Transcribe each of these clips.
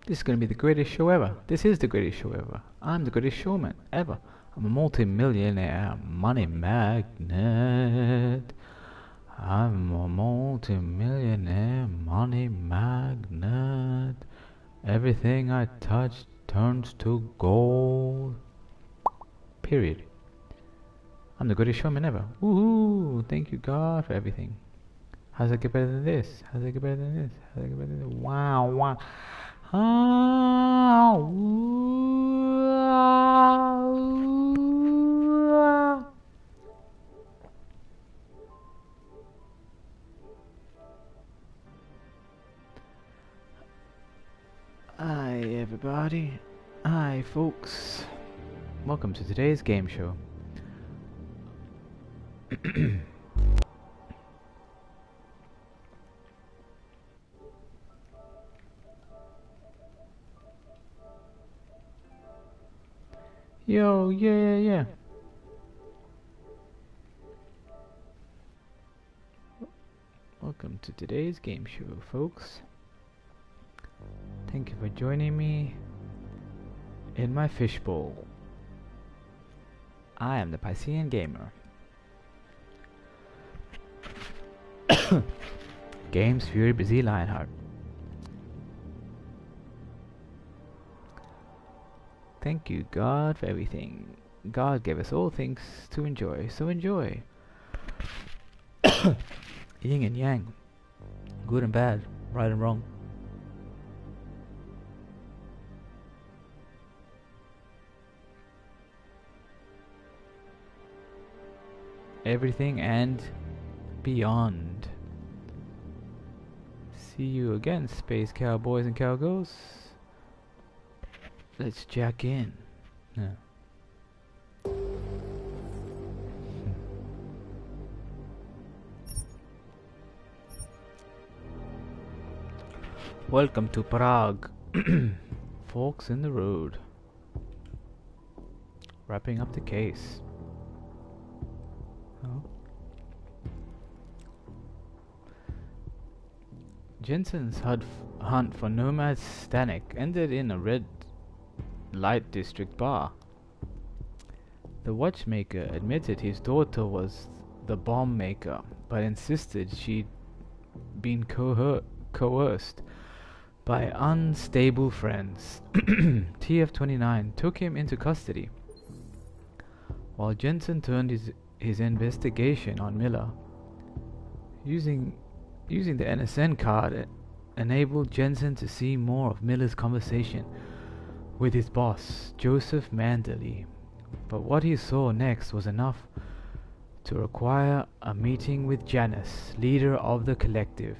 This is going to be the greatest show ever. This is the greatest show ever. I'm the greatest showman ever. I'm a multi-millionaire money magnet. I'm a multi-millionaire money magnet. Everything I touch turns to gold. Period. I'm the greatest showman ever. Woohoo! Thank you, God, for everything. How does it get better than this? How does it get better than this? How does it get better than this? Wow, wow. Hi, everybody. Hi, folks. Welcome to today's game show. Yo, yeah. Welcome to today's game show, folks. Thank you for joining me in my fishbowl. I am the Piscean gamer. Games Fury Busy LionHearT. Thank you, God, for everything. God gave us all things to enjoy, so enjoy. Yin and yang, good and bad, right and wrong. Everything and beyond. See you again, space cowboys and cowgirls. Let's jack in. Yeah. Welcome to Prague. Forks in the road. Wrapping up the case. Oh. Jensen's hunt for Nomad Stanek ended in a red light district bar. The watchmaker admitted his daughter was the bomb maker, but insisted she'd been coerced by unstable friends. TF-29 took him into custody, while Jensen turned his investigation on Miller. Using the NSN card enabled Jensen to see more of Miller's conversation with his boss, Joseph Manderley. But what he saw next was enough to require a meeting with Janice, leader of the collective.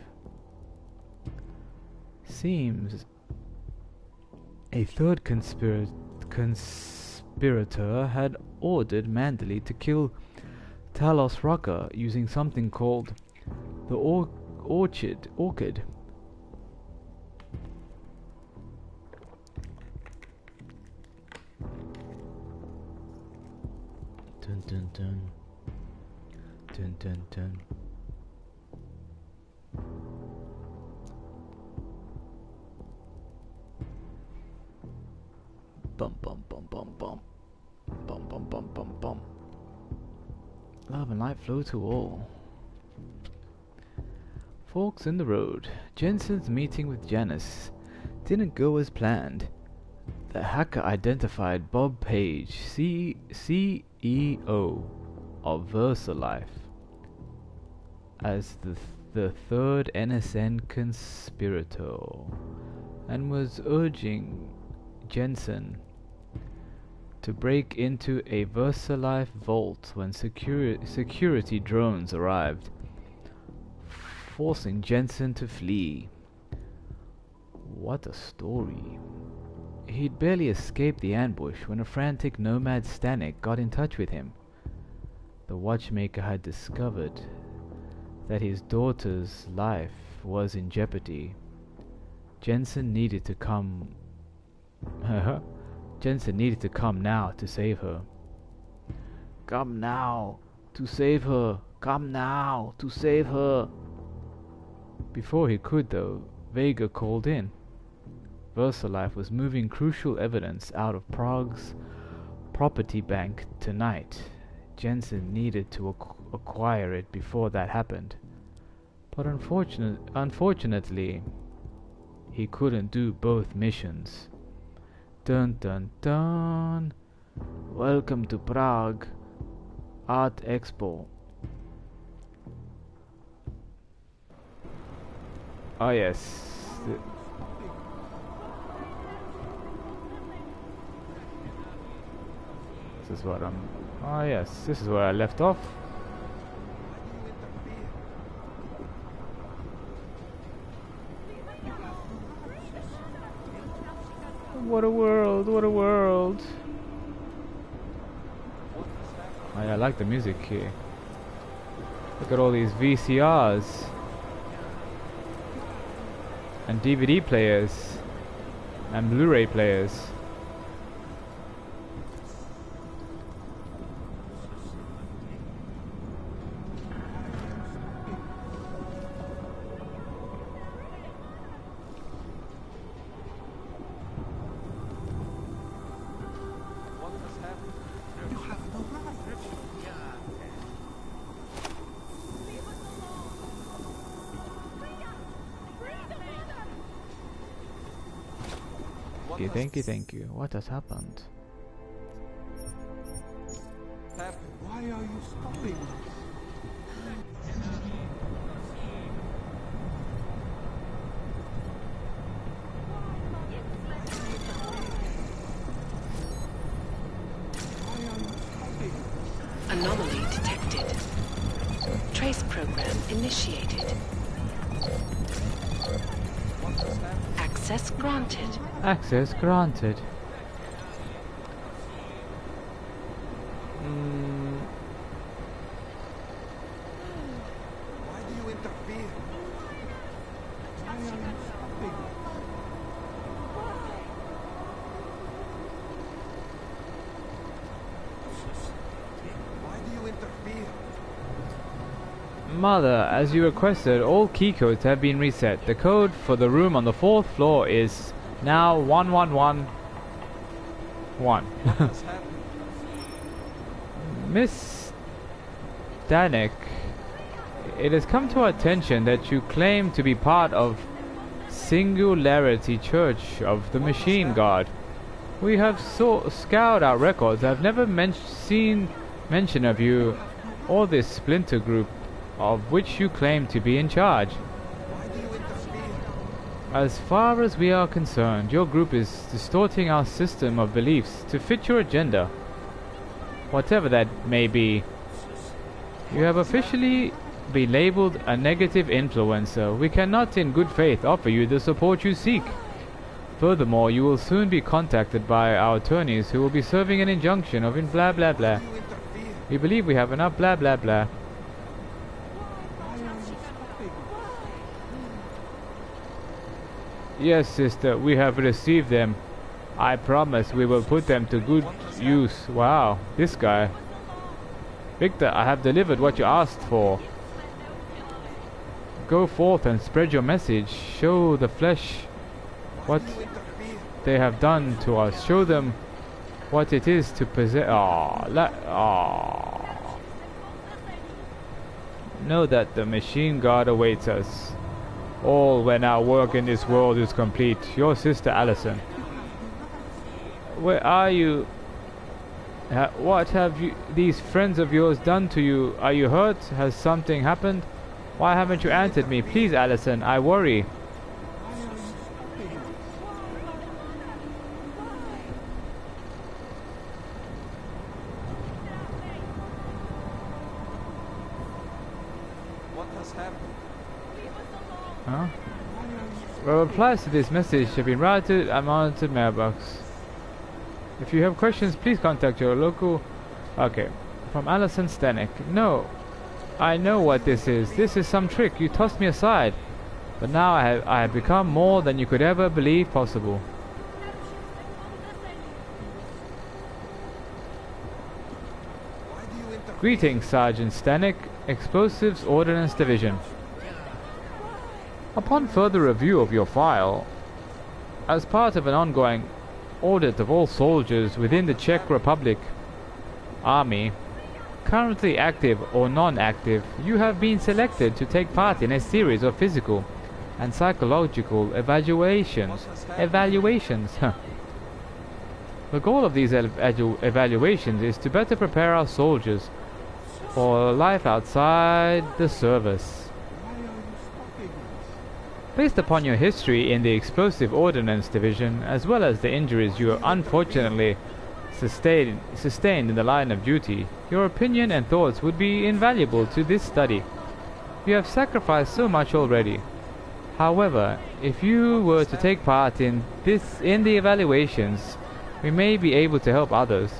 Seems a third conspirator had ordered Manderley to kill Talos Rucker using something called the Orchid. Dun dun dun. Dun dun dun. Bum bum bum bum bum. Bum bum bum bum bum. Love and light flow to all. Forks in the road. Jensen's meeting with Janice didn't go as planned. The hacker identified Bob Page, CEO of VersaLife, as the third NSN conspirator, and was urging Jensen to break into a VersaLife vault when security drones arrived, forcing Jensen to flee. What a story. He'd barely escaped the ambush when a frantic Nomad Stanek got in touch with him. The watchmaker had discovered that his daughter's life was in jeopardy. Jensen needed to come now to save her. Come now to save her. Come now to save her. Before he could, though, Vega called in. VersaLife was moving crucial evidence out of Prague's property bank tonight. Jensen needed to acquire it before that happened. But unfortunately, he couldn't do both missions. Dun dun dun. Welcome to Prague Art Expo. Oh yes. This is what I'm... Oh yes, this is where I left off. What a world, what a world. Oh, yeah, I like the music here. Look at all these VCRs and DVD players and Blu-ray players. Thank you. What has happened? Why are you stopping? Anomaly detected. Trace program initiated. Access granted. Access granted. Why do you interfere? Why are you stopping? Why do you interfere? Mother, as you requested, all key codes have been reset. The code for the room on the 4th floor is now 1111. Miss Danik, it has come to our attention that you claim to be part of Singularity Church of the Machine God. We have scoured our records. I've never seen mention of you or this splinter group of which you claim to be in charge. As far as we are concerned, your group is distorting our system of beliefs to fit your agenda. Whatever that may be, you have officially been labeled a negative influencer. We cannot in good faith offer you the support you seek. Furthermore, you will soon be contacted by our attorneys who will be serving an injunction of blah blah blah. We believe we have enough blah blah blah. Yes, sister, we have received them. I promise we will put them to good use. Wow, this guy. Victor, I have delivered what you asked for. Go forth and spread your message. Show the flesh what they have done to us. Show them what it is to possess. Know that the machine god awaits us. All when our work in this world is complete. Your sister Allison. Where are you? What have these friends of yours done to you? Are you hurt? Has something happened? Why haven't you answered me? Please, Allison, I worry. What has happened? Huh? Well, replies to this message have been routed and monitored mailbox. If you have questions, please contact your local... Okay. From Alison Stanek. No. I know what this is. This is some trick. You tossed me aside. But now I have become more than you could ever believe possible. Greetings, Sergeant Stanek. Explosives Ordnance Division. Upon further review of your file, As part of an ongoing audit of all soldiers within the Czech Republic Army, currently active or non-active, you have been selected to take part in a series of physical and psychological evaluations. Huh. The goal of these evaluations is to better prepare our soldiers for life outside the service. Based upon your history in the Explosive Ordnance Division, as well as the injuries you have unfortunately sustained in the line of duty, your opinion and thoughts would be invaluable to this study. You have sacrificed so much already. However, if you were to take part in the evaluations, we may be able to help others.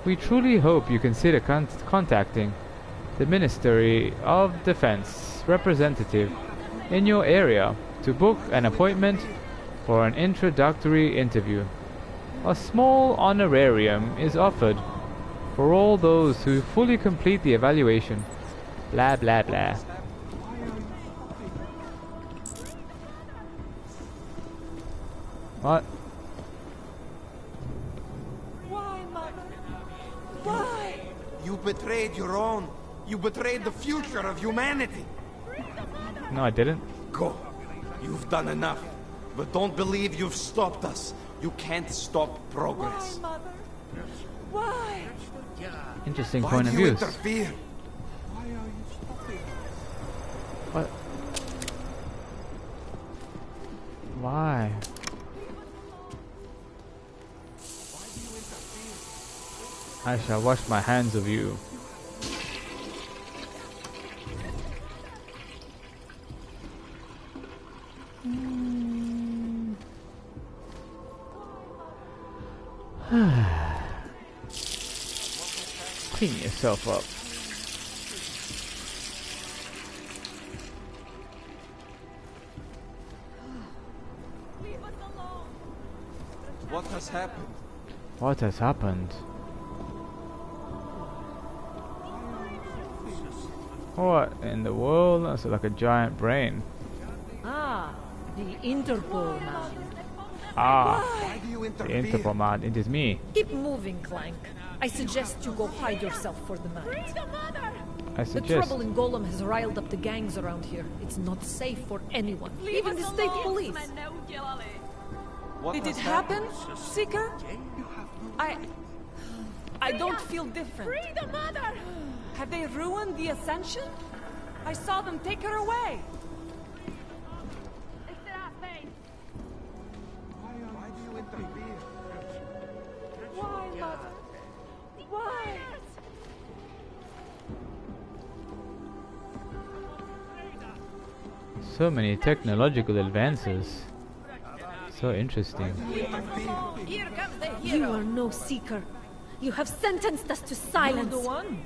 We truly hope you consider contacting the Ministry of Defense representative in your area to book an appointment for an introductory interview. A small honorarium is offered for all those who fully complete the evaluation. Blah blah blah. What? Why, Mother? Why? You betrayed your own. You betrayed the future of humanity. No, I didn't. Go. You've done enough. But don't believe you've stopped us. You can't stop progress. Why, Mother? Why? Interesting Why point of do you view. interfere? Why are you stopping? What? Why? I shall wash my hands of you. Clean yourself up. What has happened? What has happened? What in the world? That's like a giant brain. Ah, the Interpol man. Ah, Why do you the interfere? Interpol man. It is me. Keep moving, Clank. I suggest you go hide yourself for the night. I The suggest. trouble in Golem has riled up the gangs around here. It's not safe for anyone, even the state police. What Did it has happen, happened? Seeker? I don't feel different. Free the mother! Have they ruined the Ascension? I saw them take her away. Why do you interfere? Why, Mother? Why? So many technological advances. So interesting. Here comes the You hero! are no seeker. You have sentenced us to You're silence. the one.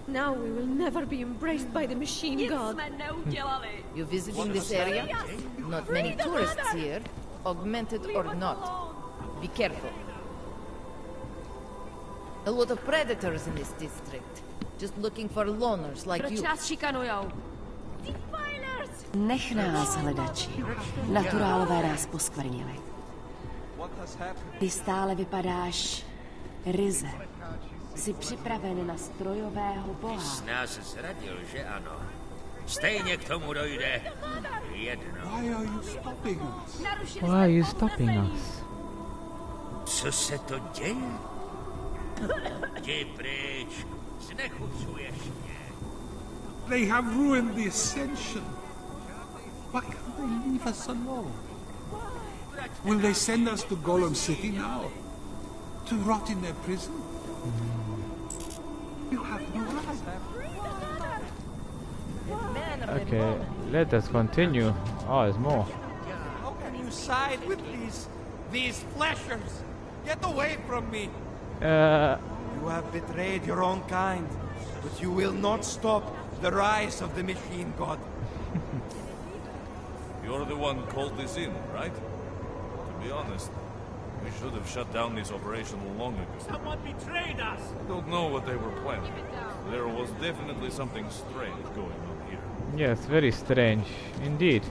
Now we will never be embraced by the machine god. You visiting this area? Not many tourists here, augmented or not. Be careful. A lot of predators in this district. Just looking for loners like you. Nech nás, hledači. Naturálové nás poskvrnili. What has happened? Ty stále vypadáš ryze. Jsi připraven na strojového boha. Nás zradil, že ano. Stejně k tomu dojde jedno. Why are you stopping us? Why are you stopping us? Co se to děje? Jdi pryč, znechucuješ mě. They have ruined the Ascension. Why can't they leave us alone? Will they send us to Golem City now? To rot in their prison? You have no right. Okay, let us continue. Oh, there's more. How can you side with these fleshers? Get away from me! You have betrayed your own kind, but you will not stop the rise of the machine god. You're the one called this in, right? To be honest, we should have shut down this operation long ago. Someone betrayed us! I don't know what they were planning. There was definitely something strange going on here. Yes, very strange indeed.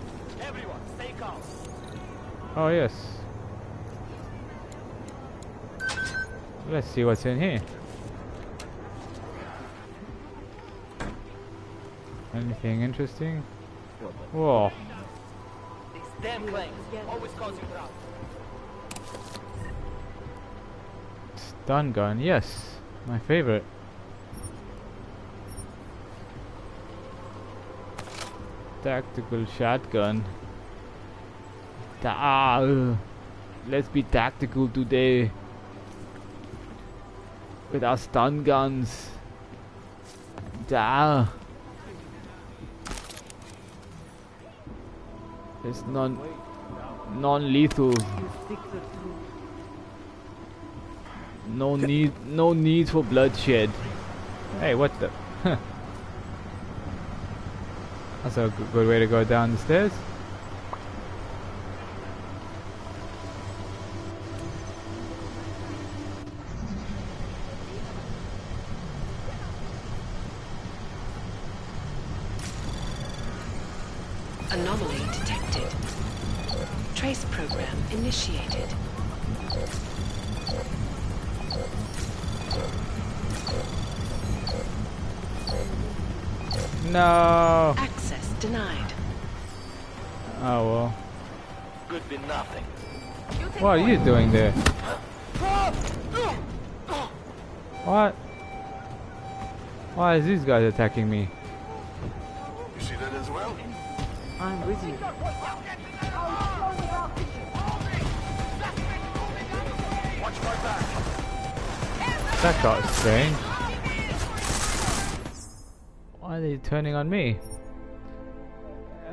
Everyone, stay calm. Oh yes. Let's see what's in here. Anything interesting? Whoa. These damn planes always cause you trouble. Stun gun, yes. My favorite. Tactical shotgun. Let's be tactical today. With our stun guns. It's non-lethal. No need for bloodshed. Hey, what the? That's a good way to go down the stairs. Anomaly detected. Trace program initiated. No. Access denied. Oh well. Could be nothing. What are you doing there? What? Why is these guys attacking me? You see that as well? I'm with you. Watch my back. That got strange. Why are they turning on me?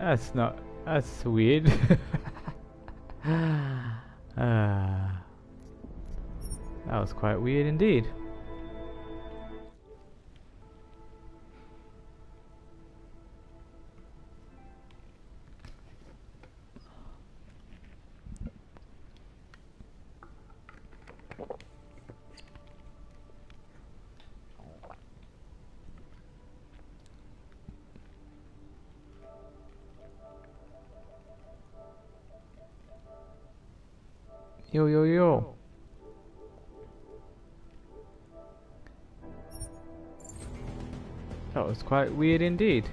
That's weird. That was quite weird indeed. Yo. That was quite weird indeed.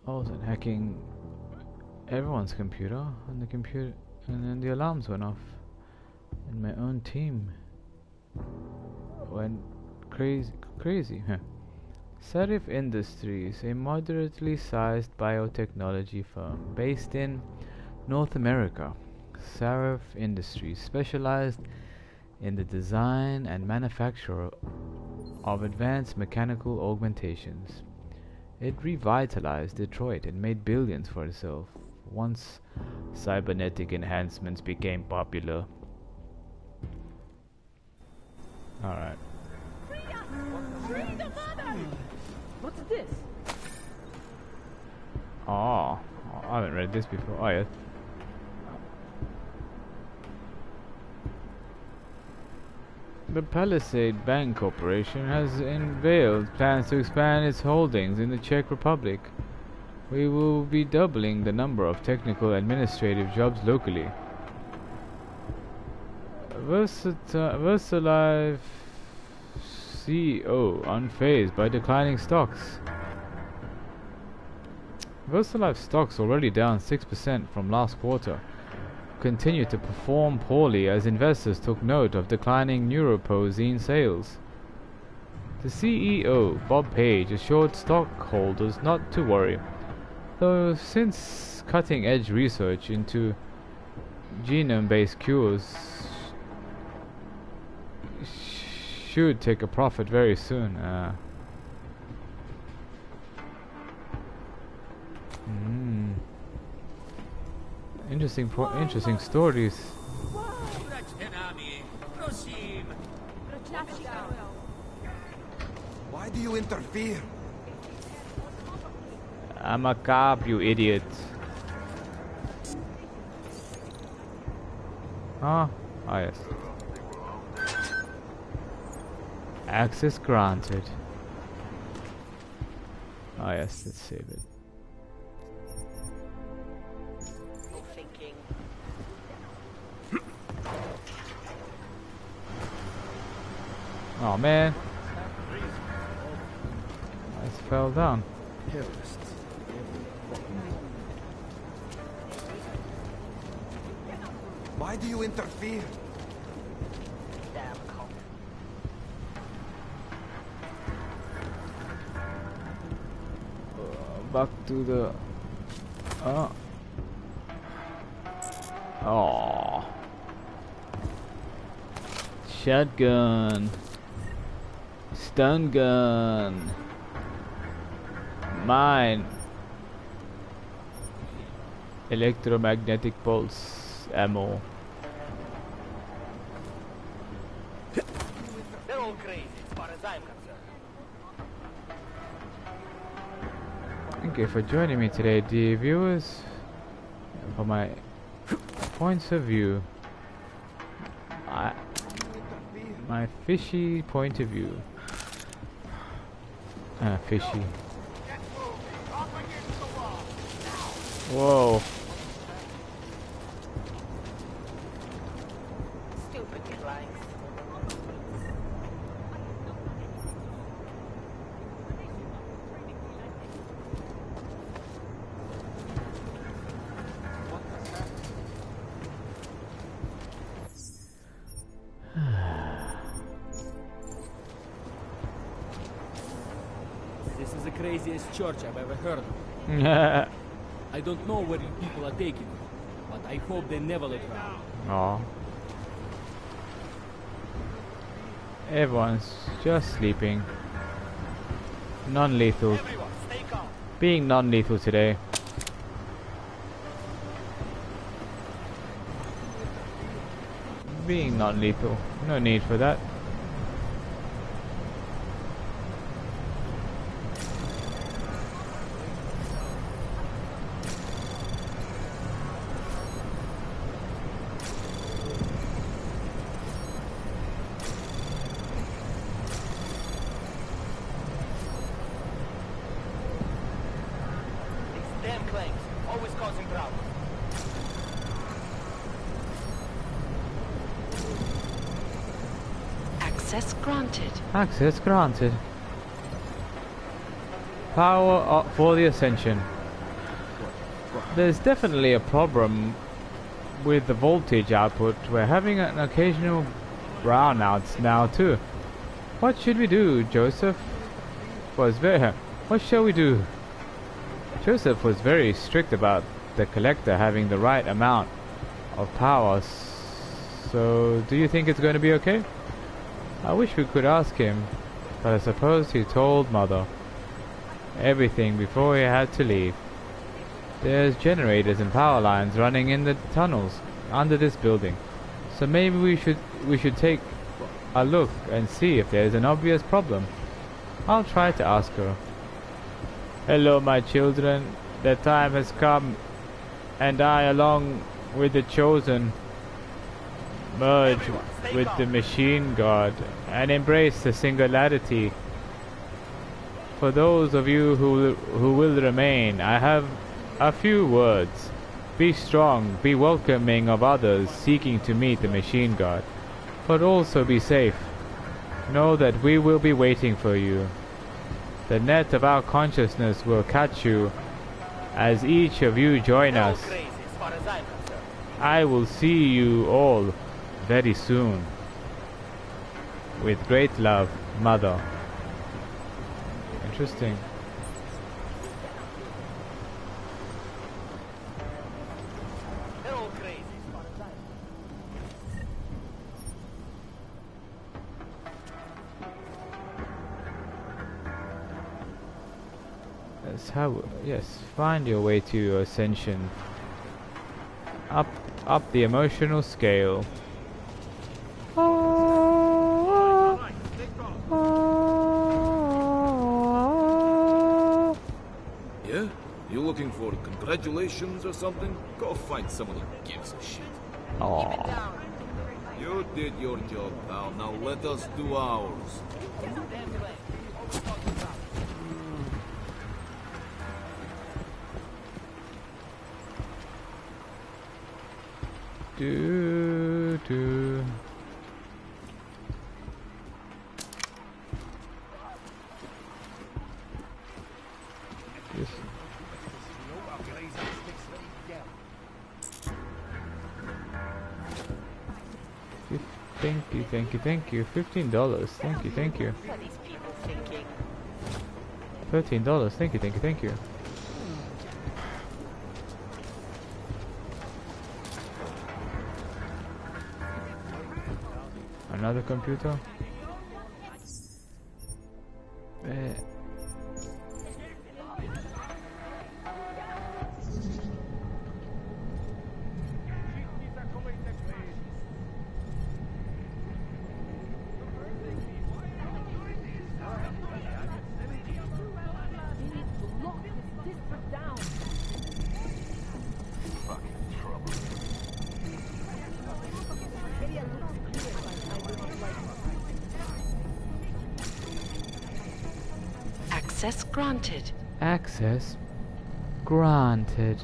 I wasn't hacking everyone's computer, and then the alarms went off, and my own team went crazy. Sarif Industries, a moderately sized biotechnology firm based in North America. Sarif Industries specialized in the design and manufacture of advanced mechanical augmentations. It revitalized Detroit and made billions for itself once cybernetic enhancements became popular. Alright. What's this? Oh, I haven't read this before. Oh, yeah. The Palisade Bank Corporation has unveiled plans to expand its holdings in the Czech Republic. We will be doubling the number of technical administrative jobs locally. VersaLife CEO unfazed by declining stocks. VersaLife stocks already down 6% from last quarter continue to perform poorly as investors took note of declining neuropozyne sales. The CEO, Bob Page, assured stockholders not to worry, though since cutting-edge research into genome-based cures should take a profit very soon. Interesting stories. Why do you interfere? I'm a cop, you idiot. Ah, yes. Access granted. Ah yes, let's save it. Oh man. I just fell down. Why do you interfere? Back to the... Oh. Shotgun. Stun gun. Mine. Electromagnetic pulse ammo. They're all crazy as far as I'm concerned. Thank you for joining me today, dear viewers. For my points of view. My fishy point of view. Fishy. Whoa. Stupid declines. This is the craziest church I've ever heard of. I don't know where you people are taking me, but I hope they never look around. Aw. Everyone's just sleeping. Non-lethal. Being non-lethal today. Being non-lethal. No need for that. Damn claims, always causing trouble. Access granted. Access granted. Power up for the Ascension. There's definitely a problem with the voltage output. We're having an occasional brownouts now too. What should we do? Joseph was very... What shall we do? Joseph was very strict about the collector having the right amount of power. So, do you think it's going to be okay? I wish we could ask him, but I suppose he told Mother everything before he had to leave. There's generators and power lines running in the tunnels under this building, so maybe we should take a look and see if there's an obvious problem. I'll try to ask her. Hello, my children. The time has come, and I, along with the chosen, merge with the machine god and embrace the singularity. For those of you who will remain, I have a few words. Be strong, be welcoming of others seeking to meet the machine god, but also be safe. Know that we will be waiting for you. The net of our consciousness will catch you as each of you join us. I will see you all very soon. With great love, Mother. Interesting. That's how, yes, find your way to your ascension. Up the emotional scale. Yeah? You looking for congratulations or something? Go find someone who gives a shit. Aww. You did your job, pal. Now let us do ours. Thank you, thank you, thank you. $15. Thank you, thank you. What are these people thinking? $13. Thank you, thank you, thank you. Another computer. Access granted. Access granted.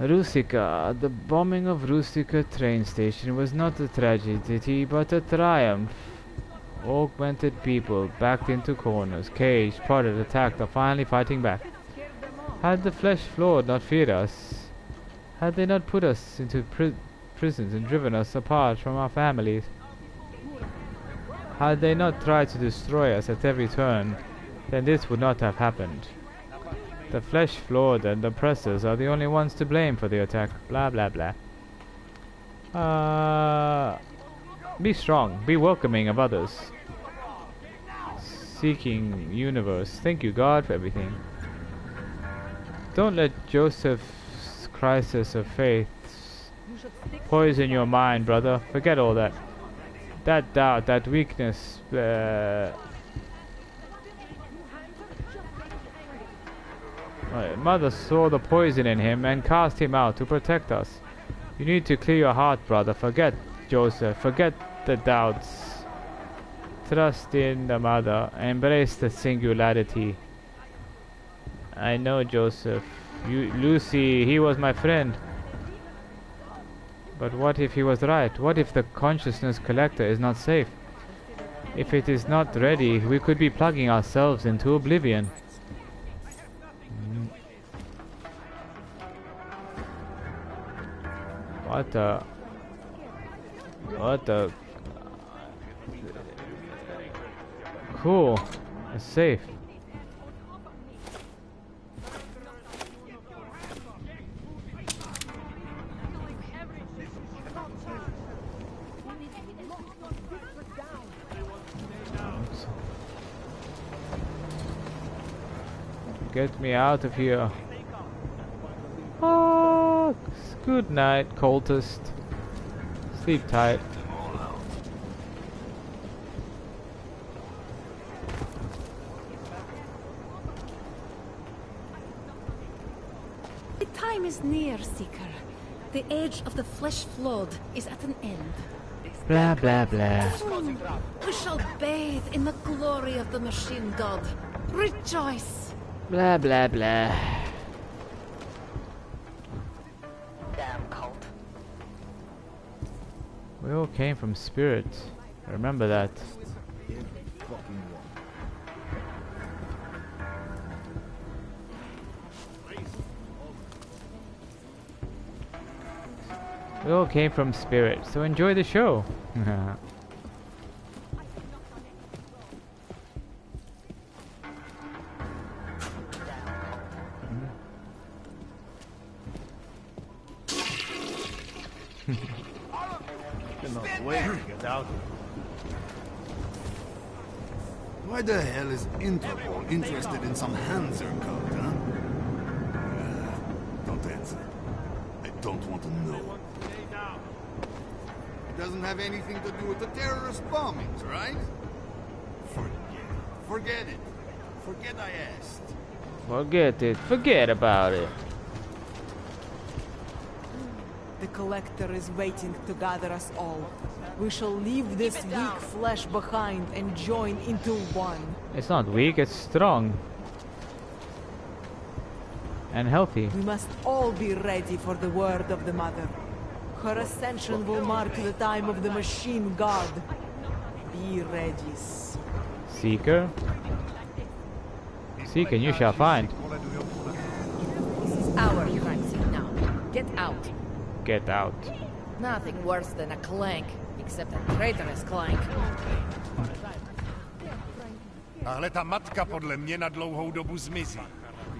Rusica. The bombing of Rusica train station was not a tragedy but a triumph. Augmented people, backed into corners, caged, prodded, attacked, are finally fighting back. Had the flesh floor not feared us? Had they not put us into prisons and driven us apart from our families? Had they not tried to destroy us at every turn, then this would not have happened. The flesh-floored and oppressors are the only ones to blame for the attack. Blah blah blah. Be strong. Be welcoming of others. Seeking universe. Thank you, God, for everything. Don't let Joseph's crisis of faith poison your mind, brother. Forget all that. That doubt, that weakness. My mother saw the poison in him and cast him out to protect us. You need to clear your heart, brother. Forget Joseph. Forget the doubts. Trust in the mother. Embrace the singularity. I know Joseph. Lucy, he was my friend. But what if he was right? What if the consciousness collector is not safe? If it is not ready, we could be plugging ourselves into oblivion. What a cool. It's safe. Get me out of here. Oh, good night, cultist. Sleep tight. The time is near, Seeker. The age of the flesh-flawed is at an end. Blah blah blah. We shall bathe in the glory of the machine god. Rejoice! Blah blah blah. Damn cult. We all came from spirit. Remember that. We all came from spirit, so enjoy the show. Cannot wait to get out. Why the hell is Interpol interested in some Hanser code, huh? Don't answer. I don't want to know. It doesn't have anything to do with the terrorist bombings, right? Forget it. Forget I asked. Forget it. Forget about it. The Collector is waiting to gather us all. We shall leave this weak flesh behind and join into one. It's not weak, it's strong. And healthy. We must all be ready for the word of the Mother. Her ascension will mark the time of the machine god. Be ready. Seeker? Seek and you shall find. This is our crime scene now. Get out. Get out. Nothing worse than a clank, except a traitorous clank. Tahle ta matka podle mě na dlouhou dobu zmizí.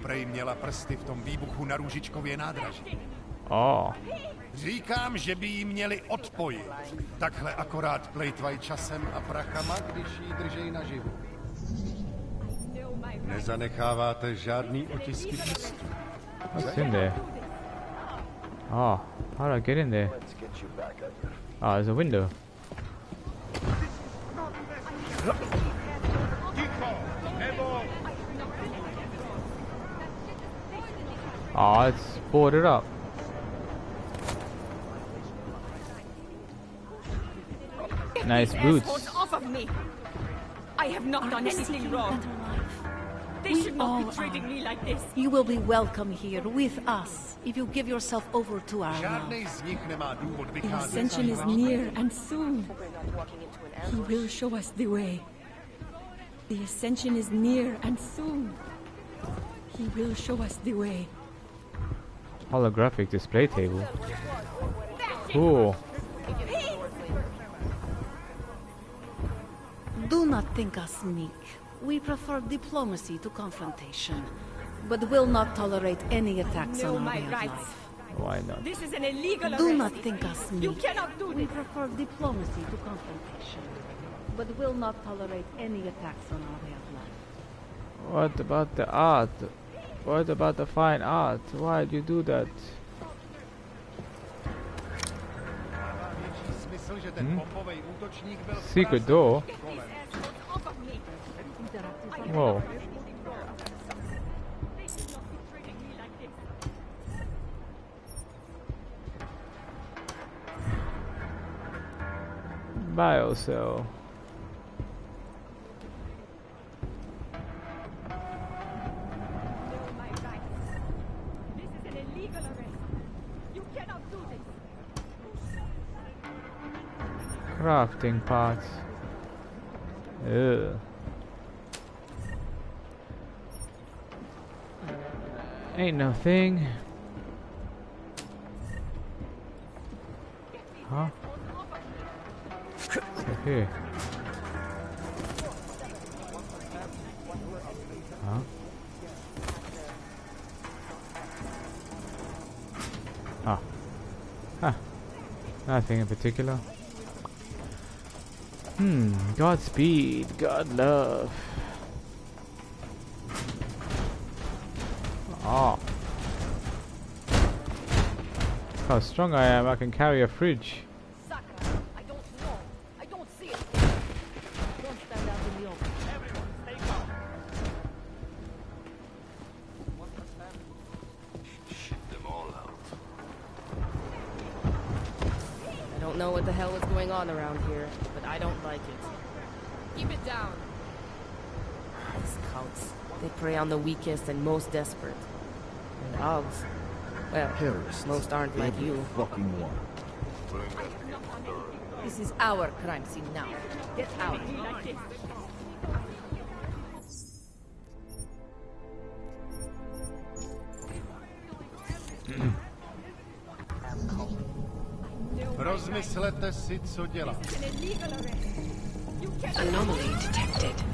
Prej měla prsty v tom výbuchu na Růžičkově nádraží. Oh. Říkám, že by jí měli odpojit. Takhle akorát plejtvaj časem a prachama, když jí držej naživu. Nezanecháváte žádný otisky prstů. What's in there? Oh, how do I get in there? Oh, there's a window. Oh, it's boarded up. Nice boots. Off of me. I have not done anything wrong. They should not be treating me like this. You will be welcome here with us if you give yourself over to our love. The ascension is near and soon. He will show us the way. The ascension is near and soon. He will show us the way. Holographic display table. Cool. Do not think us meek. We prefer diplomacy to confrontation, but will not tolerate any attacks on our way of life. Why not? This is an illegal arrest. Do not think us meek. You cannot do this. We prefer diplomacy to confrontation, but will not tolerate any attacks on our way of life. What about the art? What about the fine art? Why'd you do that? Hmm? Secret door? Whoa. Biocell. Crafting parts. Ugh. Ain't no thing. Huh? What's here? Huh? Ah. Huh. Nothing in particular. Godspeed Godlove. Oh. How strong I am, I can carry a fridge. I don't know. I don't see it. Don't stand out in the open. Everyone stay calm. Shit them all out. I don't know what the hell is going on around here, but I don't like it. Keep it down. These cults. They prey on the weakest and most desperate. And dogs. Well, Terrorists. most aren't like you. Fucking one. This is our crime scene now. Get out. Rozmyslete si, co dělat. Anomaly detected.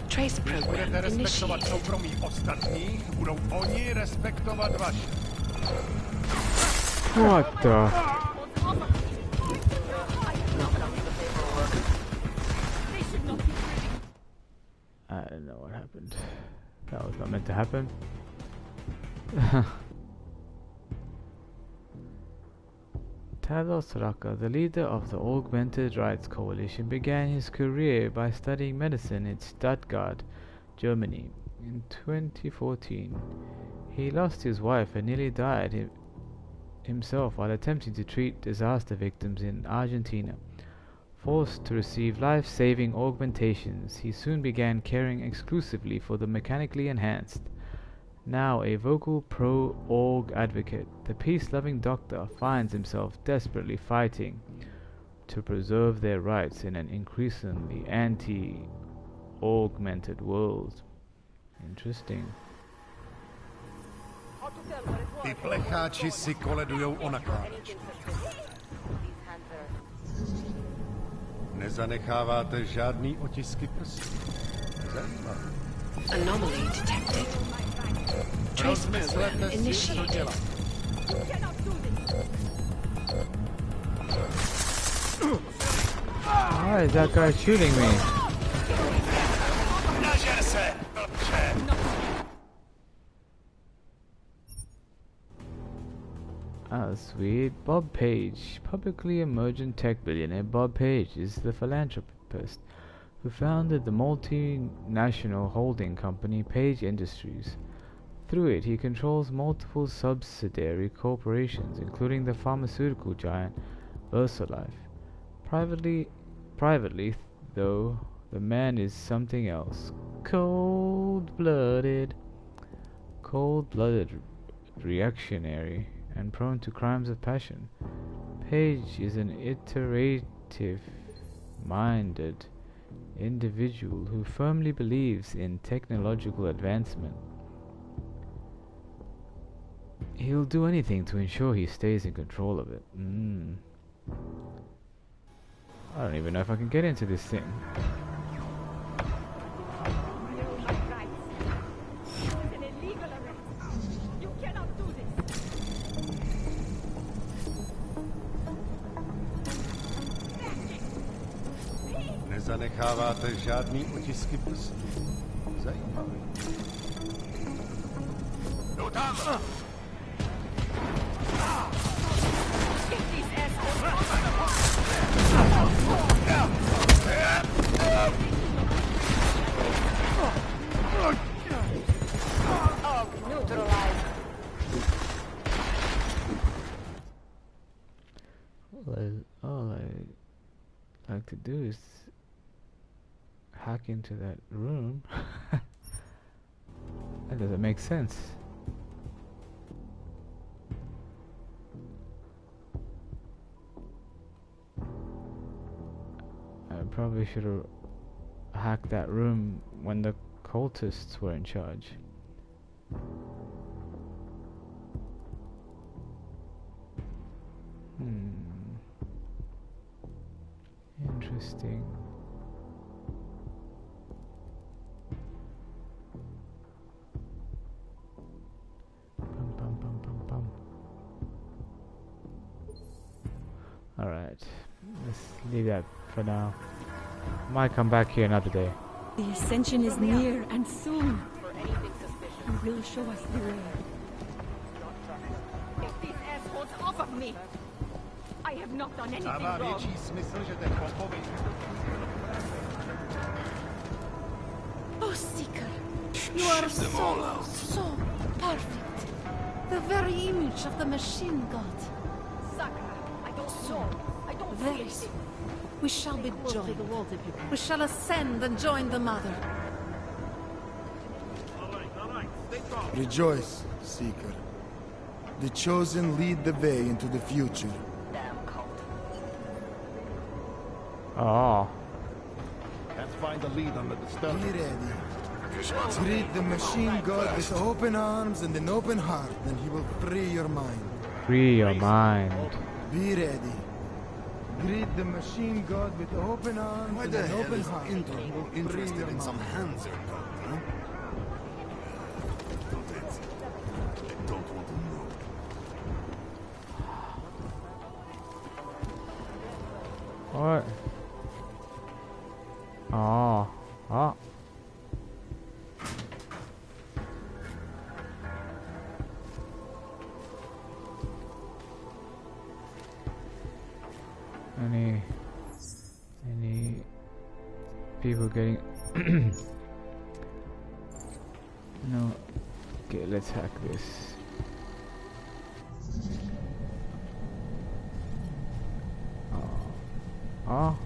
Trace program Budete respektovat initiated. soukromí ostatních, budou oni respektovat vaše. What the? I don't know what happened. That was not meant to happen. Talos Raka, the leader of the Augmented Rights Coalition, began his career by studying medicine in Stuttgart, Germany. In 2014, he lost his wife and nearly died himself while attempting to treat disaster victims in Argentina. Forced to receive life-saving augmentations, he soon began caring exclusively for the mechanically enhanced. Now a vocal pro-org advocate, the peace-loving doctor finds himself desperately fighting to preserve their rights in an increasingly anti-augmented world. Interesting. Ty plecháči si koledujou o nakládačku. Nezanecháváte žádný otisky prstů. Zajímavé. Anomaly detected. Trace program initiated. Why is that guy shooting me? Oh, sweet. Bob Page. Publicly emergent tech billionaire Bob Page is the philanthropist who founded the multinational holding company Page Industries. Through it, he controls multiple subsidiary corporations, including the pharmaceutical giant VersaLife. Privately, though, the man is something else. Cold-blooded, reactionary, and prone to crimes of passion. Page is an iterative-minded individual who firmly believes in technological advancement. He'll do anything to ensure he stays in control of it. I don't even know if I can get into this thing. Nezanecháváte žádný otisky prstů. Zajímavé. No tam! All I like to do is hack into that room. That doesn't make sense. I probably should have hacked that room when the cultists were in charge. Interesting. Alright, let's leave that for now. Might come back here another day. The ascension is near and soon. He will show us the way. Get these assholes off of me! I have not done anything Dává wrong. větší smysl, že ten popovi... Oh, Seeker, you are so perfect. The very image of the machine god. Sakra, I don't know. I don't see Very anything. soon, we shall be joined. We shall ascend and join the Mother. Rejoice, Seeker. The chosen lead the way into the future. Oh. Let's find the lead under the stone. Be ready. Treat the machine god with open arms and an open heart, and he will free your mind. Free your mind. Be ready. Greet the machine god with open arms and an open heart. Interpol interested in some hands or not, huh? I don't want to know. What? Oh. Oh. Any people getting no. Okay, let's hack this. Oh.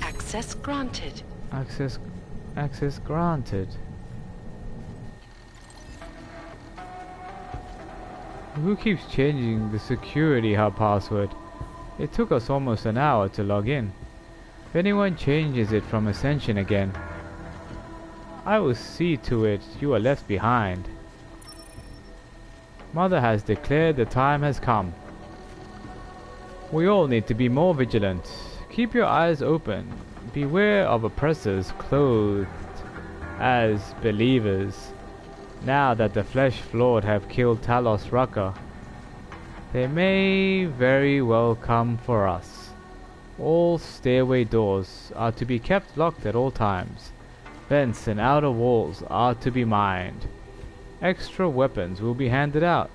Access granted. Access granted. Who keeps changing the security hub password? It took us almost an hour to log in. If anyone changes it from Ascension again, I will see to it you are left behind. Mother has declared the time has come. We all need to be more vigilant. Keep your eyes open. Beware of oppressors clothed as believers. Now that the Flesh Lord have killed Talos Rucker, they may very well come for us. All stairway doors are to be kept locked at all times. Vents and outer walls are to be mined. Extra weapons will be handed out.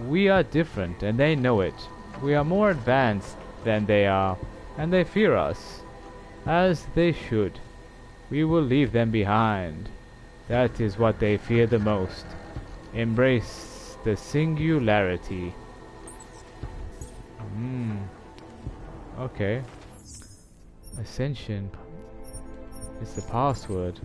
We are different and they know it. We are more advanced than they are, and they fear us, as they should. We will leave them behind. That is what they fear the most. Embrace the singularity. Okay. Ascension is the password.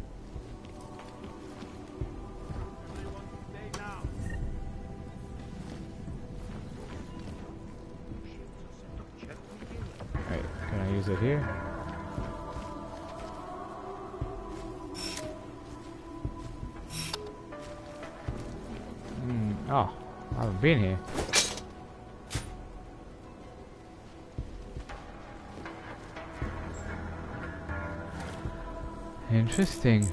Alright, can I use it here? Oh, I haven't been here. Interesting.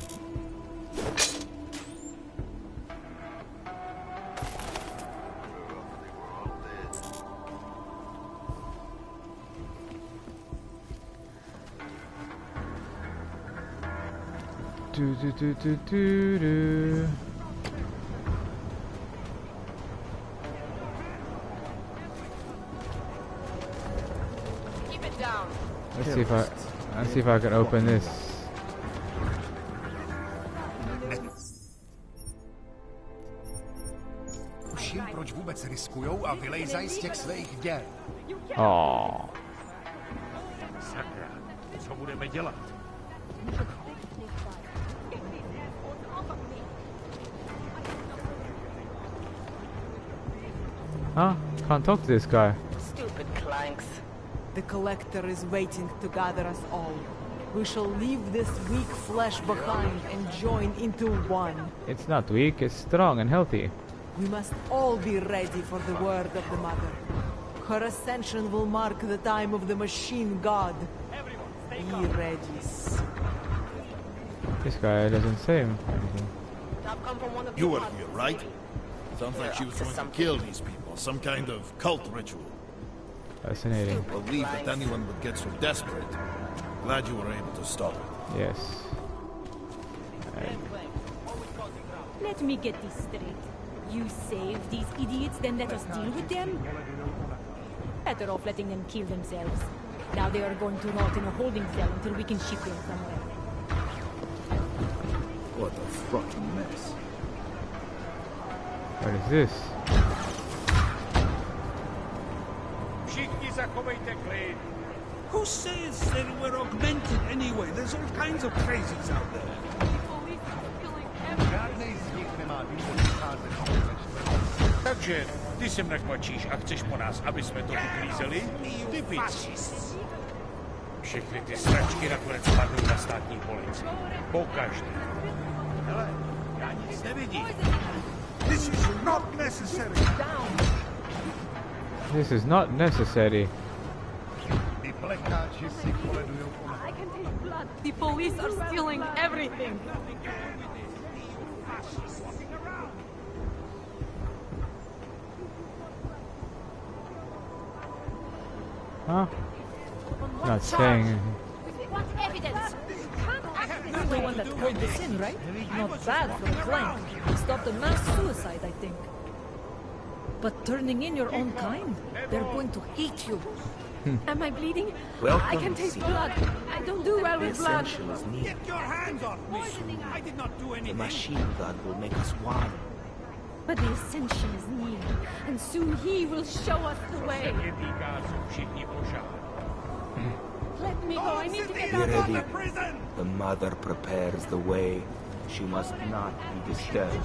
Do. Keep it down. Let's see if I can open this. Už jim proč vůbec riskujou a vylejzají z těch svých děl. Oh. Sakra, co budeme dělat? Huh? Can't talk to this guy. Stupid clanks. The Collector is waiting to gather us all. We shall leave this weak flesh behind and join into one. It's not weak, it's strong and healthy. We must all be ready for the word of the Mother. Her ascension will mark the time of the Machine God. Be ready. This guy doesn't say anything. You were here, right? Sounds like she was trying to kill these people. Some kind of cult ritual. Fascinating. I don't believe that anyone would get so desperate. Glad you were able to stop it. Yes. Let me get this straight. You save these idiots, then let us deal with them? Better off letting them kill themselves. Now they are going to rot in a holding cell until we can ship them somewhere. What a fucking mess. What is this? Who says that we're augmented anyway? There's all kinds of crazies out there. Takže ty se mrakvačíš a chceš po nás, aby jsme to uklízeli? Ty pič. Všechny ty sračky nakonec padnou na státní policii. Pokaždé. Hele, já nic nevidím. This is not necessary. This is not necessary. I can taste blood. The police are stealing everything. Huh? Not saying anything. What evidence? You're the one that called this in, right? Not bad for a clank. Stopped a mass suicide, I think. But turning in your own kind? They're going to hate you. Am I bleeding? Welcome, I can taste Caesar. blood. I don't do well The with blood. Ascension is near. Get your hands off me! I did not do The anything. Machine God will make us one. But the Ascension is near, and soon he will show us the way. Let me go. I need to get Be out of ready. the prison. The Mother prepares the way. She must not be disturbed.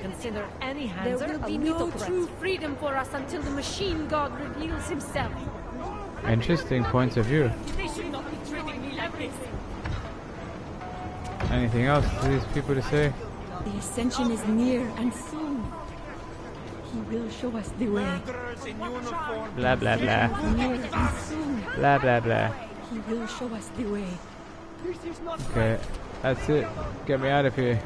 consider any hands There will a be little no threat. true freedom for us until the machine god reveals himself. Interesting points of view. They should not be treating me like this. Anything else for these people to say? The ascension is near and soon. He will show us the way. Murderers in uniform. Blah blah blah. Near and soon. Blah blah blah. He will show us the way. Okay, that's it. Get me out of here.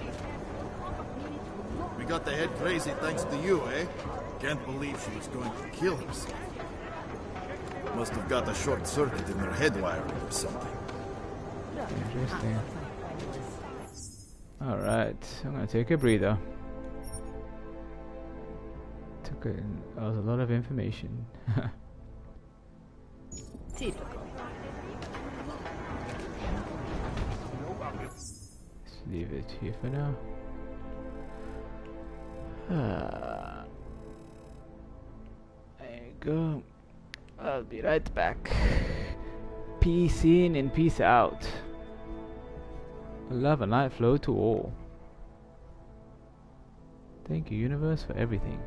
We got the head crazy thanks to you, eh? Can't believe she was going to kill herself. Must have got a short circuit in her head wiring or something. Interesting. Alright, I'm gonna take a breather. That was a lot of information. Let's leave it here for now. There you go. I'll be right back. Peace in and peace out. Love and light flow to all. Thank you, universe, for everything.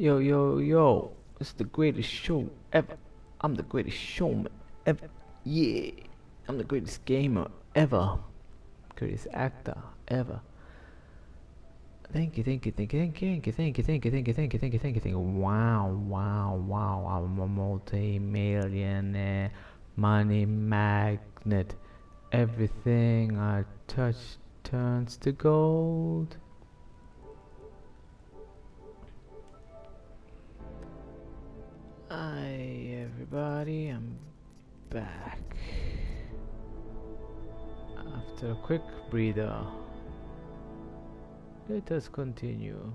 Yo, yo, yo. It's the greatest show ever. I'm the greatest showman ever. Yeah. I'm the greatest gamer ever. Greatest actor ever. Thank you, thank you, thank you, thank you, thank you, thank you, thank you, thank you, thank you, thank you, thank you, thank you. Wow, wow, wow. I'm a multi-millionaire. Money magnet. Everything I touch turns to gold. Hi everybody, I'm back. After a quick breather, let us continue.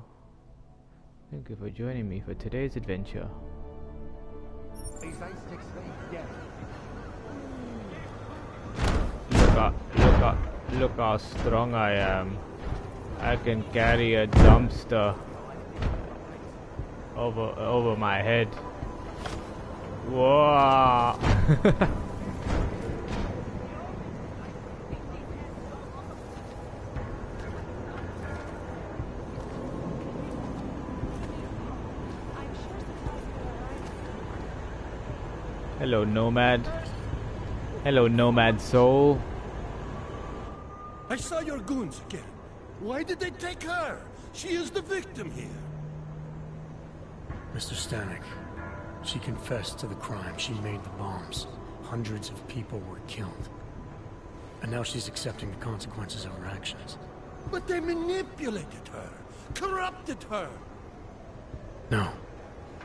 Thank you for joining me for today's adventure. Look how strong I am. I can carry a dumpster over my head. Whoa! Hello, Nomad. Hello, Nomad Soul. I saw your goons again. Why did they take her? She is the victim here. Mr. Stanek, she confessed to the crime. She made the bombs. Hundreds of people were killed. And now she's accepting the consequences of her actions. But they manipulated her, corrupted her. No,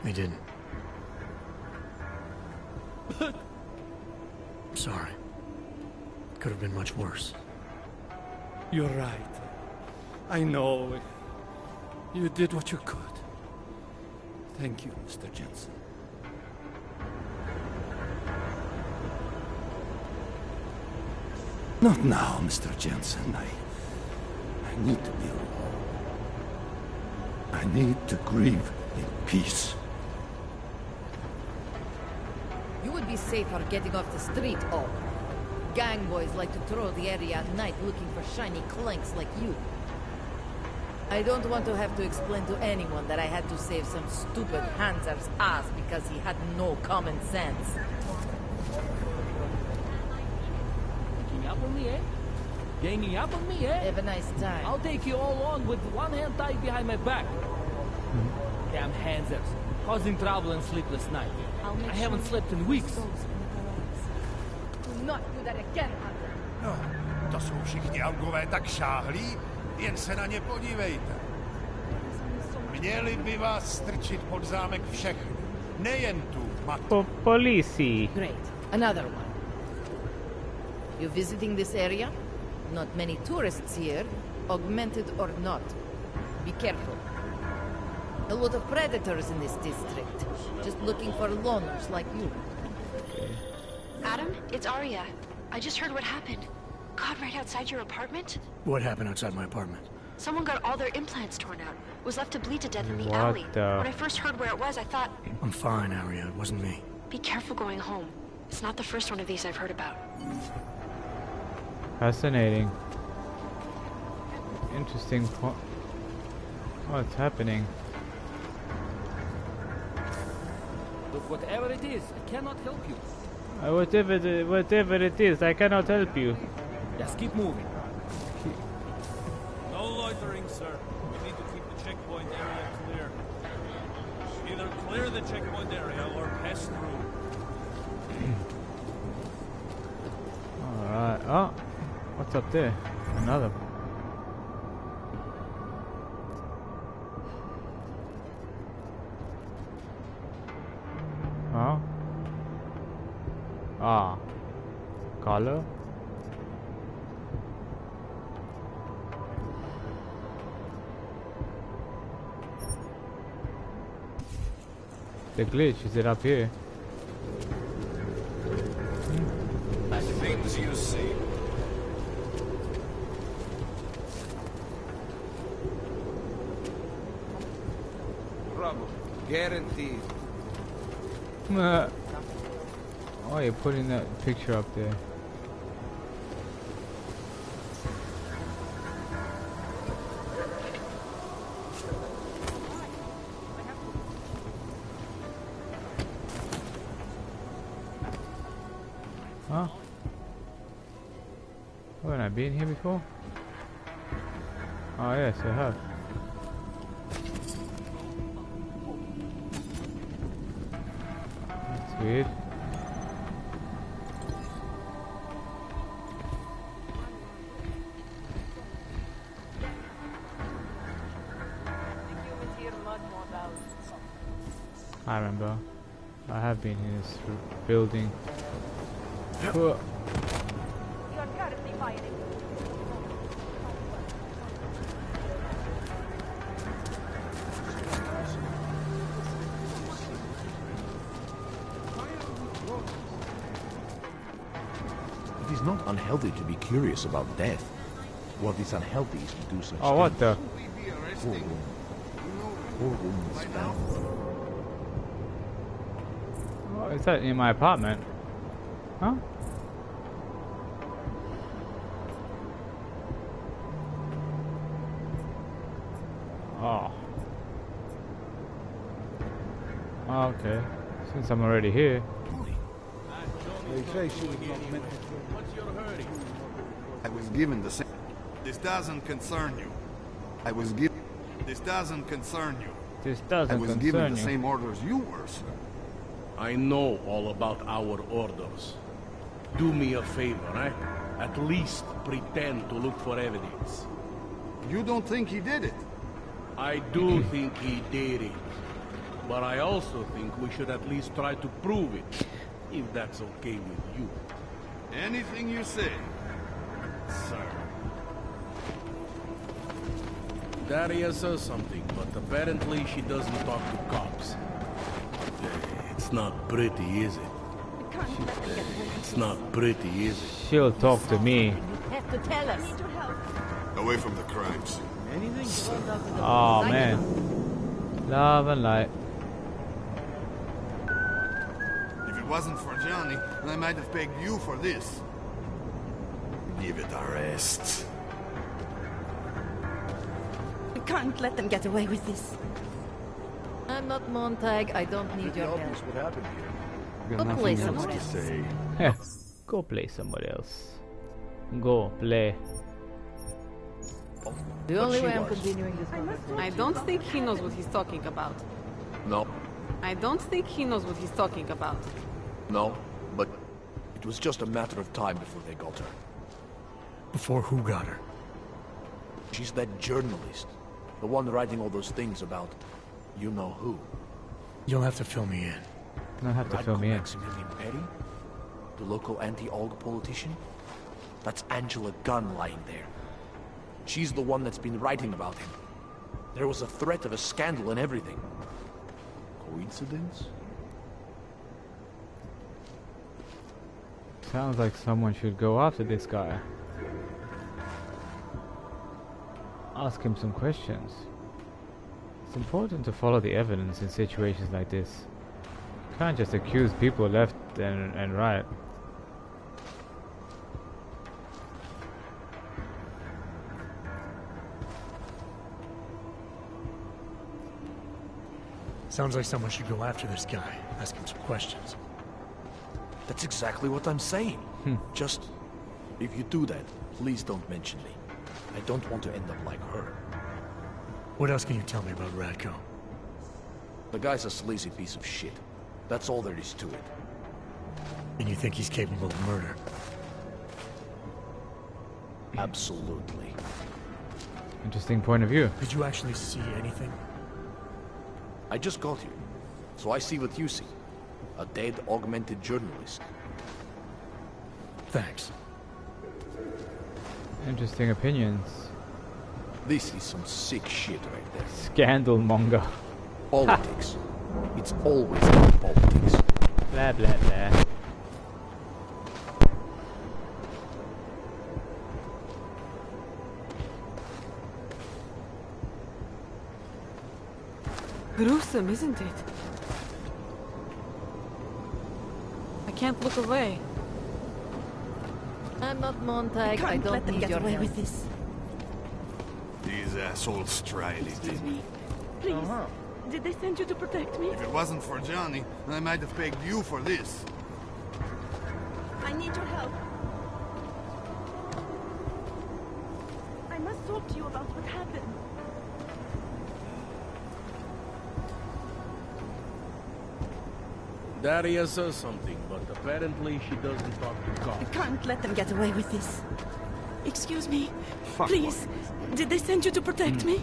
they didn't. But... I'm sorry. It could have been much worse. You're right. I know. You did what you could. Thank you, Mr. Jensen. Not now, Mr. Jensen. I need to be alone. I need to grieve in peace. You would be safer getting off the street, Oak. Gang boys like to throw the area at night looking for shiny clanks like you. I don't want to have to explain to anyone that I had to save some stupid Hanser's ass because he had no common sense. Ganging up on me, eh? Ganging up on me, eh? Have a nice time. I'll take you all on with one hand tied behind my back. Damn Hansers, causing trouble and sleepless night. I haven't slept in weeks. Do not do that again, Hunter. No, to jsou všichni augové tak šáhlí, jen se na ně podívejte. Měli by vás strčit pod zámek všechny, nejen tu matku. Polici. Great, another one. You visiting this area? Not many tourists here, augmented or not. Be careful. A lot of predators in this district, just looking for loners like you. Adam, it's Arya. I just heard what happened. God, right outside your apartment? What happened outside my apartment? Someone got all their implants torn out. Was left to bleed to death in the What alley. the- When I first heard where it was, I thought... I'm fine, Arya. It wasn't me. Be careful going home. It's not the first one of these I've heard about. Fascinating. Interesting point. What's happening? Look, whatever it is, I cannot help you. Whatever it is, I cannot help you. Just keep moving. No loitering, sir. We need to keep the checkpoint area clear. Either clear the checkpoint area or pass through. Alright. Oh, what's up there? Another. Huh? Ah. Color? The glitch, is it up here? Things you see. Trouble. Guaranteed. Oh, you're putting that picture up there. been here before? Oh yes, I have. That's weird. I remember. I have been in this building. Whoa. It is not unhealthy to be curious about death. What is unhealthy is to do such Oh, what the? Poor woman. Poor woman's family. Oh, is that in my apartment? Huh? Oh. Okay. Since I'm already here. They say she was not meant to. What's your hurry? I was given the same. This doesn't concern you. I was given. This doesn't concern you. This doesn't I was concern given the you. same orders you were, sir. I know all about our orders. Do me a favor, eh? At least pretend to look for evidence. You don't think he did it? I do think he did it. But I also think we should at least try to prove it, if that's okay with you. Anything you say, sir. Daria says something, but apparently she doesn't talk to cops. It's not pretty, is it? It's not pretty, is it? She'll talk to me. You have to tell us. Away from the crimes. Oh man. Love and light. If it wasn't for Johnny, I might have begged you for this. Give it a rest. We can't let them get away with this. I'm not Montag. I don't need your help. What happened here? Go play somewhere else. Yeah. Go play somewhere else. Go play. The only way I'm continuing this conversation. I don't think he knows what he's talking about. No, I don't think he knows what he's talking about. no, but it was just a matter of time before they got her. Before who got her? She's that journalist. The one writing all those things about you know who. You'll have to fill me in. You'll have to fill me in. Maximilian Perry? The local anti-Olga politician? That's Angela Gunn lying there. She's the one that's been writing about him. There was a threat of a scandal and everything. Coincidence? Sounds like someone should go after this guy. Ask him some questions. It's important to follow the evidence in situations like this. You can't just accuse people left and right. Sounds like someone should go after this guy. Ask him some questions. That's exactly what I'm saying. Just, if you do that, please don't mention me. I don't want to end up like her. What else can you tell me about Radko? The guy's a sleazy piece of shit. That's all there is to it. And you think he's capable of murder? Absolutely. Interesting point of view. Did you actually see anything? I just got here, so I see what you see. A dead, augmented journalist. Thanks. Interesting opinions. This is some sick shit right there. Scandal monger. Politics. It's always about politics. Blah blah blah. Gruesome, isn't it? I can't look away. I'm not Montag. I don't let them need get your away help. with this. These assholes tried it. Excuse me. Please. Did they send you to protect me? If it wasn't for Johnny, I might have begged you for this. I need your help. must talk to you about what happened. Daria says something, but apparently she doesn't talk to cops. I can't let them get away with this. Excuse me. Fuck Please. Did they send you to protect me?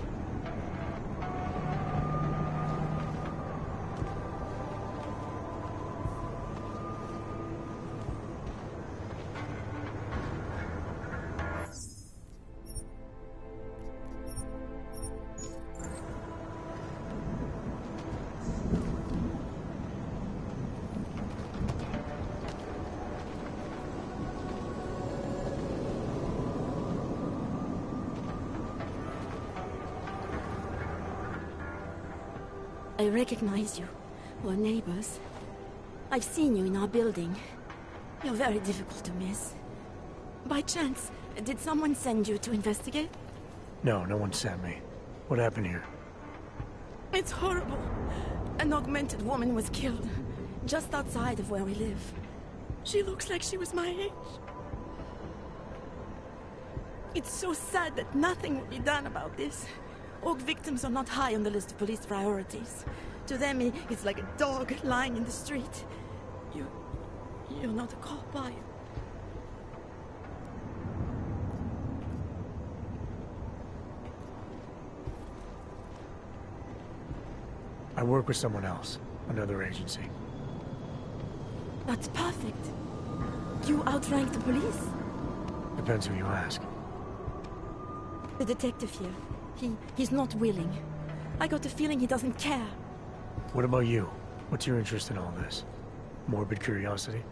I recognize you. We're neighbors. I've seen you in our building. You're very difficult to miss. By chance, did someone send you to investigate? No, no one sent me. What happened here? It's horrible. An augmented woman was killed, just outside of where we live. She looks like she was my age. It's so sad that nothing will be done about this. Aug victims are not high on the list of police priorities. To them, it's like a dog lying in the street. You're not a cop, are you? I work with someone else, another agency. That's perfect. You outrank the police? Depends who you ask. The detective here. He's not willing. I got the feeling he doesn't care. What about you? What's your interest in all this? Morbid curiosity?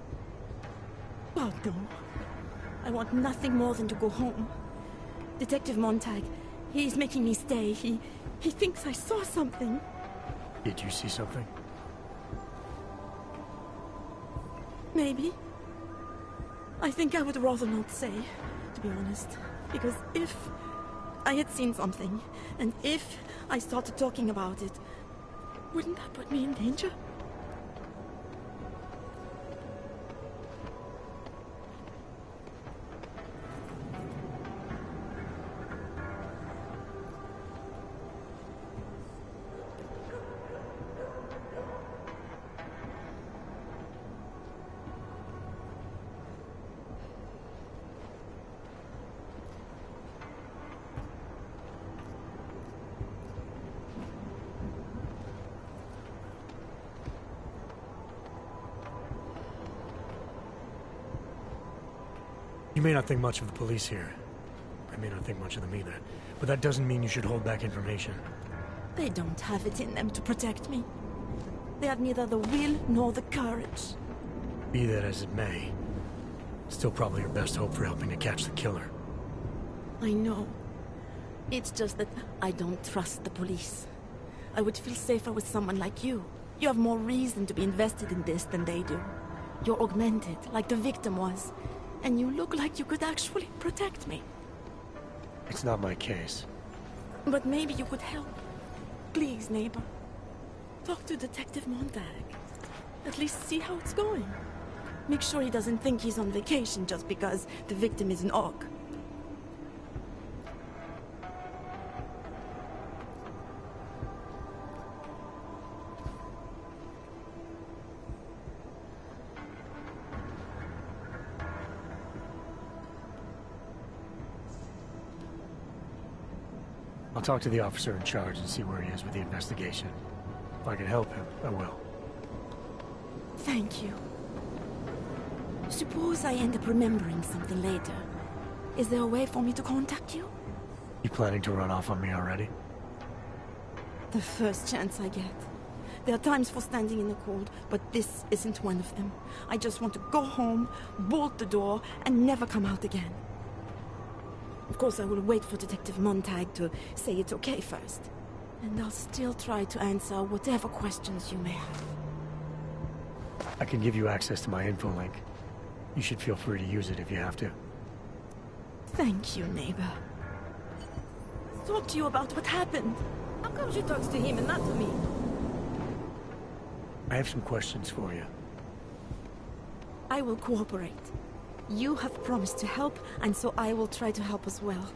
Oh, no. I want nothing more than to go home. Detective Montag, he's making me stay. He thinks I saw something. Did you see something? Maybe. I think I would rather not say, to be honest. Because if I had seen something, and if I started talking about it, wouldn't that put me in danger? You may not think much of the police here. I may not think much of them either. But that doesn't mean you should hold back information. They don't have it in them to protect me. They have neither the will nor the courage. Be that as it may, still probably your best hope for helping to catch the killer. I know. It's just that I don't trust the police. I would feel safer with someone like you. You have more reason to be invested in this than they do. You're augmented, like the victim was. And you look like you could actually protect me. It's not my case. But maybe you could help. Please, neighbor. Talk to Detective Montag. At least see how it's going. Make sure he doesn't think he's on vacation just because the victim is an Aug. I'll talk to the officer in charge and see where he is with the investigation. If I can help him, I will. Thank you. Suppose I end up remembering something later. Is there a way for me to contact you? You planning to run off on me already? The first chance I get. There are times for standing in the cold, but this isn't one of them. I just want to go home, bolt the door, and never come out again. Of course, I will wait for Detective Montag to say it's okay first. And I'll still try to answer whatever questions you may have. I can give you access to my info link. You should feel free to use it if you have to. Thank you, neighbor. Talk to you about what happened. How come she talks to him and not to me? I have some questions for you. I will cooperate. You have promised to help, and so I will try to help as well.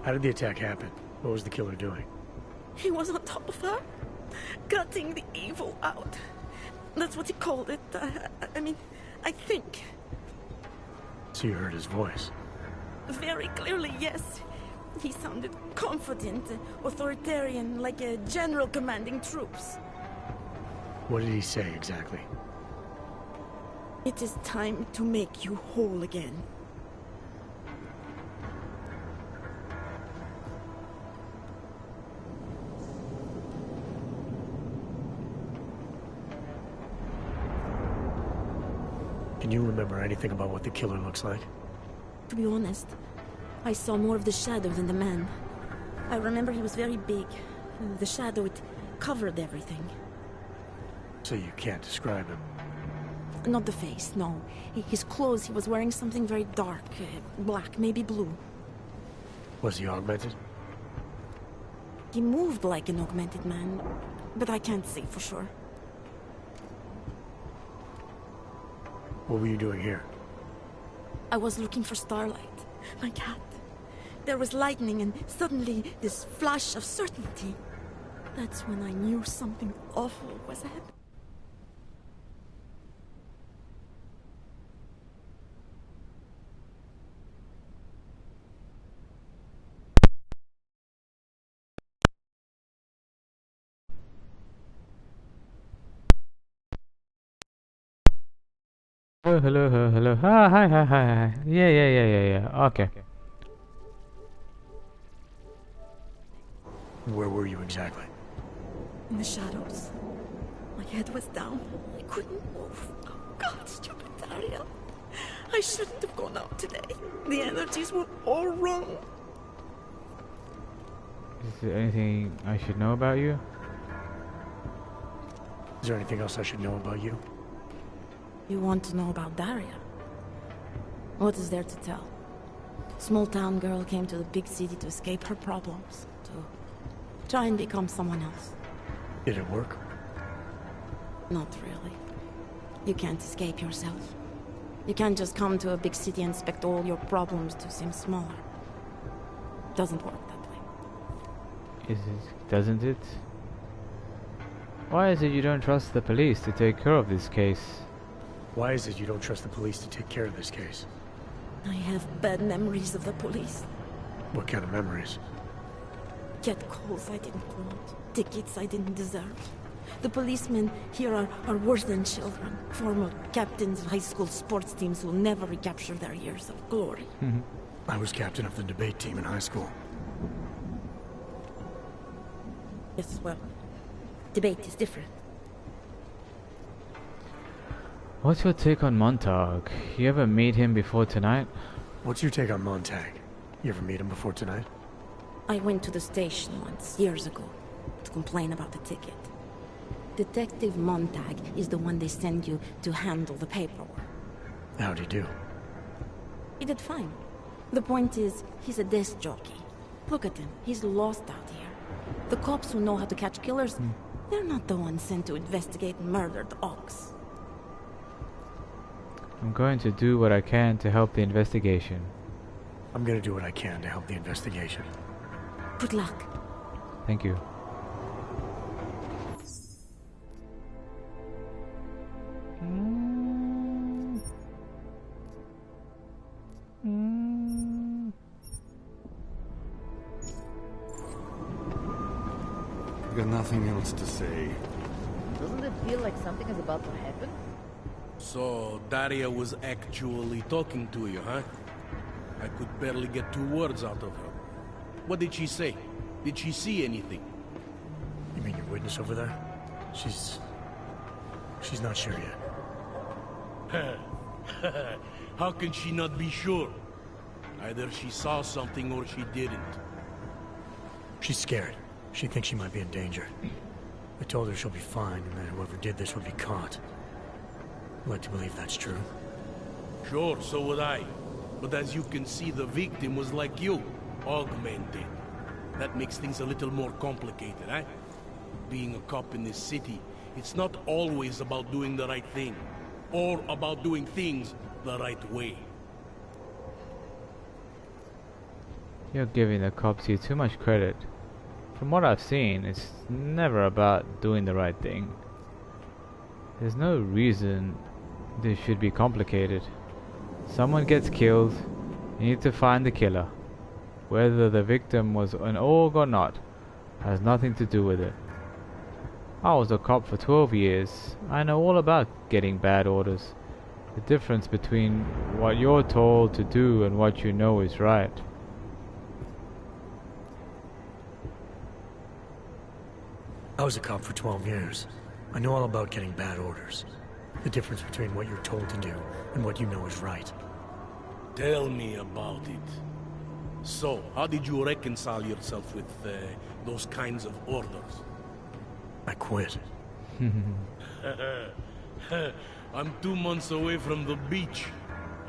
How did the attack happen? What was the killer doing? He was on top of her, cutting the evil out. That's what he called it. I mean, I think. So you heard his voice? Very clearly, yes. He sounded confident, authoritarian, like a general commanding troops. What did he say exactly? It is time to make you whole again. Can you remember anything about what the killer looks like? To be honest, I saw more of the shadow than the man. I remember he was very big. The shadow, it covered everything. So you can't describe him? Not the face, no. His clothes, he was wearing something very dark. Black, maybe blue. Was he augmented? He moved like an augmented man, but I can't say for sure. What were you doing here? I was looking for Starlight, my cat. There was lightning and suddenly this flash of certainty. That's when I knew something awful was happening. Hello. Ah, hi. Yeah. Okay. Where were you exactly? In the shadows. My head was down. I couldn't move. Oh God, stupid Daria. I shouldn't have gone out today. The energies were all wrong. Is there anything I should know about you? Is there anything else I should know about you? You want to know about Daria? What is there to tell? Small town girl came to the big city to escape her problems, to try and become someone else. Did it work? Not really. You can't escape yourself. You can't just come to a big city and expect all your problems to seem smaller. Doesn't work that way. Doesn't it? Why is it you don't trust the police to take care of this case? Why is it you don't trust the police to take care of this case? I have bad memories of the police. What kind of memories? Get calls I didn't want. Tickets I didn't deserve. The policemen here are worse than children. Former captains of high school sports teams who will never recapture their years of glory. I was captain of the debate team in high school. Yes, well, debate is different. What's your take on Montag? You ever meet him before tonight? What's your take on Montag? You ever meet him before tonight? I went to the station once, years ago, to complain about the ticket. Detective Montag is the one they send you to handle the paperwork. How'd he do? He did fine. The point is, he's a desk jockey. Look at him, he's lost out here. The cops who know how to catch killers, they're not the ones sent to investigate murdered ox. I'm going to do what I can to help the investigation. I'm gonna do what I can to help the investigation. Good luck. Thank you. I've got nothing else to say. Doesn't it feel like something is about to happen? So, Daria was actually talking to you, huh? I could barely get 2 words out of her. What did she say? Did she see anything? You mean your witness over there? She's not sure yet. How can she not be sure? Either she saw something or she didn't. She's scared. She thinks she might be in danger. I told her she'll be fine and that whoever did this would be caught. I'd like to believe that's true. Sure, so would I. But as you can see, the victim was like you, augmented. That makes things a little more complicated, eh? Being a cop in this city, it's not always about doing the right thing, or about doing things the right way. You're giving the cops here too much credit. From what I've seen, it's never about doing the right thing. There's no reason this should be complicated. Someone gets killed, you need to find the killer. Whether the victim was an orc or not, has nothing to do with it. I was a cop for 12 years. I know all about getting bad orders. The difference between what you're told to do and what you know is right. I was a cop for 12 years. I know all about getting bad orders. The difference between what you're told to do and what you know is right. Tell me about it. So, how did you reconcile yourself with those kinds of orders? I quit. I'm 2 months away from the beach.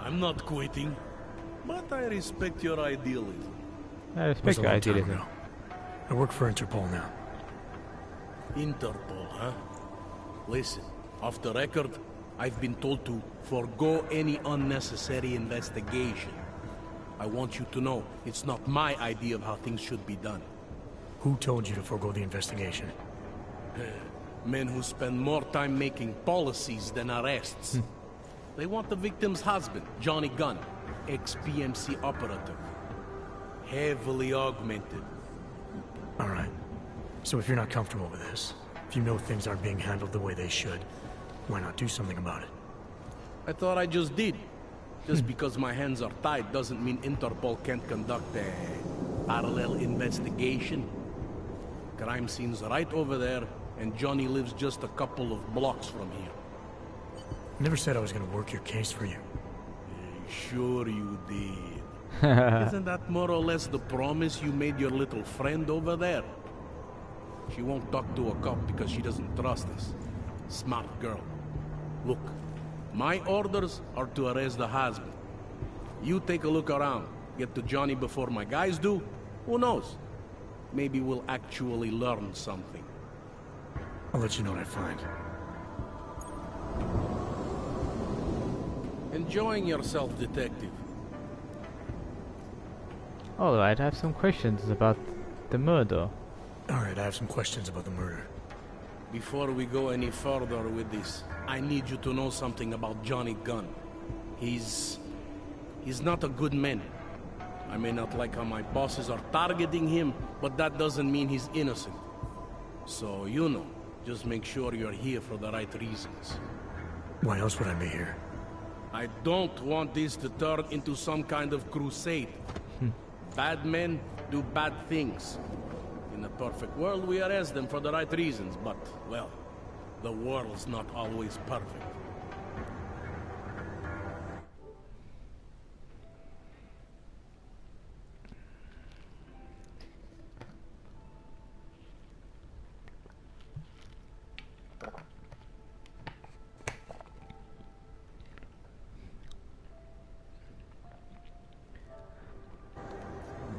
I'm not quitting. But I respect your idealism. I respect your idealism. I work for Interpol now. Interpol, huh? Listen, off the record, I've been told to forgo any unnecessary investigation. I want you to know, it's not my idea of how things should be done. Who told you to forego the investigation? Men who spend more time making policies than arrests. They want the victim's husband, Johnny Gunn, ex-PMC operative. Heavily augmented. Alright. So if you're not comfortable with this, if you know things aren't being handled the way they should, why not do something about it? I thought I just did. Just because my hands are tied doesn't mean Interpol can't conduct a parallel investigation. Crime scene's right over there, and Johnny lives just a couple of blocks from here. I never said I was gonna work your case for you. Sure you did. Isn't that more or less the promise you made your little friend over there? She won't talk to a cop because she doesn't trust us. Smart girl. Look, my orders are to arrest the husband. You take a look around. Get to Johnny before my guys do. Who knows? Maybe we'll actually learn something. I'll let you know what I find. Enjoying yourself, detective. Alright, I have some questions about the murder. Alright, I have some questions about the murder. Before we go any further with this, I need you to know something about Johnny Gunn. He's not a good man. I may not like how my bosses are targeting him, but that doesn't mean he's innocent. So, you know, just make sure you're here for the right reasons. Why else would I be here? I don't want this to turn into some kind of crusade. Bad men do bad things. In a perfect world, we arrest them for the right reasons, but, well, the world's not always perfect.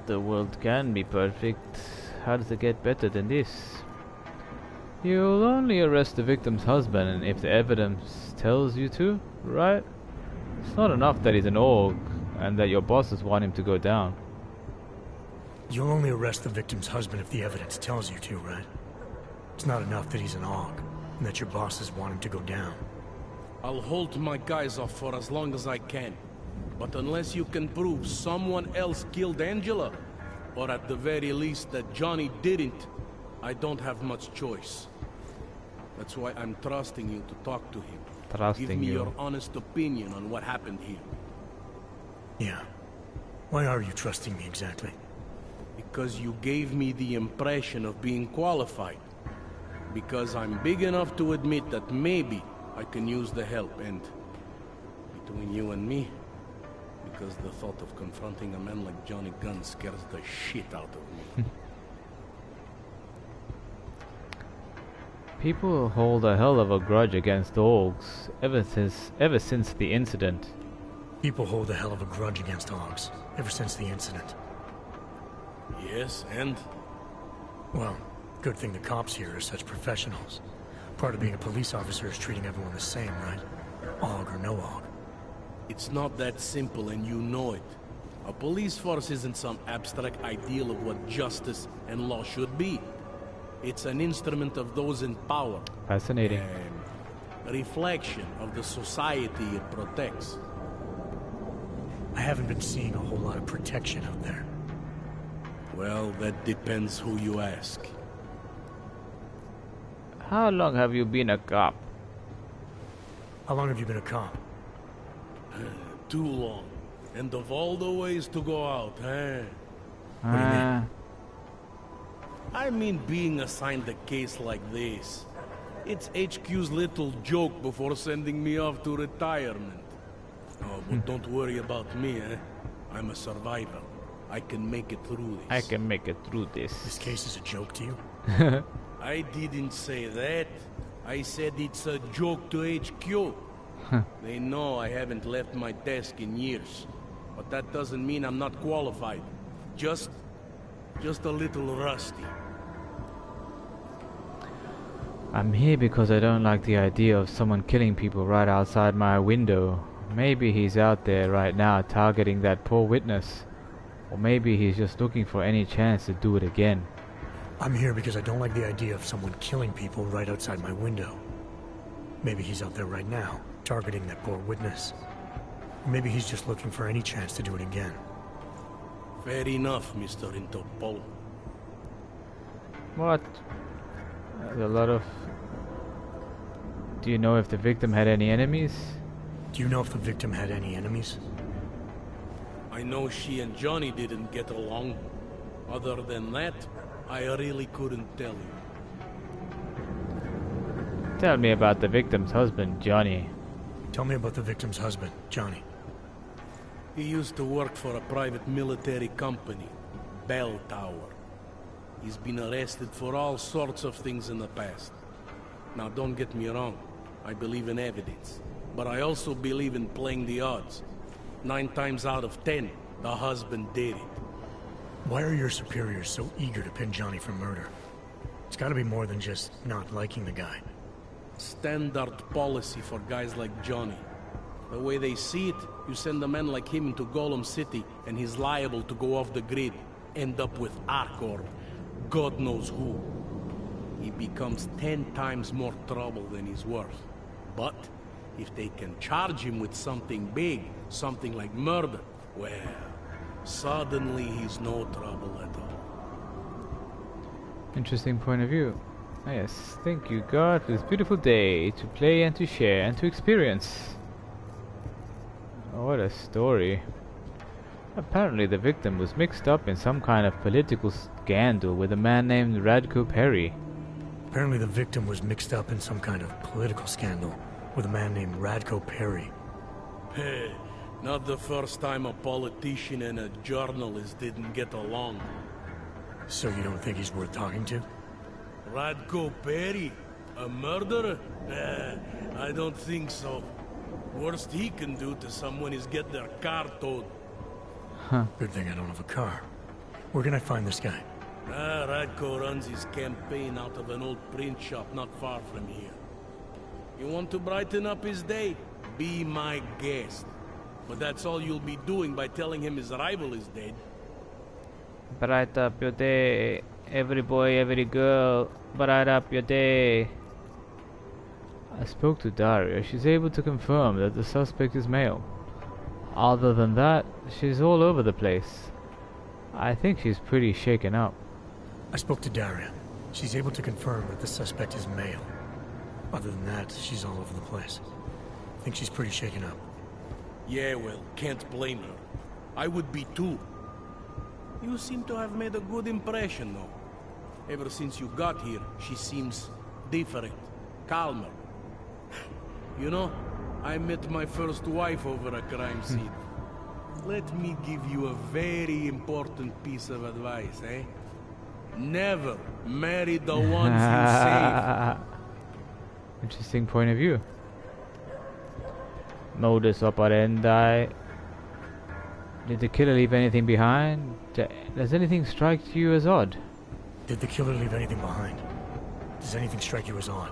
The world can be perfect. How does it get better than this? You'll only arrest the victim's husband if the evidence tells you to, right? It's not enough that he's an orc and that your bosses want him to go down. You'll only arrest the victim's husband if the evidence tells you to, right? It's not enough that he's an orc and that your bosses want him to go down. I'll hold my guys off for as long as I can. But unless you can prove someone else killed Angela, or at the very least that Johnny didn't, I don't have much choice. That's why I'm trusting you to talk to him. Give me your honest opinion on what happened here. Yeah. Why are you trusting me exactly? Because you gave me the impression of being qualified. Because I'm big enough to admit that maybe I can use the help, and between you and me, because the thought of confronting a man like Johnny Gunn scares the shit out of me. People hold a hell of a grudge against orcs ever since the incident. People hold a hell of a grudge against orcs ever since the incident. Yes, and? Well, good thing the cops here are such professionals. Part of being a police officer is treating everyone the same, right? Orc or no orc. It's not that simple, and you know it. A police force isn't some abstract ideal of what justice and law should be. It's an instrument of those in power. Fascinating. A reflection of the society it protects. I haven't been seeing a whole lot of protection out there. Well, that depends who you ask. How long have you been a cop? How long have you been a cop? Too long. And of all the ways to go out, eh? What do you mean? I mean being assigned a case like this. It's HQ's little joke before sending me off to retirement. Oh, but don't worry about me, eh? I'm a survivor. I can make it through this. I can make it through this. This case is a joke to you? I didn't say that. I said it's a joke to HQ. They know I haven't left my desk in years. But that doesn't mean I'm not qualified. Just a little rusty. I'm here because I don't like the idea of someone killing people right outside my window. Maybe he's out there right now targeting that poor witness. Or maybe he's just looking for any chance to do it again. I'm here because I don't like the idea of someone killing people right outside my window. Maybe he's out there right now, targeting that poor witness. Or maybe he's just looking for any chance to do it again. Fair enough, Mr. Interpol. What? There's a lot of... Do you know if the victim had any enemies? Do you know if the victim had any enemies? I know she and Johnny didn't get along. Other than that, I really couldn't tell you. Tell me about the victim's husband, Johnny. Tell me about the victim's husband, Johnny. He used to work for a private military company, Bell Tower. He's been arrested for all sorts of things in the past. Now don't get me wrong, I believe in evidence. But I also believe in playing the odds. 9 times out of 10, the husband did it. Why are your superiors so eager to pin Johnny for murder? It's gotta be more than just not liking the guy. Standard policy for guys like Johnny. The way they see it, you send a man like him into Golem City and he's liable to go off the grid, end up with Ark or God knows who. He becomes 10 times more trouble than he's worth. But if they can charge him with something big, something like murder, well, suddenly he's no trouble at all. Interesting point of view. Yes, thank you God for this beautiful day to play and to share and to experience. Oh, what a story. Apparently the victim was mixed up in some kind of political scandal with a man named Radko Perry. Apparently the victim was mixed up in some kind of political scandal with a man named Radko Perry. Hey, not the first time a politician and a journalist didn't get along. So you don't think he's worth talking to? Radko Perry? A murderer? I don't think so. Worst he can do to someone is get their car towed. Huh. Good thing I don't have a car. Where can I find this guy? Radko runs his campaign out of an old print shop not far from here. You want to brighten up his day? Be my guest. But that's all you'll be doing by telling him his rival is dead. Bright up your day, every boy, every girl. Bright up your day. I spoke to Daria. She's able to confirm that the suspect is male. Other than that, she's all over the place. I think she's pretty shaken up. I spoke to Daria. She's able to confirm that the suspect is male. Other than that, she's all over the place. I think she's pretty shaken up. Yeah, well, can't blame her. I would be too. You seem to have made a good impression, though. Ever since you got here, she seems different, calmer. You know, I met my first wife over a crime scene. Let me give you a very important piece of advice, eh? Never marry the ones you save. Interesting point of view. Modus operandi. Did the killer leave anything behind? Does anything strike you as odd? Did the killer leave anything behind? Does anything strike you as odd?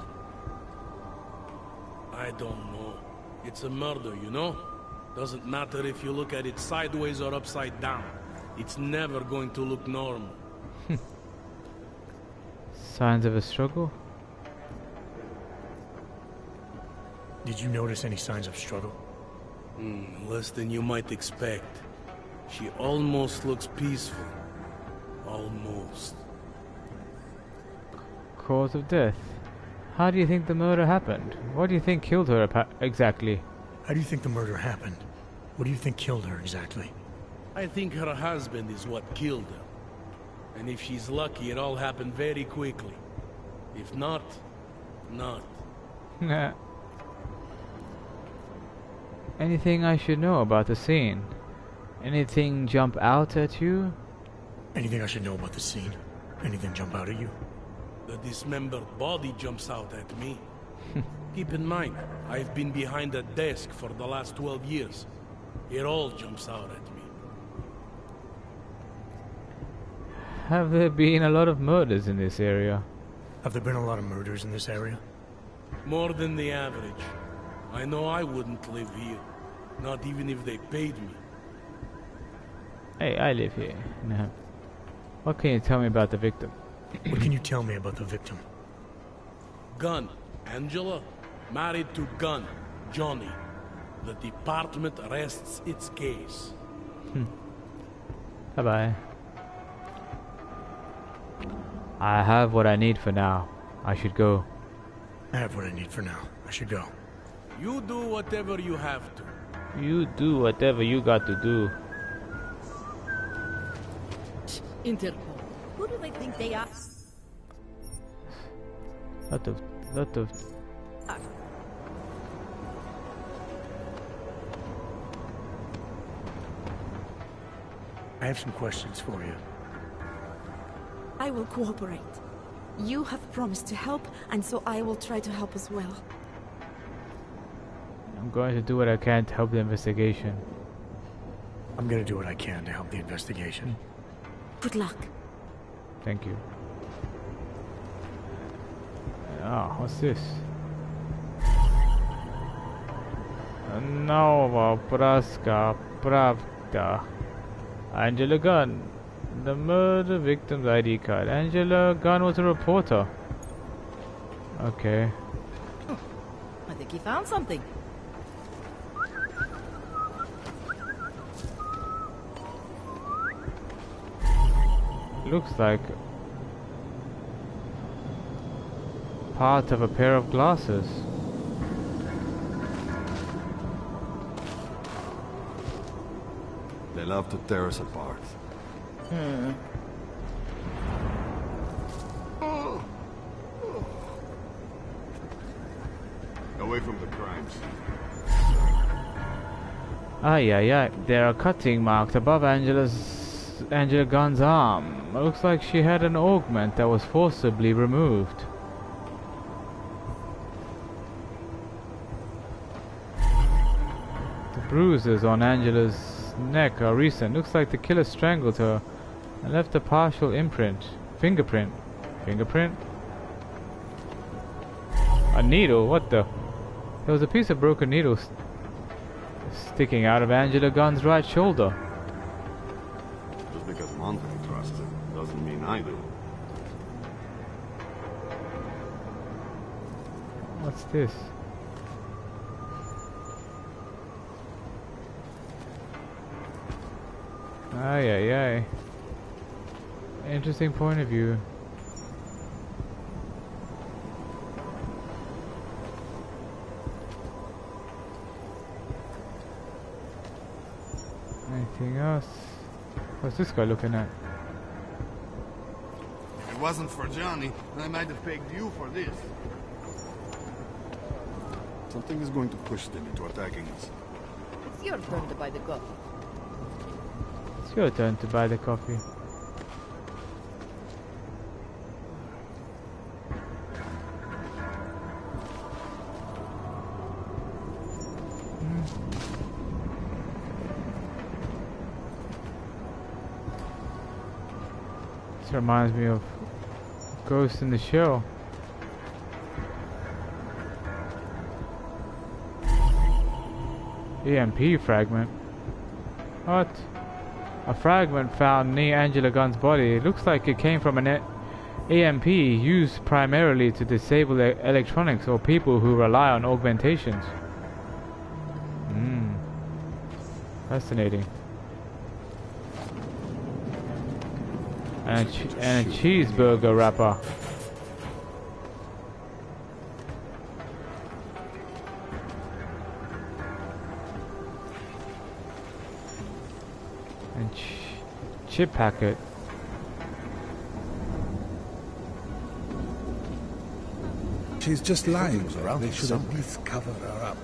I don't know. It's a murder, you know? Doesn't matter if you look at it sideways or upside down. It's never going to look normal. Signs of a struggle? Did you notice any signs of struggle? Less than you might expect. She almost looks peaceful. Almost. Cause of death. How do you think the murder happened? What do you think killed her exactly? How do you think the murder happened? What do you think killed her exactly? I think her husband is what killed her. And if she's lucky, it all happened very quickly. If not, not. Anything I should know about the scene? Anything jump out at you? Anything I should know about the scene? Anything jump out at you? The dismembered body jumps out at me. Keep in mind, I've been behind a desk for the last 12 years. It all jumps out at me. Have there been a lot of murders in this area? Have there been a lot of murders in this area? More than the average. I know I wouldn't live here. Not even if they paid me. Hey, I live here. No. What can you tell me about the victim? What can you tell me about the victim? Gunn, Angela, married to Gunn, Johnny. The department rests its case. Bye-bye. I have what I need for now. I should go. I have what I need for now. I should go. You do whatever you have to. You do whatever you got to do. Interpol. Who do they think they are? Lot of. I have some questions for you. I will cooperate. You have promised to help, and so I will try to help as well. I'm going to do what I can to help the investigation. I'm going to do what I can to help the investigation. Good luck. Thank you. Oh, what's this? Nova Praska Pravda. Angela Gunn. The murder victim's ID card. Angela Gunn was a reporter. Okay. I think he found something. Looks like part of a pair of glasses. They love to tear us apart. Away from the crimes. Ay. There are cutting marks above Angela Gunn's arm. Looks like she had an augment that was forcibly removed. The bruises on Angela's neck are recent. Looks like the killer strangled her and left a partial fingerprint. A needle? What the? There was a piece of broken needle sticking out of Angela Gunn's right shoulder. Just because Montague trusts him doesn't mean I do. What's this? Ay. Interesting point of view. Anything else? What's this guy looking at? If it wasn't for Johnny, I might have pegged you for this. Something is going to push them into attacking us. It's your turn to buy the coffee. It's your turn to buy the coffee. This reminds me of Ghost in the Shell. EMP fragment. What? A fragment found near Angela Gunn's body. It looks like it came from an EMP used primarily to disable electronics or people who rely on augmentations. Fascinating. And a cheeseburger wrapper. And chip packet. She's just lying. They should at least cover her up.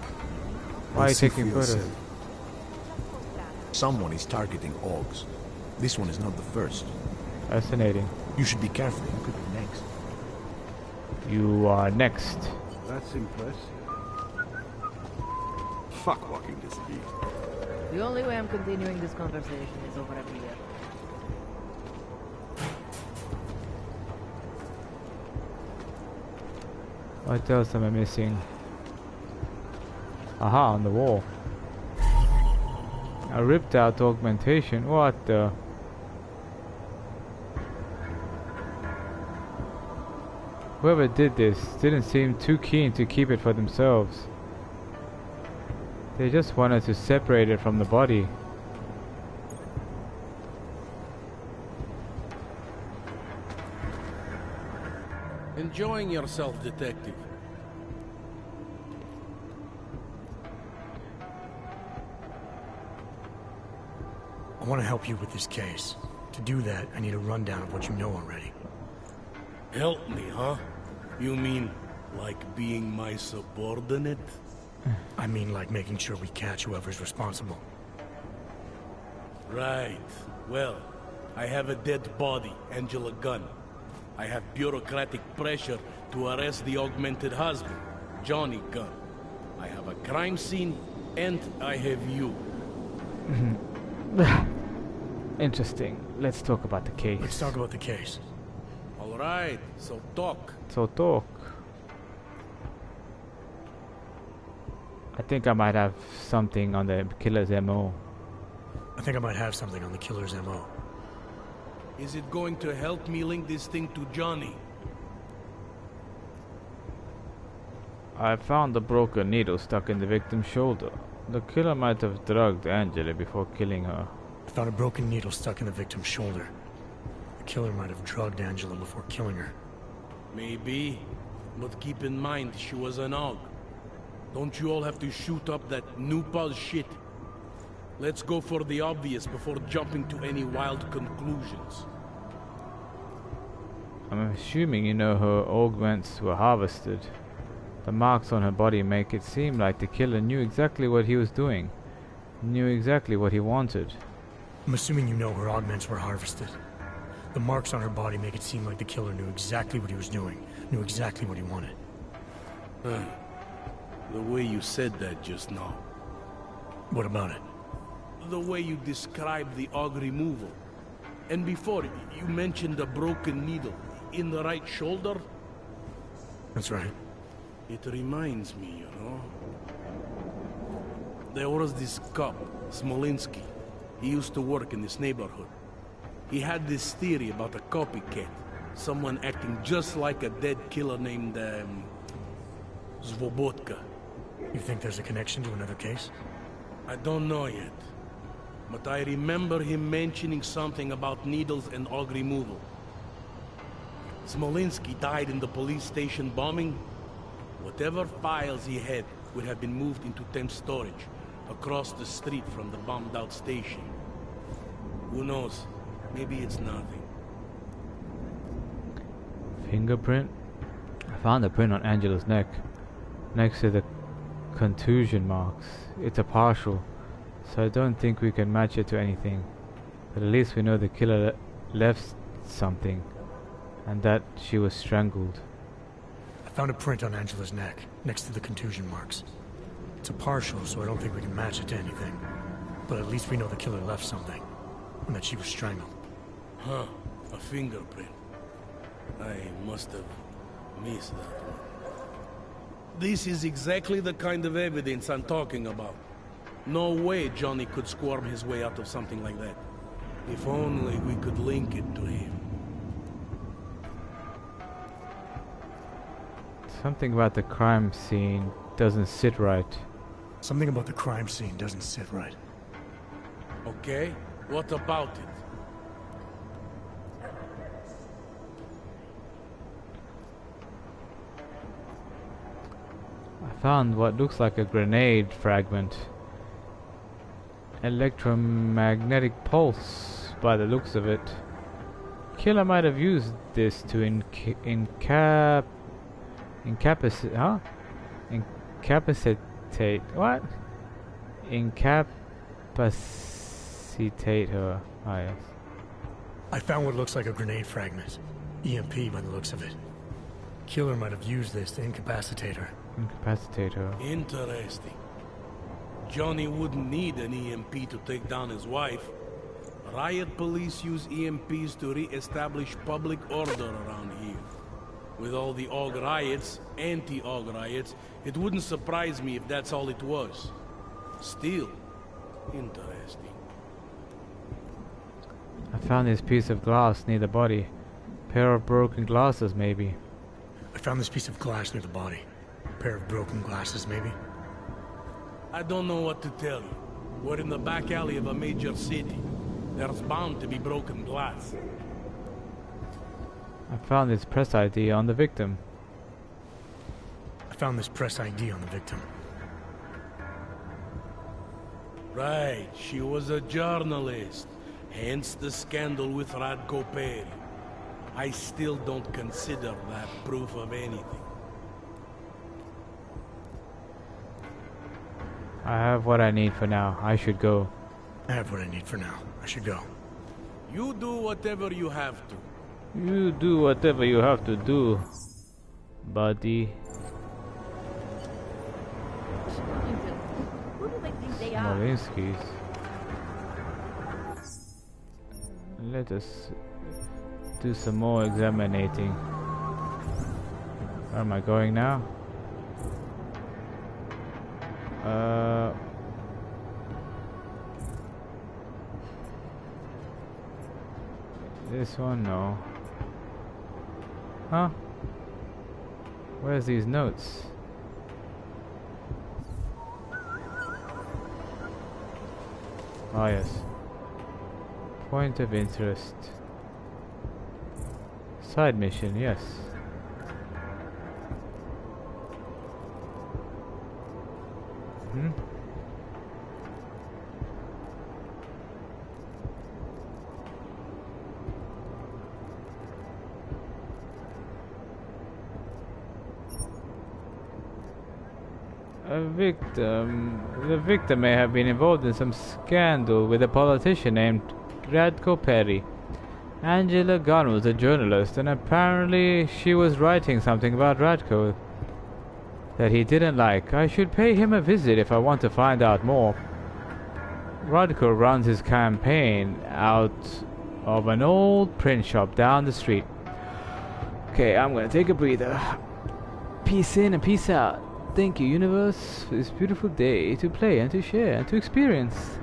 Why are you taking photos? Someone is targeting Augs. This one is not the first. Fascinating. You should be careful. You could be next. You are next. That's impressive. Fuck walking this beat. The only way I'm continuing this conversation is over a beer. What else am I missing? Aha, on the wall. A ripped out augmentation. What the? Whoever did this didn't seem too keen to keep it for themselves. They just wanted to separate it from the body. Enjoying yourself, detective. I want to help you with this case. To do that, I need a rundown of what you know already. Help me, huh? You mean like being my subordinate? I mean like making sure we catch whoever's responsible. Right. Well, I have a dead body, Angela Gunn. I have bureaucratic pressure to arrest the augmented husband, Johnny Gunn. I have a crime scene, and I have you. Interesting. Let's talk about the case. Let's talk about the case. Alright, so talk. So talk. I think I might have something on the killer's MO. I think I might have something on the killer's MO. Is it going to help me link this thing to Johnny? I found a broken needle stuck in the victim's shoulder. The killer might have drugged Angela before killing her. I found a broken needle stuck in the victim's shoulder. The killer might have drugged Angela before killing her. Maybe, but keep in mind she was an AUG. Don't you all have to shoot up that Nupal shit? Let's go for the obvious before jumping to any wild conclusions. I'm assuming you know her augments were harvested. The marks on her body make it seem like the killer knew exactly what he was doing. Knew exactly what he wanted. I'm assuming you know her augments were harvested. The marks on her body make it seem like the killer knew exactly what he was doing. Knew exactly what he wanted. The way you said that just now. What about it? The way you described the AUG removal. And before, you mentioned a broken needle in the right shoulder? That's right. It reminds me, you know. There was this cop, Smolinski. He used to work in this neighborhood. He had this theory about a copycat. Someone acting just like a dead killer named, Svobodka. You think there's a connection to another case? I don't know yet. But I remember him mentioning something about needles and AUG removal. Smolinski died in the police station bombing. Whatever files he had would have been moved into temp storage, across the street from the bombed-out station. Who knows? Maybe it's nothing. Fingerprint? I found a print on Angela's neck, next to the contusion marks. It's a partial, so I don't think we can match it to anything. But at least we know the killer left something, and that she was strangled. I found a print on Angela's neck, next to the contusion marks. It's a partial, so I don't think we can match it to anything. But at least we know the killer left something, and that she was strangled. Huh, a fingerprint. I must have missed that one. This is exactly the kind of evidence I'm talking about. No way Johnny could squirm his way out of something like that. If only we could link it to him. Something about the crime scene doesn't sit right. Something about the crime scene doesn't sit right. Okay, what about it? I found what looks like a grenade fragment. Electromagnetic pulse, by the looks of it. Killer might have used this to incapacitate what? Incapacitate her. Ah, yes. I found what looks like a grenade fragment. EMP by the looks of it. Killer might have used this to incapacitate her. Incapacitate her. Interesting. Johnny wouldn't need an EMP to take down his wife. Riot police use EMPs to re-establish public order around here. With all the AUG riots, anti-AUG riots, it wouldn't surprise me if that's all it was. Still, interesting. I found this piece of glass near the body. Pair of broken glasses, maybe. I found this piece of glass near the body. Pair of broken glasses, maybe. I don't know what to tell you. We're in the back alley of a major city. There's bound to be broken glass. I found this press ID on the victim. I found this press ID on the victim. Right, she was a journalist. Hence the scandal with Radko Perry. I still don't consider that proof of anything. I have what I need for now. I should go. I have what I need for now. I should go. You do whatever you have to. You do whatever you have to do, buddy. Who do they think they are? Smolinski's. Let us do some more examining. Where am I going now? This one, no. Huh? Where's these notes? Oh yes. Point of interest. Side mission, yes. Hmm? The victim may have been involved in some scandal with a politician named Radko Perry. Angela Gunn was a journalist, and apparently she was writing something about Radko that he didn't like. I should pay him a visit if I want to find out more. Radko runs his campaign out of an old print shop down the street. Okay, I'm gonna take a breather. Peace in and peace out. Thank you, universe, for this beautiful day to play and to share and to experience.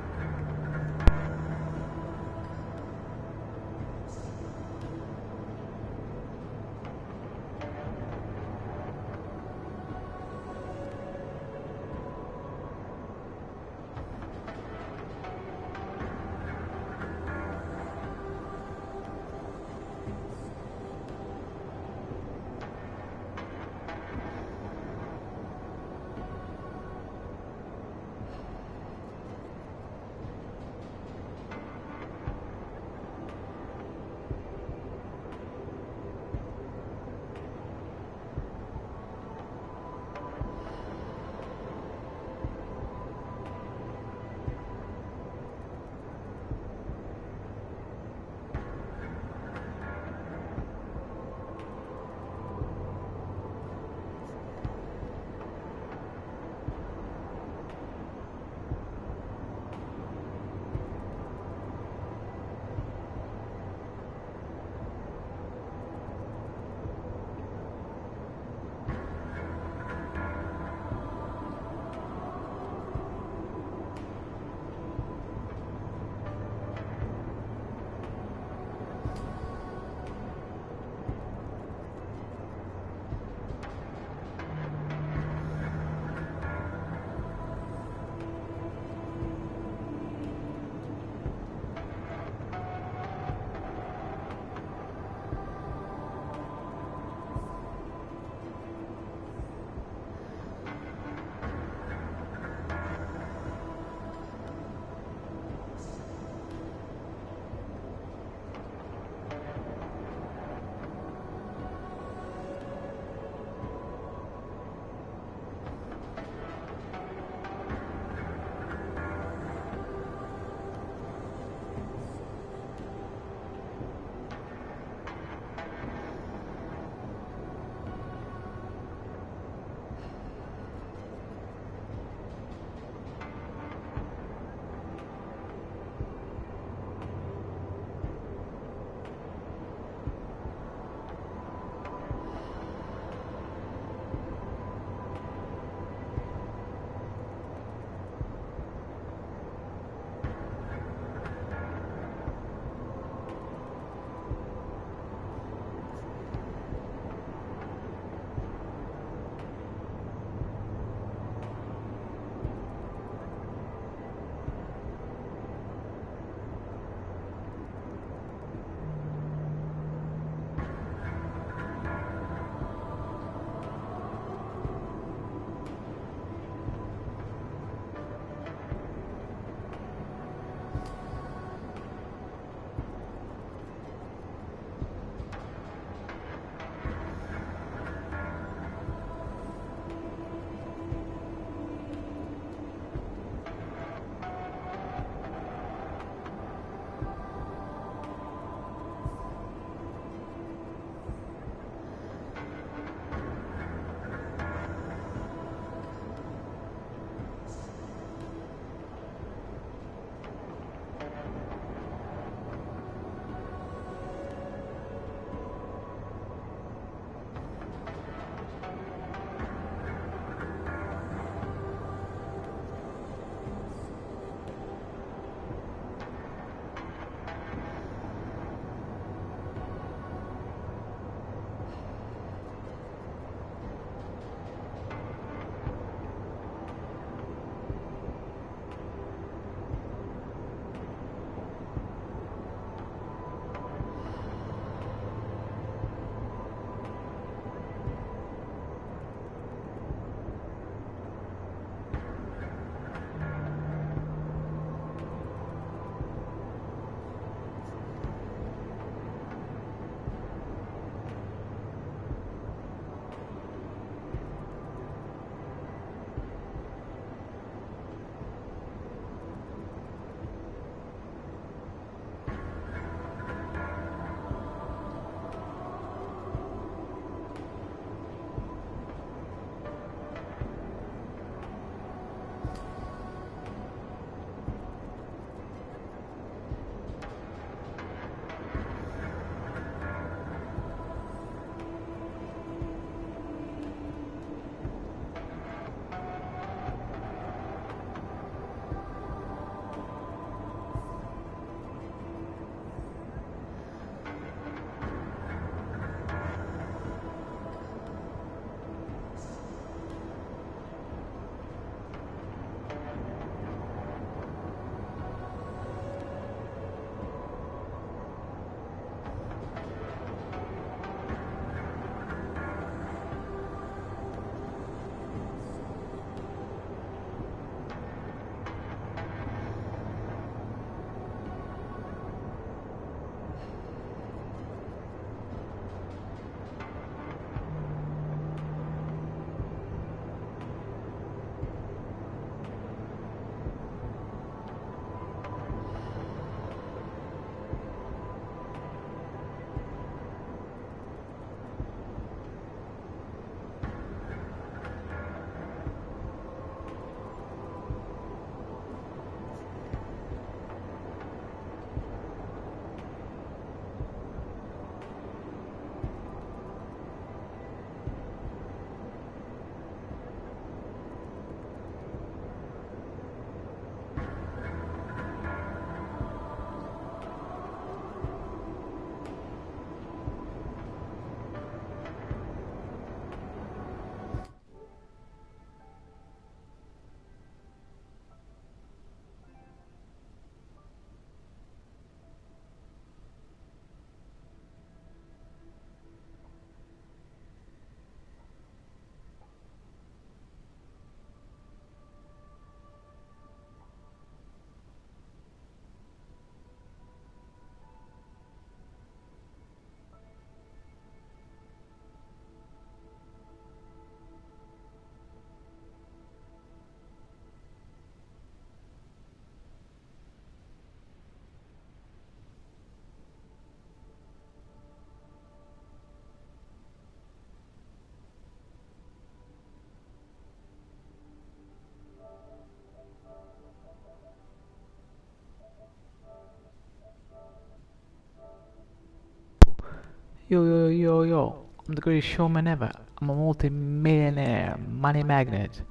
Yo. I'm the greatest showman ever. I'm a multi-millionaire, money magnet.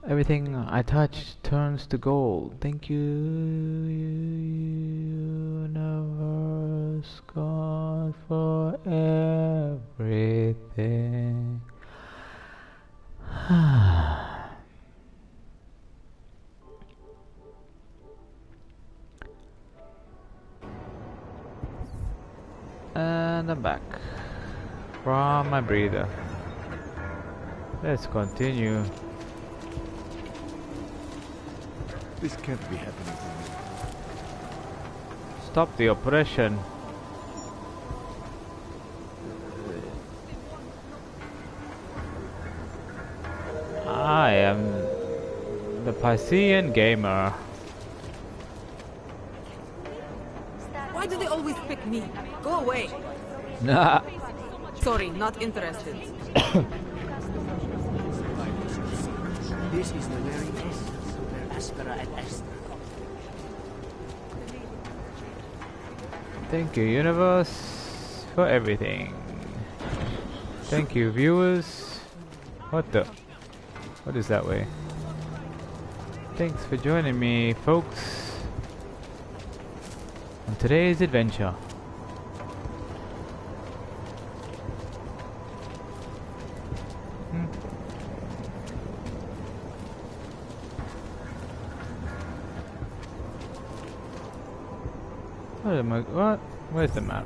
Everything I touch turns to gold. Thank you, universe, God, for everything. And I'm back from my breather. Let's continue. This can't be happening to me. Stop the oppression. I am the Piscean gamer. Why do they always pick me? Go away. Nah. Sorry, not interested. This is the very essence where Aspera and Esther. Thank you, universe, for everything. Thank you, viewers. What is that way? Thanks for joining me, folks, on today's adventure. What? Where's the map?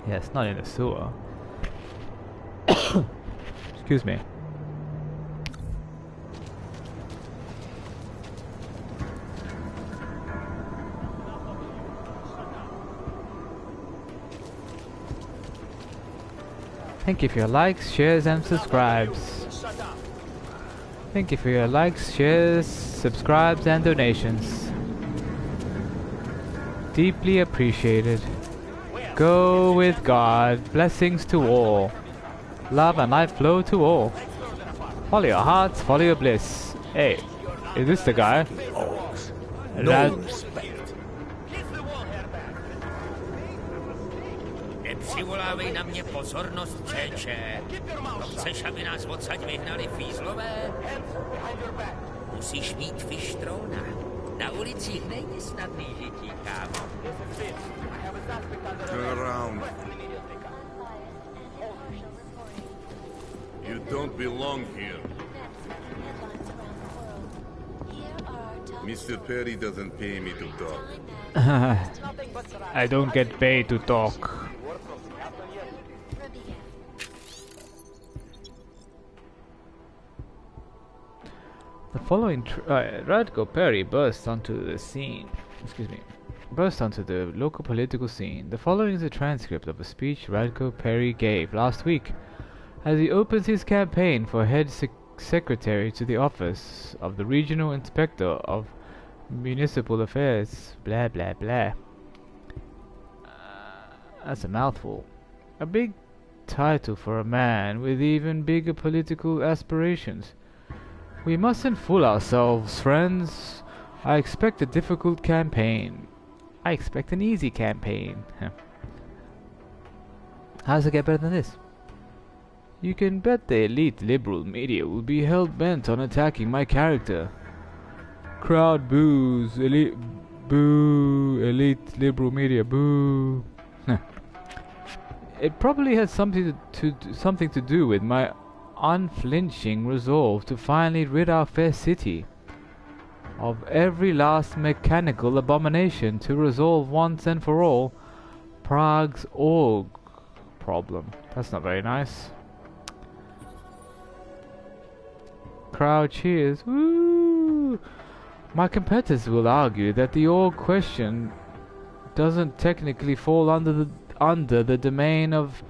Yeah, it's not in the sewer. Excuse me. Thank you for your likes, shares and subscribes. Thank you for your likes, shares, subscribes and donations. Deeply appreciated. Go with God. Blessings to all. Love and life flow to all. Follow your hearts, follow your bliss. Hey, is this the guy? No respect. Nepřivolávej na mě pozornost, čeče. Chceš, aby nás odsaď vyhnali fízlové? Musíš mít fištrona. Na ulicích není snadný žití, kámo. Turn around. You don't belong here. Mr. Perry doesn't pay me to talk. I don't get paid to talk. The following Radko Perry burst onto the local political scene. The following is a transcript of a speech Radko Perry gave last week as he opens his campaign for head secretary to the office of the Regional Inspector of Municipal Affairs. Blah blah blah. That's a mouthful. A big title for a man with even bigger political aspirations. We mustn't fool ourselves, friends. I expect a difficult campaign. I expect an easy campaign. How does it get better than this? You can bet the elite liberal media will be hell-bent on attacking my character. Crowd boos. Elite boo. Elite liberal media boo. It probably has something to do with my unflinching resolve to finally rid our fair city of every last mechanical abomination, to resolve once and for all Prague's org problem. That's not very nice. Crowd cheers. Woo! My competitors will argue that the org question doesn't technically fall under the domain of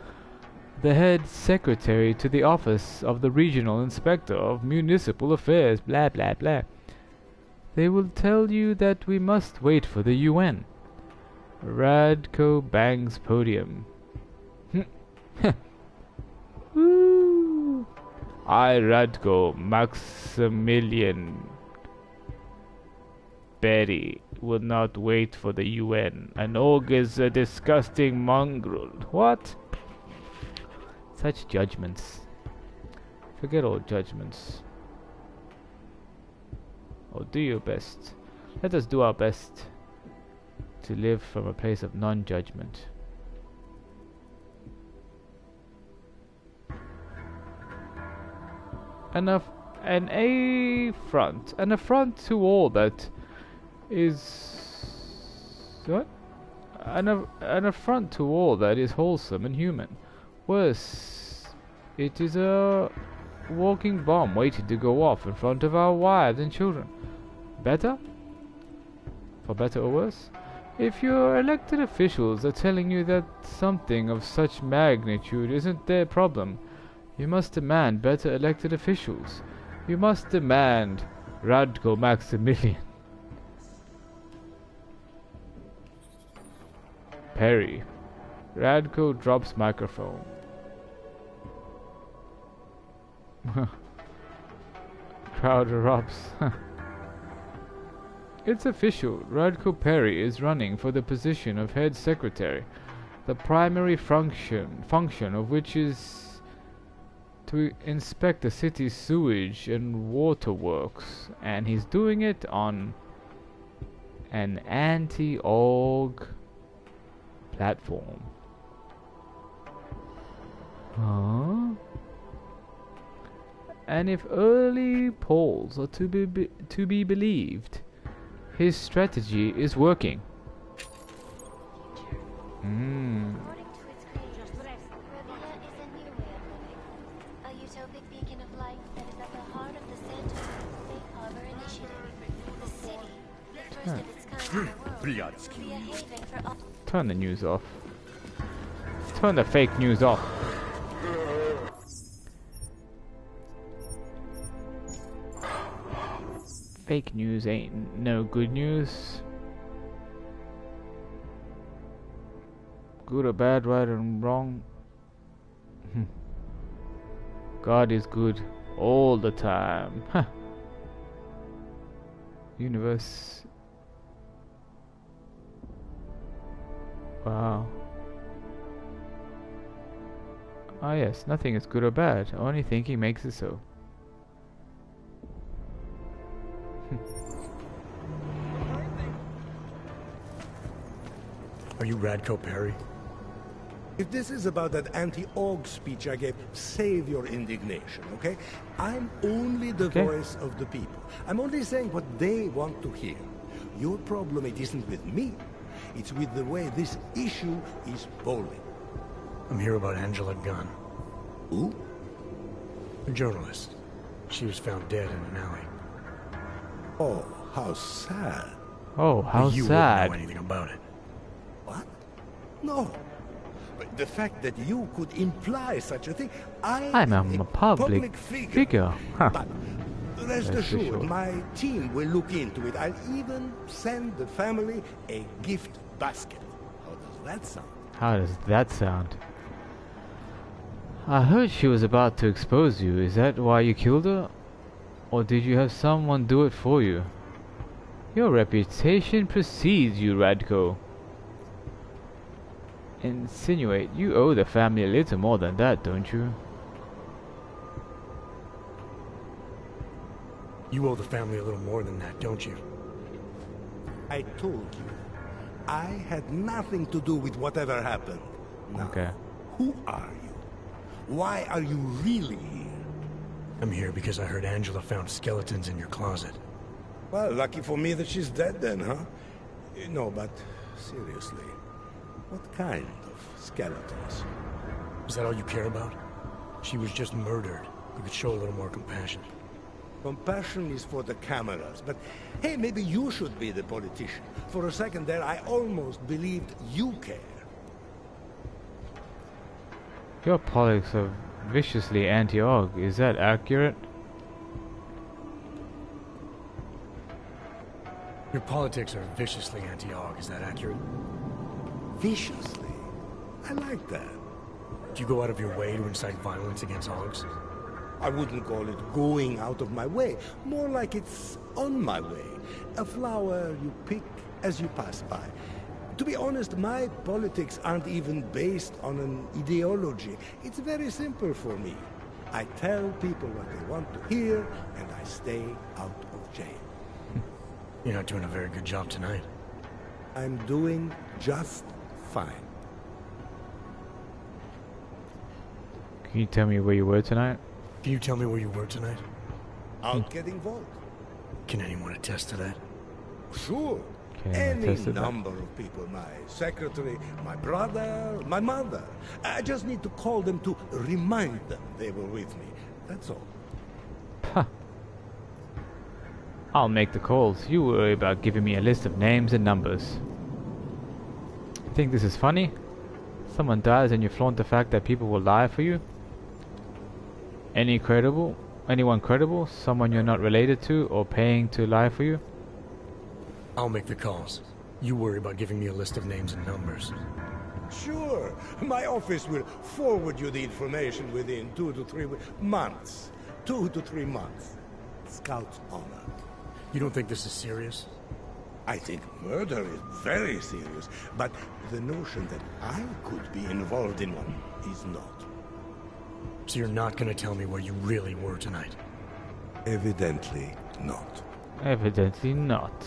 the head secretary to the office of the Regional Inspector of Municipal Affairs. Blah blah blah. They will tell you that we must wait for the UN. Radko bangs podium. Woo! I, Radko Maximilian Betty will not wait for the UN. An Og is a disgusting mongrel. What? Such judgments. Forget all judgments. Or do your best. Let us do our best to live from a place of non-judgment. An affront to all that is what? An affront to all that is wholesome and human. Worse, it is a walking bomb waiting to go off in front of our wives and children. Better? For better or worse? If your elected officials are telling you that something of such magnitude isn't their problem, you must demand better elected officials. You must demand Radko Maximilian. Perry. Radko drops microphone. Crowd erupts. It's official. Radko Perry is running for the position of head secretary, the primary function of which is to inspect the city's sewage and water works, and he's doing it on an anti-org platform. Huh? And if early polls are to be believed, his strategy is working. Turn the news off. Turn the fake news off. Fake news ain't no good news. Good or bad, right or wrong. God is good all the time. Universe. Wow. Ah yes, nothing is good or bad. Only thinking makes it so. Are you Radko Perry? If this is about that anti-org speech I gave, save your indignation, okay? I'm only the voice of the people. I'm only saying what they want to hear. Your problem, it isn't with me. It's with the way this issue is polling. I'm here about Angela Gunn. Who? A journalist. She was found dead in an alley. Oh, how sad. Oh, how you sad. Wouldn't know anything about it. What? No. But the fact that you could imply such a thing, I'm a public figure. Huh. But rest assured, my team will look into it. I'll even send the family a gift basket. How does that sound? How does that sound? I heard she was about to expose you. Is that why you killed her? Or did you have someone do it for you? Your reputation precedes you, Radko. Insinuate you owe the family a little more than that, don't you? You owe the family a little more than that, don't you? I told you. I had nothing to do with whatever happened. Now, okay. Who are you? Why are you really here? I'm here because I heard Angela found skeletons in your closet. Well, lucky for me that she's dead then, huh? No, but seriously, what kind of skeletons? Is that all you care about? She was just murdered. You could show a little more compassion. Compassion is for the cameras, but hey, maybe you should be the politician. For a second there, I almost believed you care. Your politics are viciously anti-org. Is that accurate? Your politics are viciously anti-org. Is that accurate? Viciously? I like that. Do you go out of your way to incite violence against orgs? I wouldn't call it going out of my way, more like it's on my way. A flower you pick as you pass by. To be honest, my politics aren't even based on an ideology. It's very simple for me. I tell people what they want to hear, and I stay out of jail. You're not doing a very good job tonight. I'm doing just fine. Can you tell me where you were tonight? Can you tell me where you were tonight? Out getting vote. Can anyone attest to that? Sure. Any number of people. My secretary, my brother, my mother. I just need to call them to remind them they were with me. That's all. Huh. I'll make the calls. You worry about giving me a list of names and numbers. Think this is funny? Someone dies and you flaunt the fact that people will lie for you? Anyone credible? Someone you're not related to or paying to lie for you? I'll make the calls. You worry about giving me a list of names and numbers. Sure. My office will forward you the information within 2 to 3 months. 2 to 3 months. Scout's honor. You don't think this is serious? I think murder is very serious, but the notion that I could be involved in one is not. So you're not gonna tell me where you really were tonight? Evidently not. Evidently not.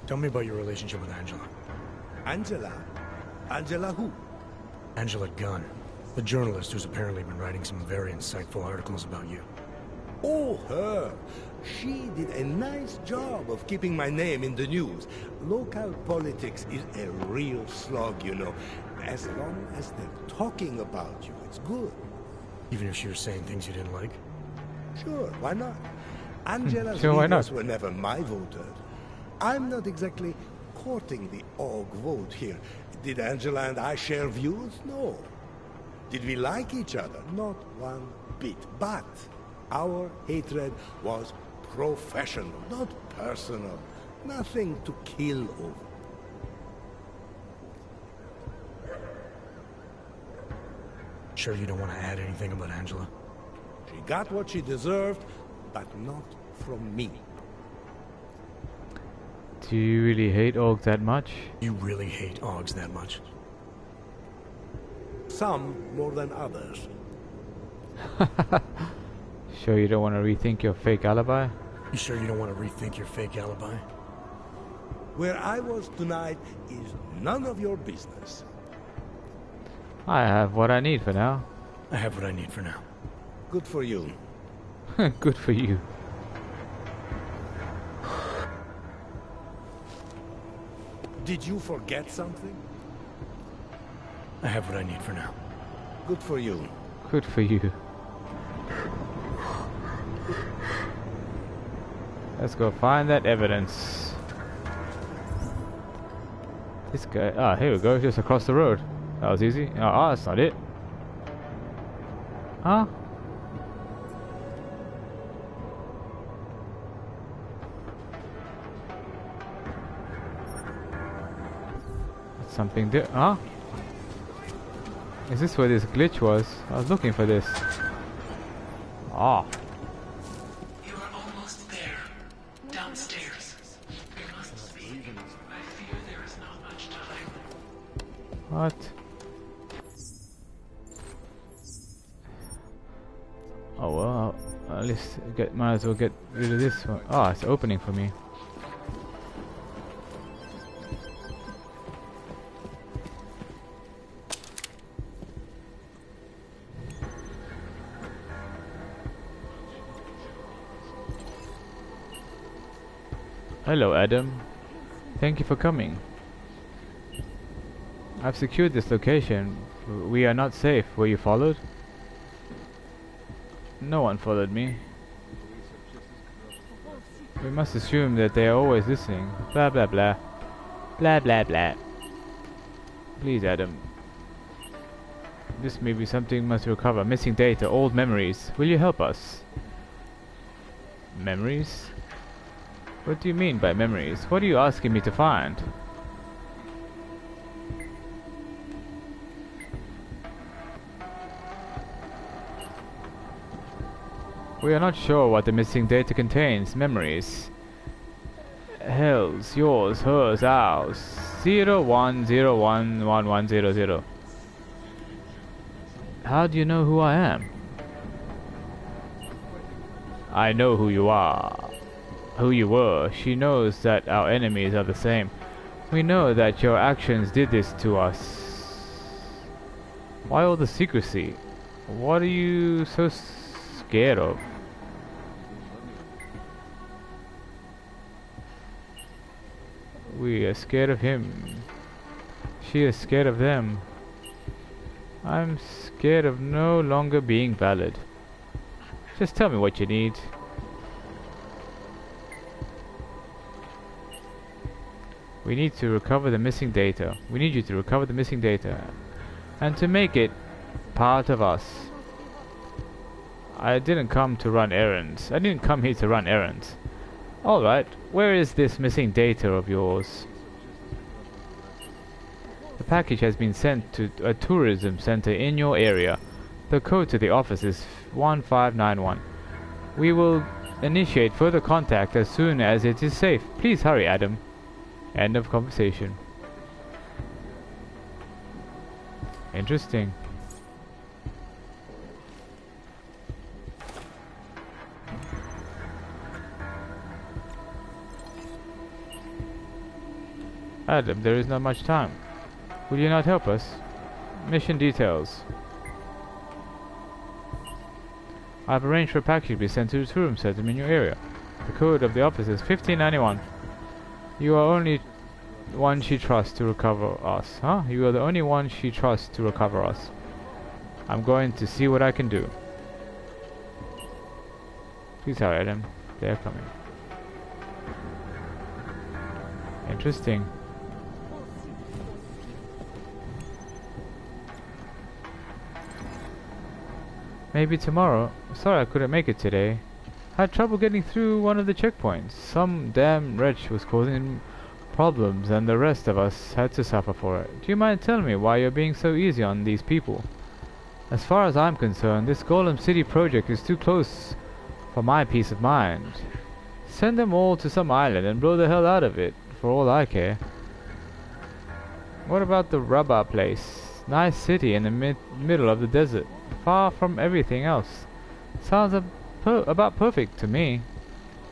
Tell me about your relationship with Angela. Angela? Angela who? Angela Gunn, the journalist who's apparently been writing some very insightful articles about you. Oh, her. She did a nice job of keeping my name in the news. Local politics is a real slog, you know. As long as they're talking about you, it's good. Even if she was saying things you didn't like? Sure, why not? Angela's sure, why leaders not? were never my voters. I'm not exactly courting the AUG vote here. Did Angela and I share views? No. Did we like each other? Not one bit. But our hatred was professional, not personal. Nothing to kill over. Sure you don't want to add anything about Angela? She got what she deserved, but not from me. Do you really hate AUG that much? You really hate AUGs that much? Some more than others. Sure you don't want to rethink your fake alibi? You sure you don't want to rethink your fake alibi? Where I was tonight is none of your business. I have what I need for now. I have what I need for now. Good for you. Good for you. Did you forget something? I have what I need for now. Good for you. Good for you. Let's go find that evidence. This guy... Ah, here we go. Just across the road. That was easy. Oh, that's not it. Huh? Something there. Huh? Is this where this glitch was? I was looking for this. Ah. You are almost there. Downstairs. We must speak. I fear there is not much time. What? Oh well, at least might as well get rid of this one. Ah, it's opening for me. Hello, Adam. Thank you for coming. I've secured this location. We are not safe. Were you followed? No one followed me. We must assume that they are always listening. Blah blah blah. Blah blah blah. Please, Adam. This may be something must recover. Missing data, old memories. Will you help us? Memories? What do you mean by memories? What are you asking me to find? We are not sure what the missing data contains. Memories. Hell's, yours, hers, ours. 01011100. How do you know who I am? I know who you are. Who you were. She knows that our enemies are the same. We know that your actions did this to us. Why all the secrecy? What are you so scared of? We are scared of him. She is scared of them. I'm scared of no longer being valid. Just tell me what you need. We need to recover the missing data. We need you to recover the missing data. And to make it part of us. I didn't come to run errands. I didn't come here to run errands. Alright, where is this missing data of yours? The package has been sent to a tourism center in your area. The code to the office is 1591. We will initiate further contact as soon as it is safe. Please hurry, Adam. End of conversation. Interesting. Adam, there is not much time. Will you not help us? Mission details. I have arranged for a package to be sent to the tourism center in your area. The code of the office is 1591. You are only one she trusts to recover us. Huh? You are the only one she trusts to recover us. I'm going to see what I can do. Please hurry, Adam. They are coming. Interesting. Maybe tomorrow. Sorry I couldn't make it today. Had trouble getting through one of the checkpoints. Some damn wretch was causing problems and the rest of us had to suffer for it. Do you mind telling me why you're being so easy on these people? As far as I'm concerned, this Golem City project is too close for my peace of mind. Send them all to some island and blow the hell out of it, for all I care. What about the rubber place? Nice city in the middle of the desert, far from everything else. Sounds about perfect to me.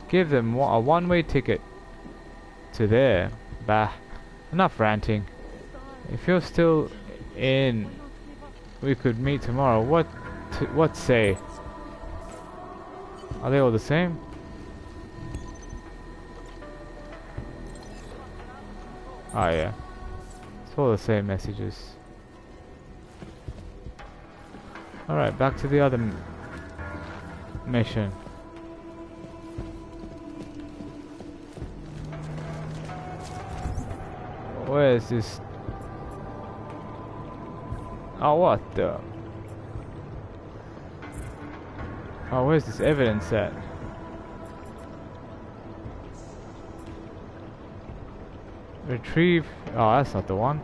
Give them a one-way ticket to there. Bah, enough ranting. If you're still in, we could meet tomorrow. What say? Are they all the same? Oh yeah, it's all the same messages. Alright, back to the other mission. Where is this? Oh, what the? Oh, where's this evidence at? Retrieve. Oh, that's not the one.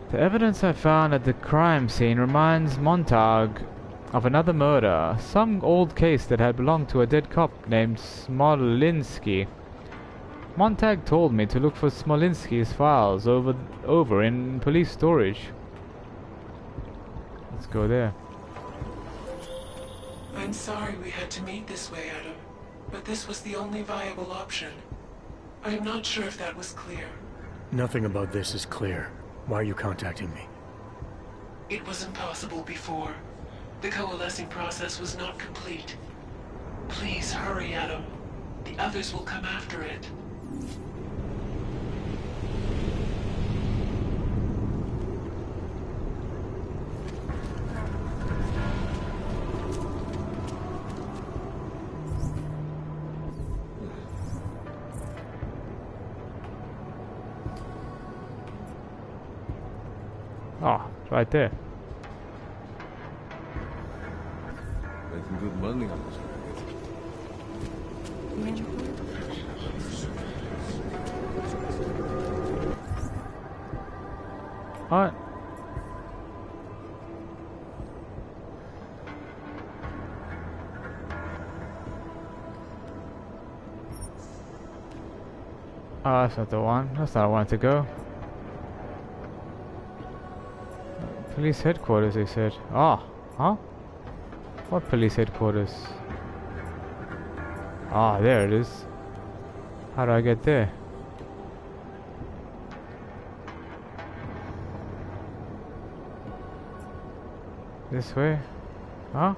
The evidence I found at the crime scene reminds Montag of another murder, some old case that had belonged to a dead cop named Smolinski. Montag told me to look for Smolinski's files over in police storage. Let's go there. I'm sorry we had to meet this way, Adam, but this was the only viable option. I am not sure if that was clear. Nothing about this is clear. Why are you contacting me? It was impossible before. The coalescing process was not complete. Please hurry, Adam. The others will come after it. Oh, it's right there. Making good money on this. What? Oh, that's not the one. That's not where I wanted to go. Police headquarters, they said. Ah, huh? What police headquarters? Ah, there it is. How do I get there? This way? Huh?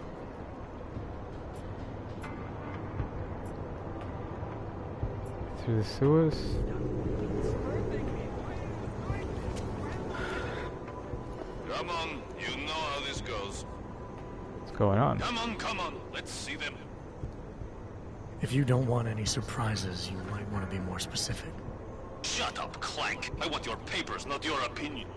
Through the sewers? Come on, you know how this goes. What's going on? Come on, let's see them. If you don't want any surprises, you might want to be more specific. Shut up, Clank. I want your papers, not your opinion.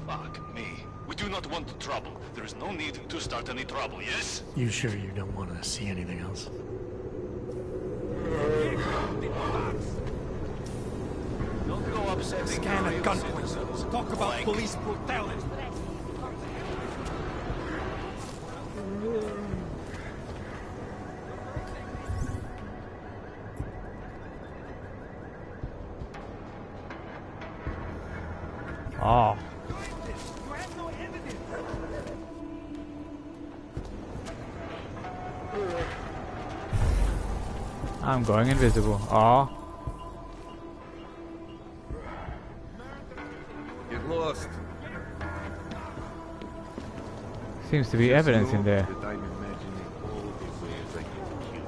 Fuck me. We do not want trouble. There is no need to start any trouble, yes? You sure you don't want to see anything else? Don't go upsetting Scan at gunpoint. Talk about Clank. police brutality. Oh. I'm going invisible. Oh. Get lost. Seems to be evidence in there. That I'm imagining all the ways I can kill you.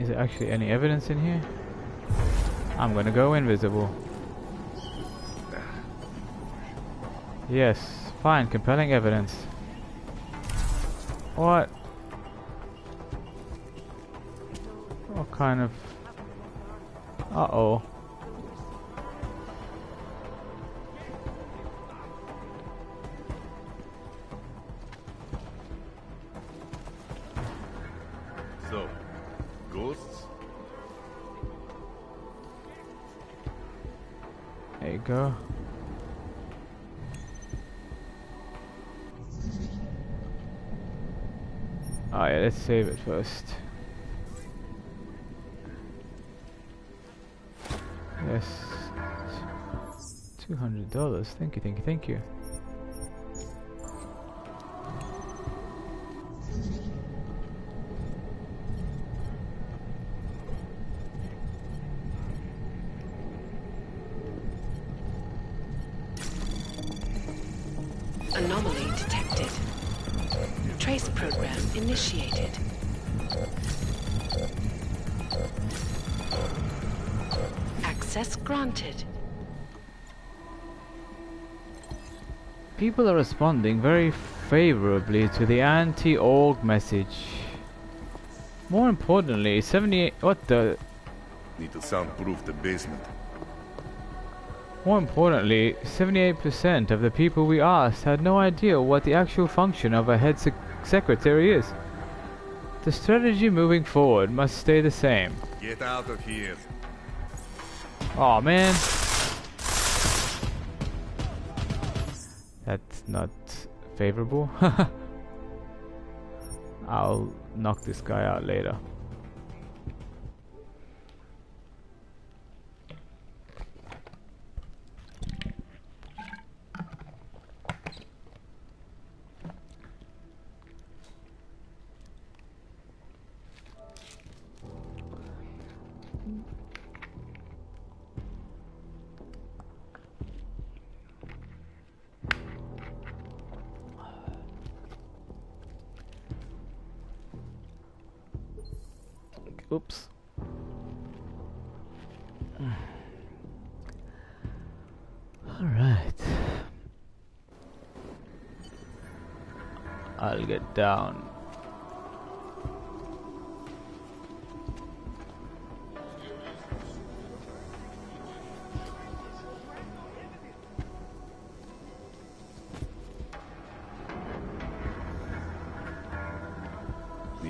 Is there actually any evidence in here? I'm gonna go invisible. Yes, fine, compelling evidence. What? What kind of... Uh-oh. So, ghosts? There you go. Oh yeah, let's save it first. Yes. $200. Thank you, thank you, thank you. Anomaly detected. Trace program initiated. Access granted. People are responding very favorably to the anti-org message. More importantly, 78... What the... Need to soundproof the basement. More importantly, 78% of the people we asked had no idea what the actual function of a head secretary is. The strategy moving forward must stay the same. Get out of here. Aw, man. That's not favorable. I'll knock this guy out later. Oops. Alright. I'll get down.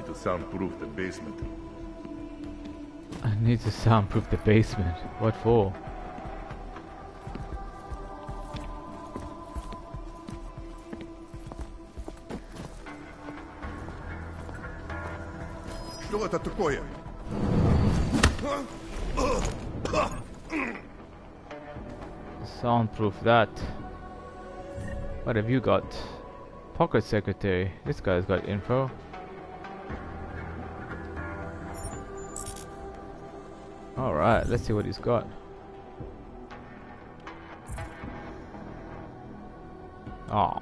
to soundproof the basement. I need to soundproof the basement. What for? Что это такое? Soundproof that. What have you got? Pocket secretary. This guy's got info. Alright, let's see what he's got. Oh.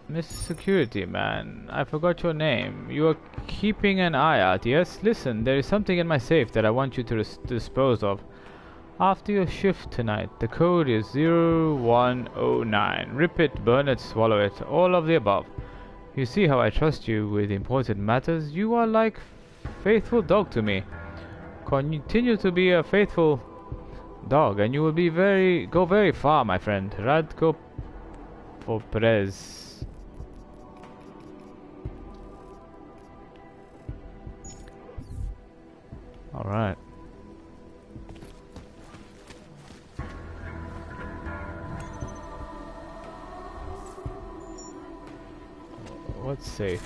Mr. Security Man, I forgot your name. You are keeping an eye out, yes? Listen, there is something in my safe that I want you to dispose of. After your shift tonight, the code is 0109. Rip it, burn it, swallow it, all of the above. You see how I trust you with important matters? You are like faithful dog to me. Continue to be a faithful dog, and you will be go very far, my friend. Radko Poprez. Alright. What's safe?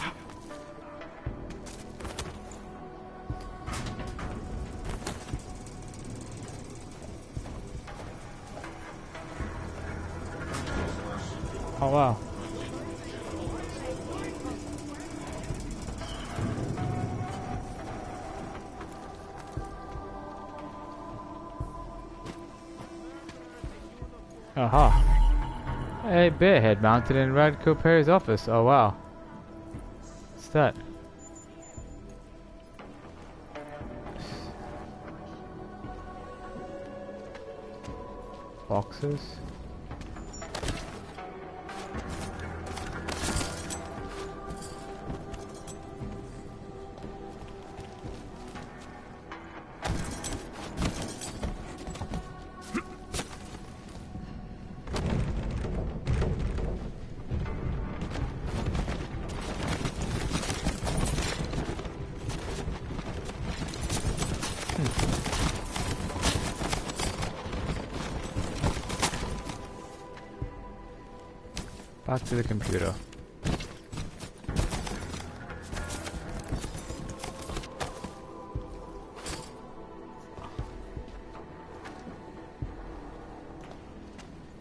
Oh wow. Aha. A bear head mounted in Radko Perry's office. Oh wow. What's that? Boxes. Back to the computer.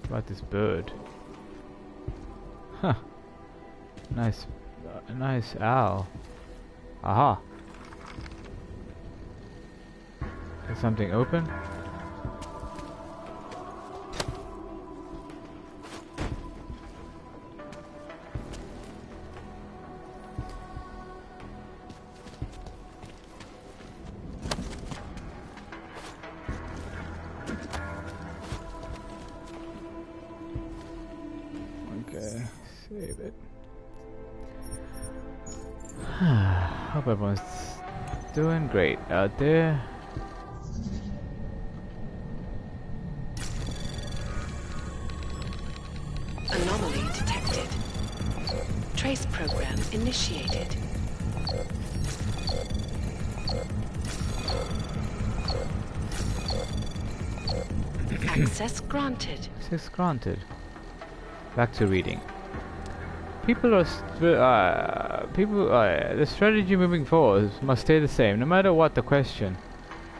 About this bird. Huh. Nice, nice owl. Aha. Is something open? Save it. Hope everyone's doing great out there. Anomaly detected. Trace program initiated. Access granted. Access granted. Back to reading. The strategy moving forward must stay the same, no matter what the question.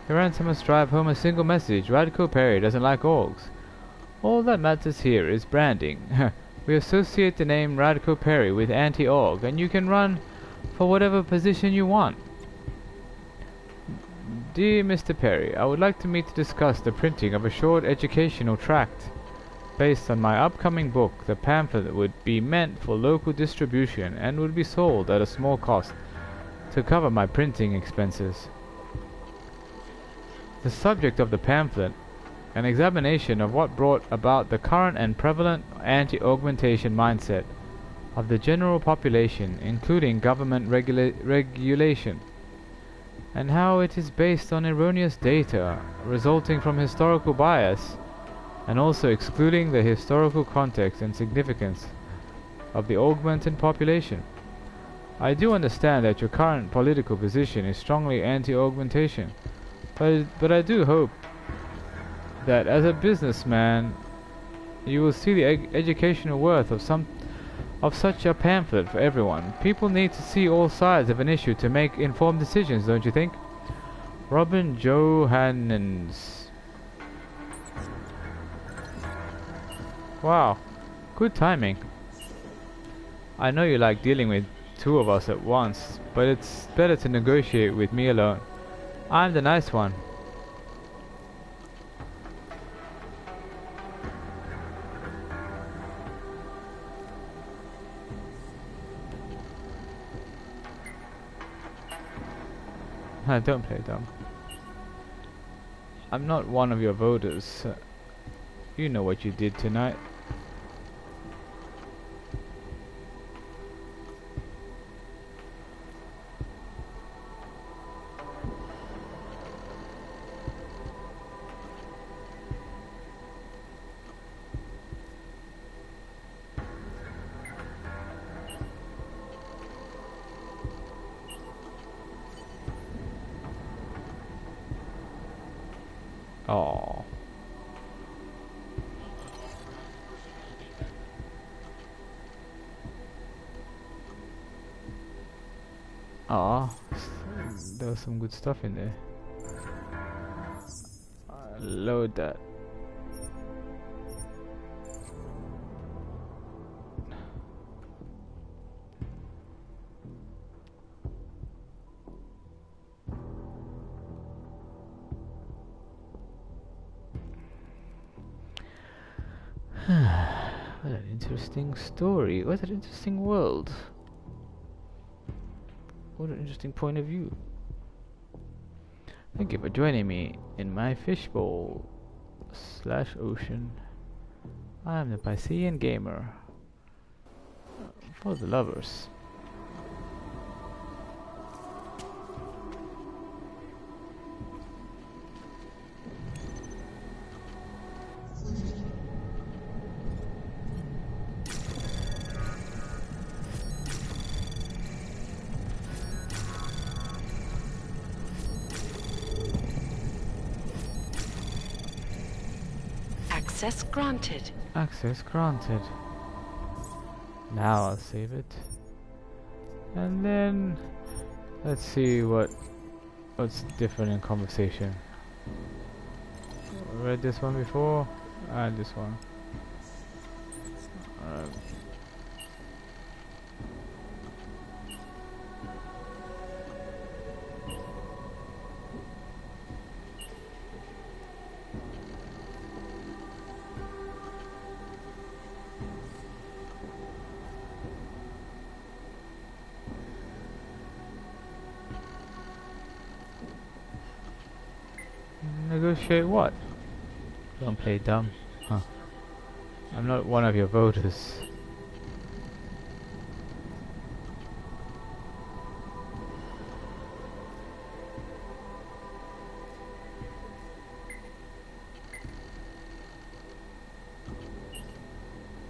The ransom must drive home a single message. Radko Perry doesn't like orgs. All that matters here is branding. We associate the name Radko Perry with anti-org, and you can run for whatever position you want. Dear Mr. Perry, I would like to meet to discuss the printing of a short educational tract. Based on my upcoming book, the pamphlet would be meant for local distribution and would be sold at a small cost to cover my printing expenses. The subject of the pamphlet, an examination of what brought about the current and prevalent anti-augmentation mindset of the general population, including government regulation, and how it is based on erroneous data resulting from historical bias, and also excluding the historical context and significance of the augmented population. I do understand that your current political position is strongly anti-augmentation, but I do hope that as a businessman you will see the educational worth of such a pamphlet for everyone. People need to see all sides of an issue to make informed decisions, don't you think? Robin Johannens. Wow, good timing. I know you like dealing with two of us at once, but it's better to negotiate with me alone. I'm the nice one. Don't play dumb. I'm not one of your voters. You know what you did tonight. Oh. Ah, there was some good stuff in there. Load that. What an interesting story. What an interesting world. What an interesting point of view. Thank you for joining me in my fishbowl / ocean. I am the Piscean gamer. For the lovers. Access granted. Access granted. Now I'll save it. And then let's see what's different in conversation. Read this one before, and this one. Negotiate what? Don't play dumb. Huh. I'm not one of your voters.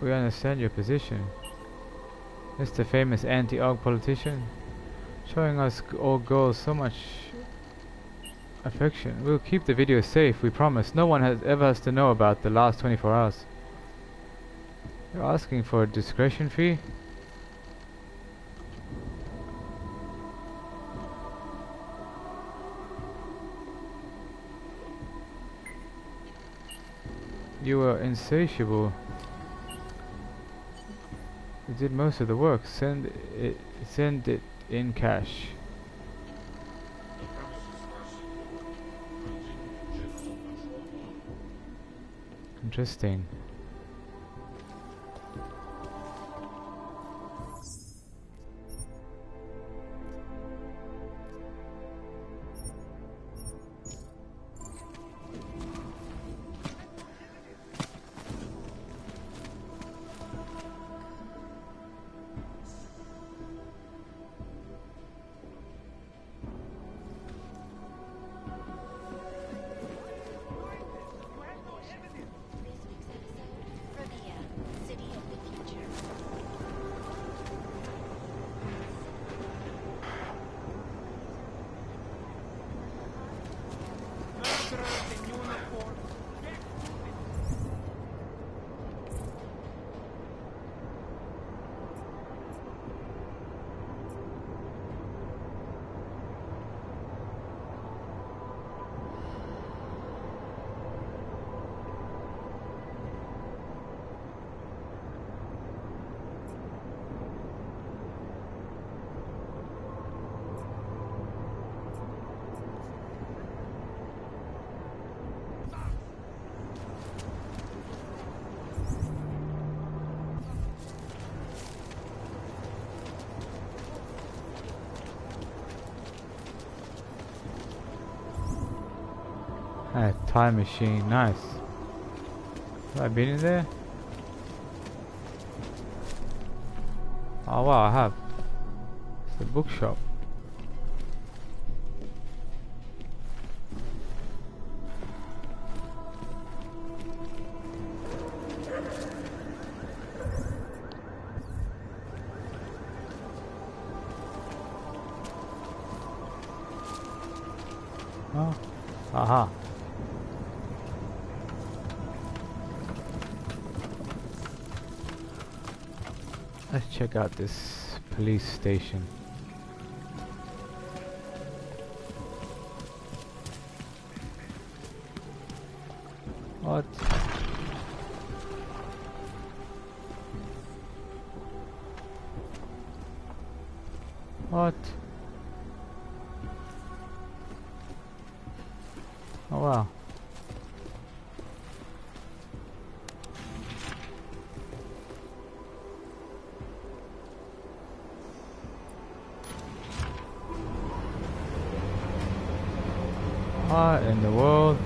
We understand your position. Mr. Famous anti-AUG politician, showing us all girls so much affection. We'll keep the video safe, we promise. No one ever has to know about the last 24 hours. You're asking for a discretion fee? You are insatiable. You did most of the work. Send it in cash. Interesting. A time machine, nice. Have I been in there? Oh wow, I have. It's a bookshop. Oh, aha. Let's check out this police station. What? What? Oh wow. What in the world?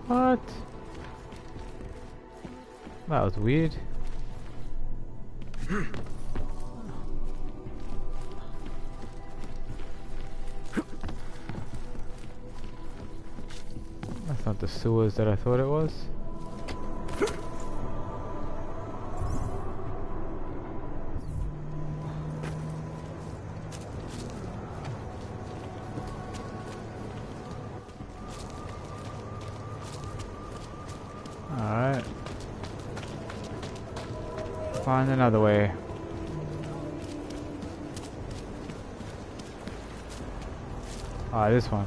What? That was weird. That's not the sewers that I thought it was. Alright. Find another way. Ah, this one.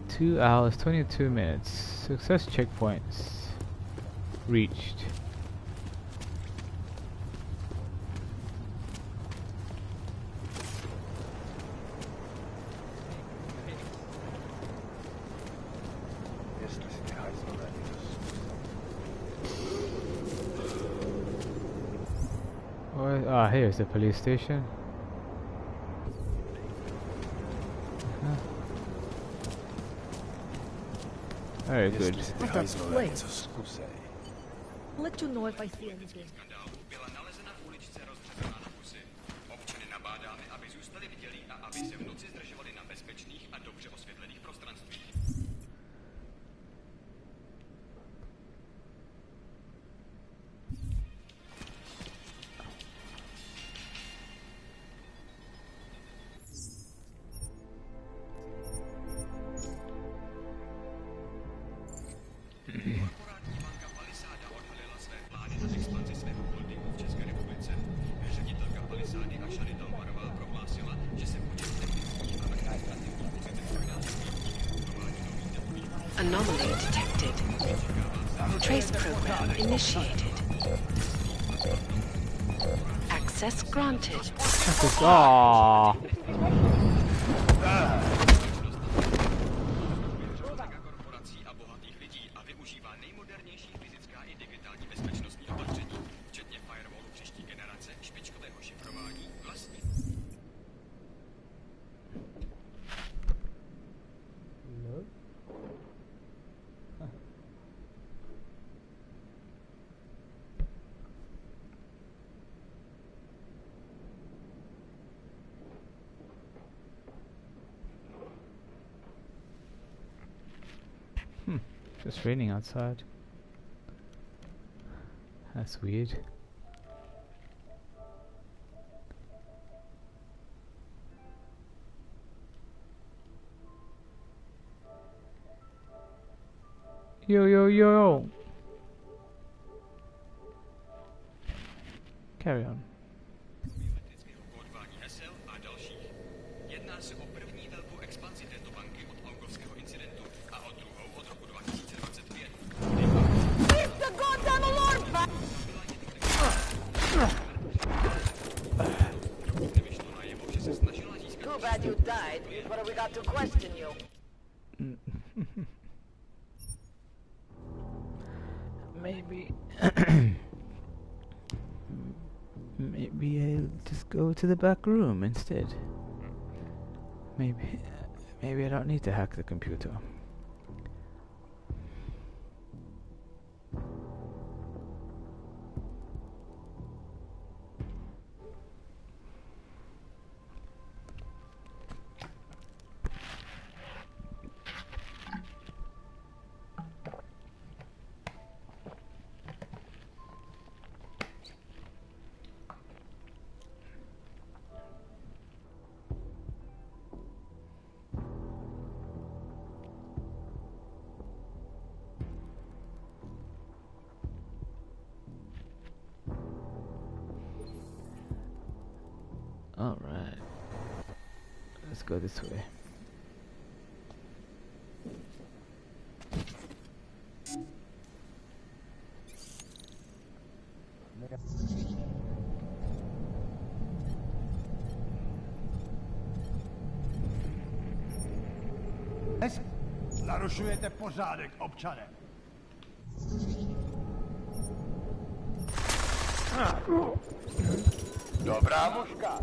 Two hours, 22 minutes. Success checkpoints reached. Ah, here's the police station. Very good. What a place. I'll let you know if I see anything. Anomaly detected. Trace program initiated. Access granted. Just raining outside. That's weird. Yo yo yo! Carry on. Too bad you died. What have we got to question you? Maybe maybe I'll just go to the back room instead. Maybe I don't need to hack the computer. Alright. Let's go this way. Narušujete pořádek, občane. Dobrá mužka.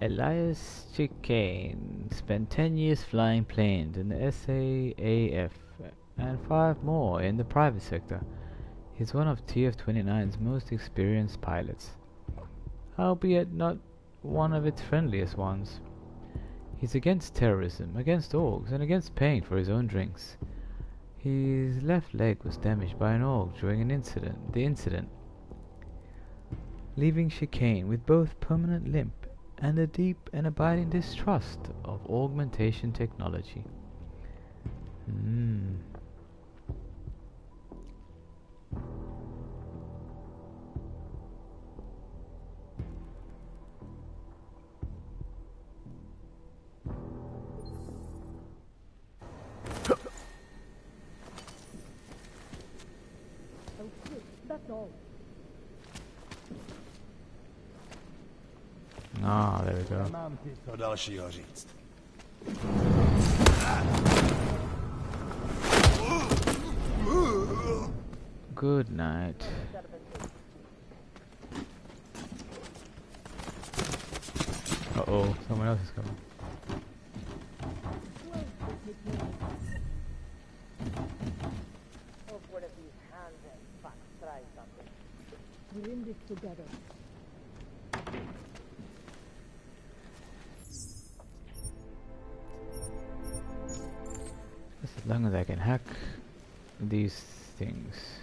Elias Chicane spent 10 years flying planes in the SAAF and 5 more in the private sector. He's one of TF-29's most experienced pilots, albeit not one of its friendliest ones. He's against terrorism, against orgs, and against paying for his own drinks. His left leg was damaged by an org during the incident, leaving Chicane with both permanent limp and a deep and abiding distrust of augmentation technology. That's all. Ah, there we go. Nemám ti co dalšího říct. Good night. Uh-oh, someone else is coming. We're in this together. As long as I can hack these things.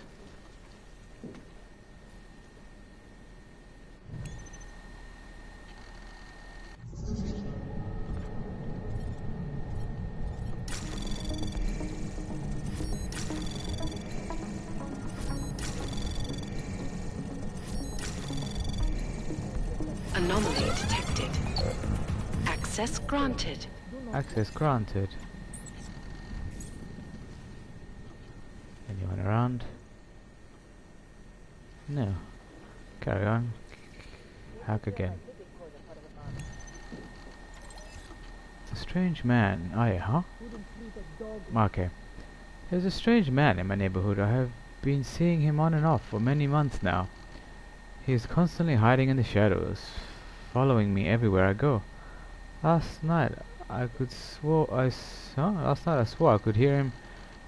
Anomaly detected. Access granted. Access granted. Anyone around? No. Carry on. Hack again. A strange man. Oh yeah, huh? Okay. There's a strange man in my neighborhood. I have been seeing him on and off for many months now. He is constantly hiding in the shadows, following me everywhere I go. Last night I swore I could hear him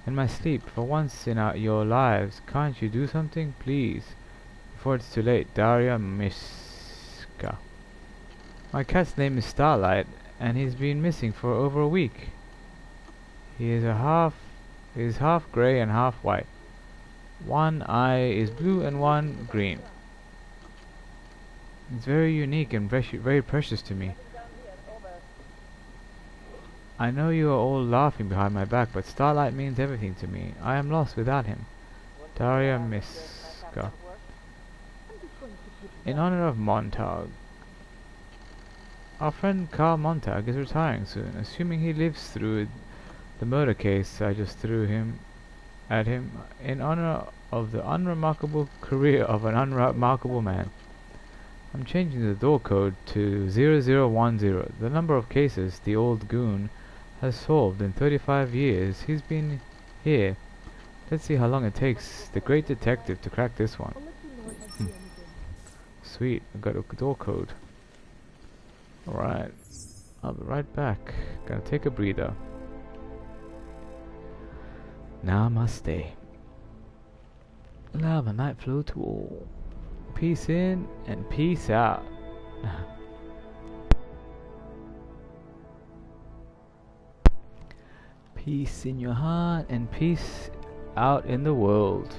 in my sleep. For once in your lives, can't you do something, please? Before it's too late. Daria Miska. My cat's name is Starlight, and he's been missing for over a week. He is half grey and half white. One eye is blue and one green. It's very unique and very precious to me. I know you are all laughing behind my back, but Starlight means everything to me. I am lost without him. Daria Miska. In honor of Montag. Our friend Carl Montag is retiring soon, assuming he lives through the murder case I just threw at him, in honor of the unremarkable career of an unremarkable man. I'm changing the door code to 0010, the number of cases the old goon has solved in 35 years he's been here. Let's see how long it takes the great detective to crack this one. Sweet, I got a door code. Alright, I'll be right back. Gonna take a breather. Namaste. Love and light flow to all. Peace in and peace out. Peace in your heart and peace out in the world.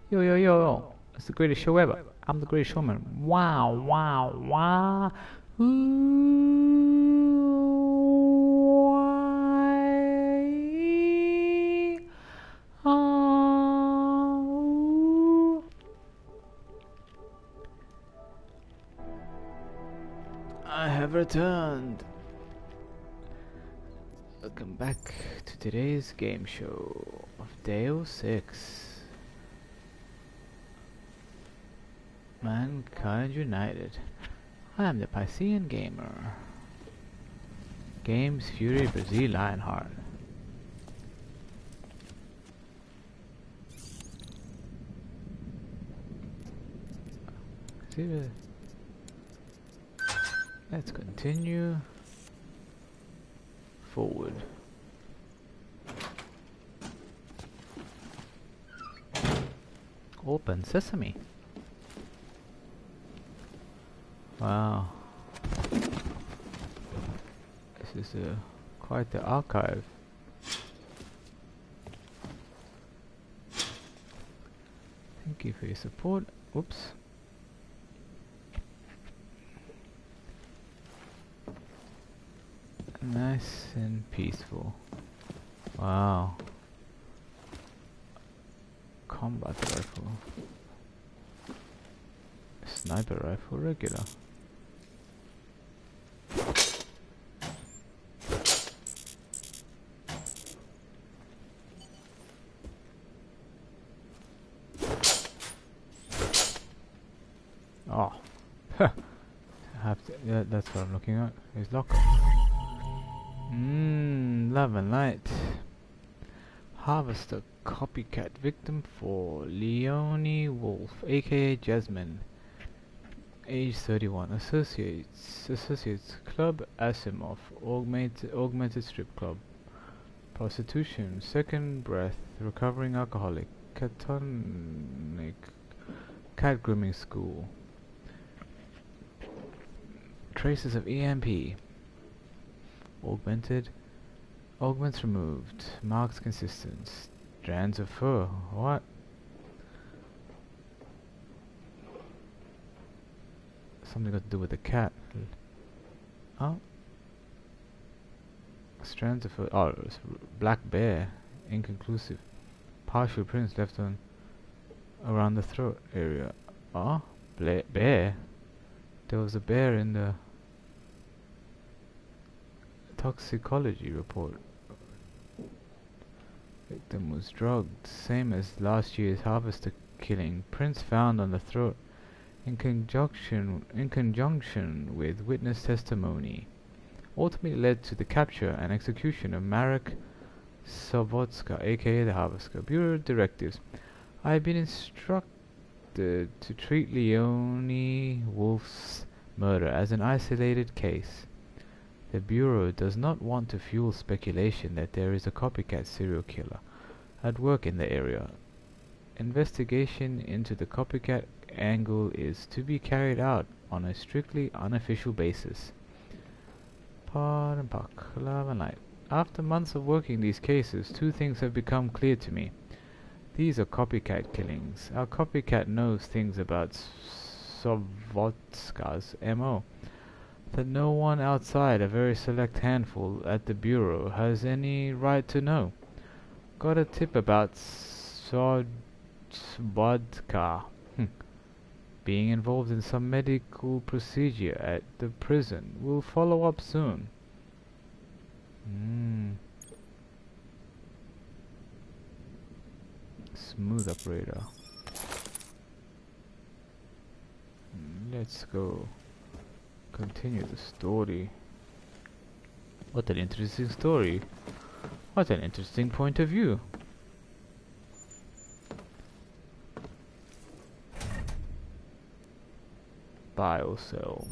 Yo, yo, yo, yo. It's the greatest show ever. I'm the greatest showman. Wow, wow, wow. I have returned. Welcome back to today's game show of Deus Ex. Mankind United. I am the Piscean gamer. Games Fury Brazil LioNHearT. Let's continue forward. Open sesame. Wow. This is quite the archive. Thank you for your support. Oops. Nice and peaceful. Wow. Combat rifle. Sniper rifle regular. Oh. I have to, yeah, that's what I'm looking at. His locker. Love and light. Harvest a copycat victim for LioNHearT, aka Jasmine. Age 31. Associates Club Asimov. Augmented Strip Club. Prostitution. Second breath. Recovering alcoholic. Catonic. Cat grooming school. Traces of EMP. Augments removed. Marks consistent. Strands of fur. What? Something got to do with the cat. Oh. Strands of fur. Oh, it was black bear. Inconclusive. Partial prints left on around the throat area. Oh, bear. There was a bear in the toxicology report. Victim was drugged, same as last year's harvester killing. Prints found on the throat in conjunction with witness testimony ultimately led to the capture and execution of Marek Sobotska, aka the Harvester. Bureau directives. I have been instructed to treat LioNHearT's murder as an isolated case. The Bureau does not want to fuel speculation that there is a copycat serial killer at work in the area. Investigation into the copycat angle is to be carried out on a strictly unofficial basis. Pardon Puck, love and light. After months of working these cases, two things have become clear to me. These are copycat killings. Our copycat knows things about Sobotska's MO that no one outside a very select handful at the Bureau has any right to know. Got a tip about Sobotska being involved in some medical procedure at the prison. We'll follow up soon. Smooth operator. Let's go. Continue the story. What an interesting story. What an interesting point of view. Biocell.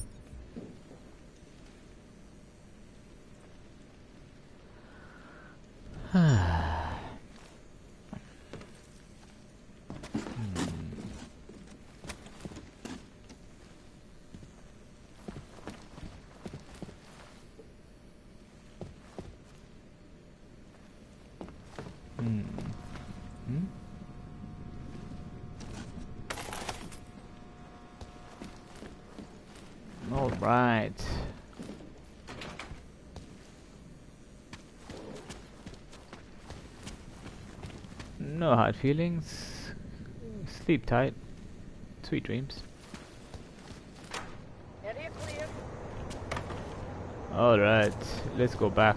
All right. No hard feelings. Sleep tight. Sweet dreams. Alright, let's go back.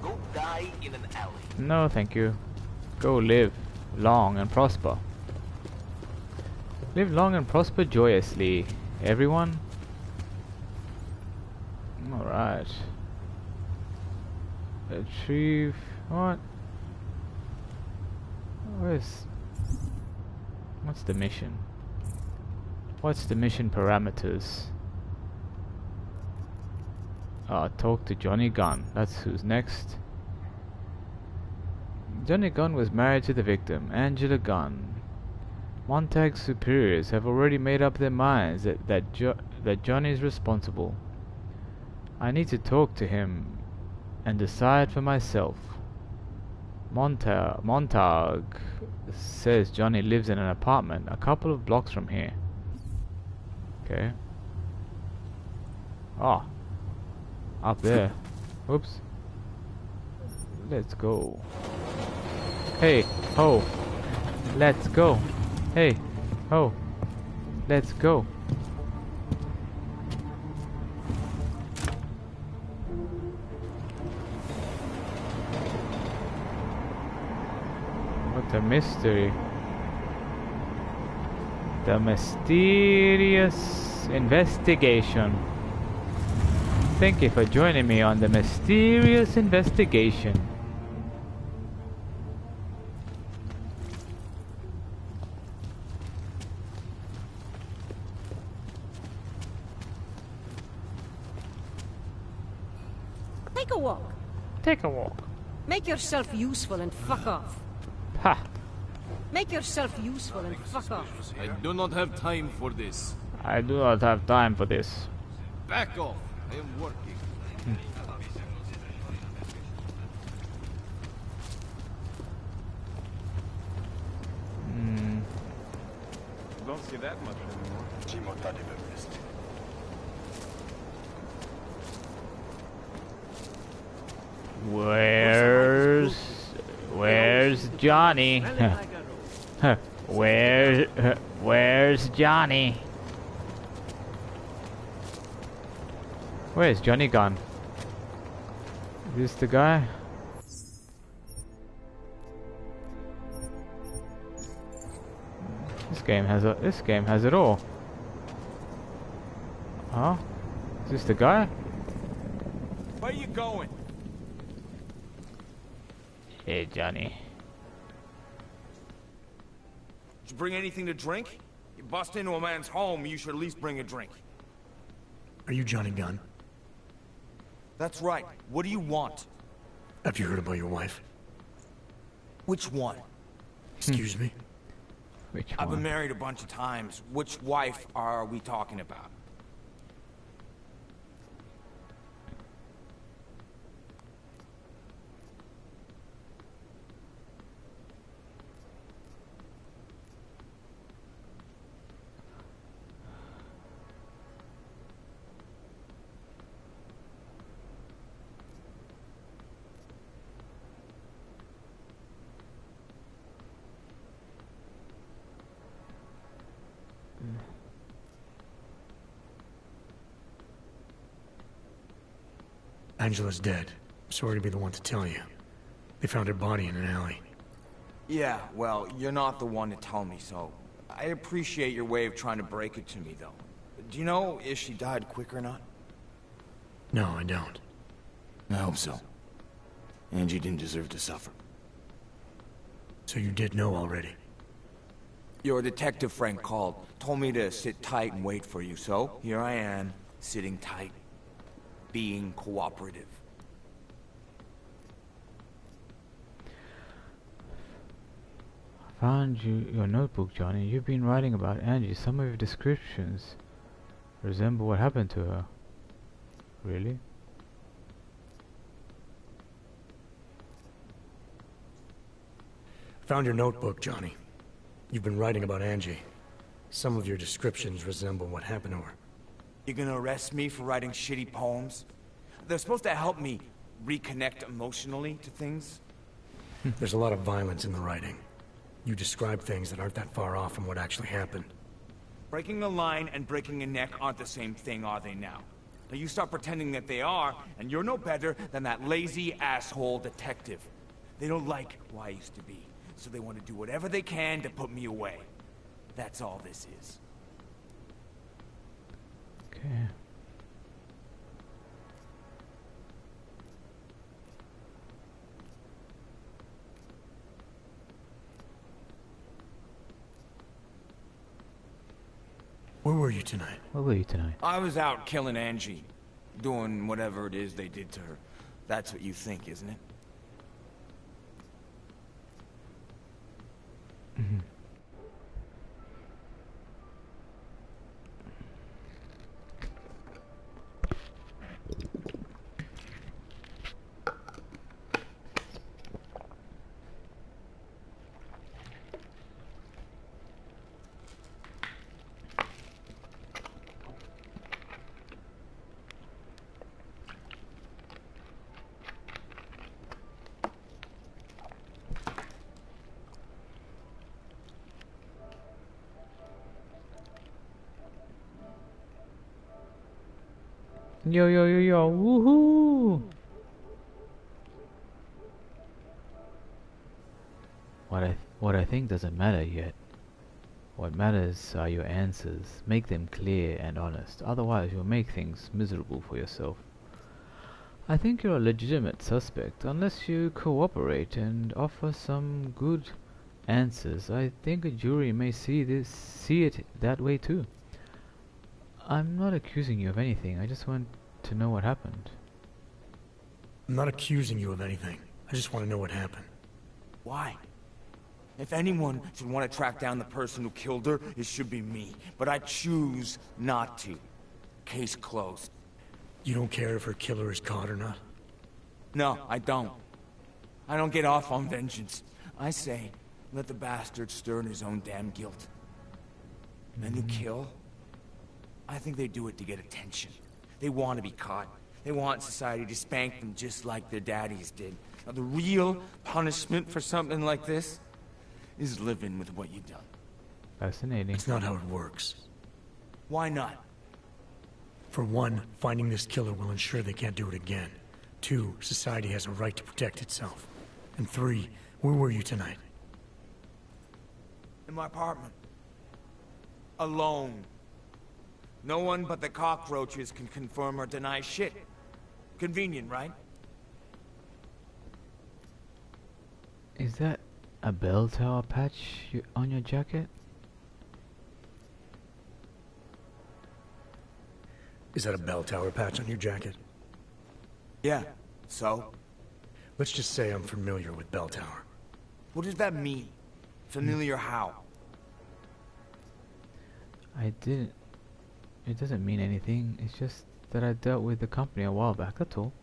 Go die in an alley. No, thank you. Go live long and prosper. Live long and prosper joyously, everyone. Alright. Retrieve. What? What's the mission? What's the mission parameters? Talk to Johnny Gunn. That's who's next. Johnny Gunn was married to the victim, Angela Gunn. Montag's superiors have already made up their minds that Johnny is responsible. I need to talk to him and decide for myself. Montag says Johnny lives in an apartment a couple of blocks from here. Okay. Ah. Up there. Oops. Let's go. Hey, ho. Let's go. Hey, ho. Let's go. What a mystery. The mysterious investigation. Thank you for joining me on the mysterious investigation. Take a walk. Take a walk. Make yourself useful and fuck off. Ha! Make yourself useful and fuck off. I do not have time for this. I do not have time for this. Back off. I am working. Don't see that much anymore. Where's Johnny? Where's Johnny? Where's Johnny gone? Is this the guy? This game has it all. Huh? Is this the guy? Where you going? Hey, Johnny. Did you bring anything to drink? You bust into a man's home, you should at least bring a drink. Are you Johnny Gunn? That's right. What do you want? Have you heard about your wife? Which one? Excuse me? Which I've one? been married a bunch of times. Which wife are we talking about? Angela's dead. Sorry to be the one to tell you. They found her body in an alley. Yeah, well, you're not the one to tell me, so I appreciate your way of trying to break it to me, though. Do you know if she died quick or not? No, I don't. I hope so. Angie didn't deserve to suffer. So you did know already? Your detective friend called, told me to sit tight and wait for you, so here I am, sitting tight, being cooperative. Found your notebook, Johnny. You've been writing about Angie. Some of your descriptions resemble what happened to her. Really? Found your notebook, Johnny. You've been writing about Angie. Some of your descriptions resemble what happened to her. You gonna arrest me for writing shitty poems? They're supposed to help me reconnect emotionally to things. There's a lot of violence in the writing. You describe things that aren't that far off from what actually happened. Breaking a line and breaking a neck aren't the same thing, are they now? Now you start pretending that they are, and you're no better than that lazy asshole detective. They don't like who I used to be, so they want to do whatever they can to put me away. That's all this is. Okay. Where were you tonight? Where were you tonight? I was out killing Angie. Doing whatever it is they did to her. That's what you think, isn't it? Mm-hmm. Yo, yo, yo, yo, woohoo! What I think doesn't matter yet. What matters are your answers. Make them clear and honest. Otherwise, you'll make things miserable for yourself. I think you're a legitimate suspect. Unless you cooperate and offer some good answers, I think a jury may see it that way too. I'm not accusing you of anything. I just want to know what happened. I'm not accusing you of anything. I just want to know what happened. Why? If anyone should want to track down the person who killed her, it should be me. But I choose not to. Case closed. You don't care if her killer is caught or not? No, I don't. I don't get off on vengeance. I say, let the bastard stir in his own damn guilt. Men who kill, I think they do it to get attention. They want to be caught. They want society to spank them just like their daddies did. Now, the real punishment for something like this is living with what you've done. Fascinating. It's not how it works. Why not? For one, finding this killer will ensure they can't do it again. 2, society has a right to protect itself. And 3, where were you tonight? In my apartment. Alone. No one but the cockroaches can confirm or deny shit. Convenient, right? Is that a bell tower patch on your jacket? Is that a bell tower patch on your jacket? Yeah, so? Let's just say I'm familiar with bell tower. What does that mean? Familiar how? It doesn't mean anything. It's just that I dealt with the company a while back, that's all.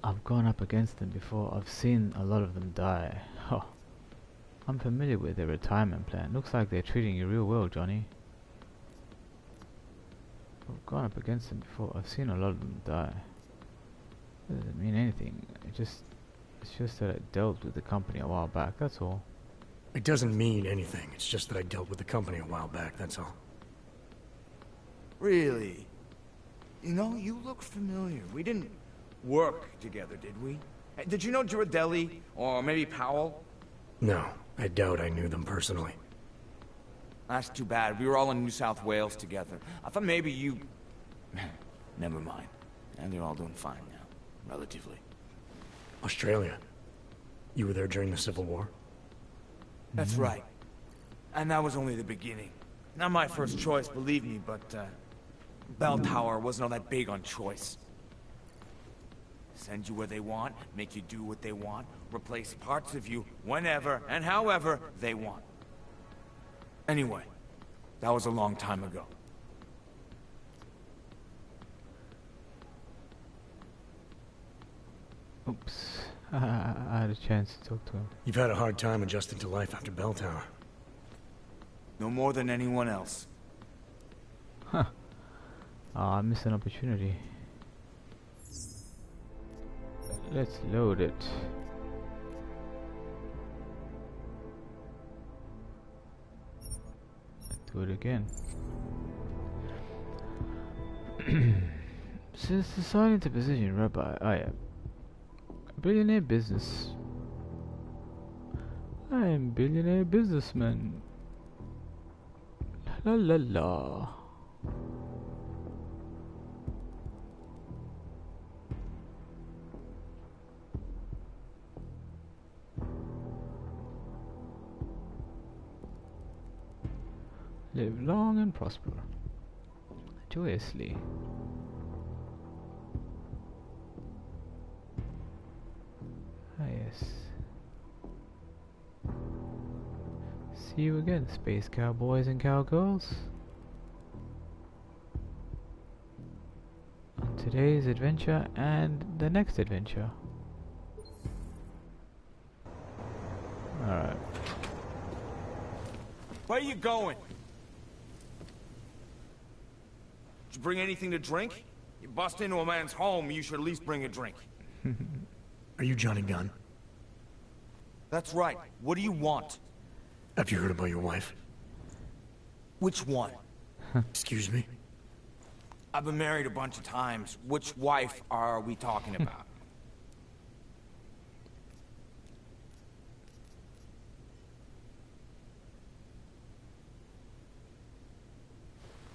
I've gone up against them before. I've seen a lot of them die. Oh, I'm familiar with their retirement plan. Looks like they're treating you real well, Johnny. I've gone up against them before. I've seen a lot of them die. It doesn't mean anything. It's just that I dealt with the company a while back, that's all. It doesn't mean anything. It's just that I dealt with the company a while back, that's all. Really? You know, you look familiar. We didn't work together, did we? Did you know Girardelli? Or maybe Powell? No, I doubt I knew them personally. That's too bad. We were all in New South Wales together. I thought maybe you... Never mind. And they're all doing fine now. Relatively. Australia. You were there during the Civil War? That's right. And that was only the beginning. Not my first choice, believe me, but, Bell Tower wasn't all that big on choice. Send you where they want, make you do what they want, replace parts of you whenever and however they want. Anyway, that was a long time ago. Oops. I had a chance to talk to him. You've had a hard time adjusting to life after Bell Tower. No more than anyone else. Huh. I missed an opportunity. Let's load it. Let's do it again. Since deciding to position Rabbi, I am a billionaire business. I am billionaire businessman. La la la. Live long and prosper. Joyously. Ah yes. See you again, space cowboys and cowgirls. On today's adventure and the next adventure. Alright. Where are you going? Did you bring anything to drink? You bust into a man's home, you should at least bring a drink. Are you Johnny Gunn? That's right. What do you want? Have you heard about your wife? Which one? Excuse me? I've been married a bunch of times. Which wife are we talking about?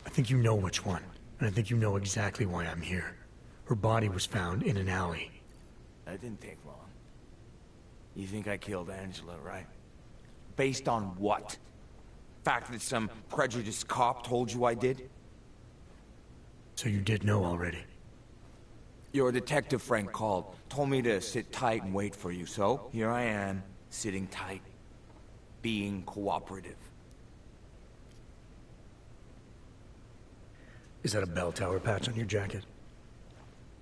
I think you know which one, and I think you know exactly why I'm here. Her body was found in an alley. That didn't take long. You think I killed Angela, right? Based on what? Fact that some prejudiced cop told you I did? So you did know already? Your detective friend called, told me to sit tight and wait for you, so here I am, sitting tight, being cooperative. Is that a bell tower patch on your jacket?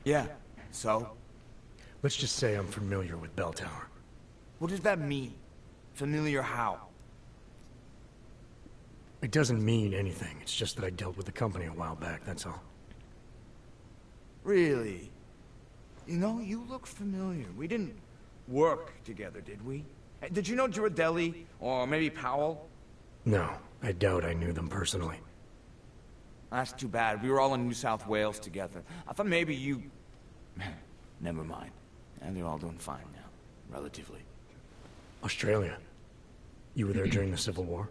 Yeah, so? Let's just say I'm familiar with Bell Tower. What does that mean? Familiar how? It doesn't mean anything. It's just that I dealt with the company a while back, that's all. Really? You know, you look familiar. We didn't work together, did we? Did you know Girardelli? Or maybe Powell? No, I doubt I knew them personally. That's too bad. We were all in New South Wales together. I thought maybe you... Never mind. And they're all doing fine now. Relatively. Australia? You were there during the Civil War?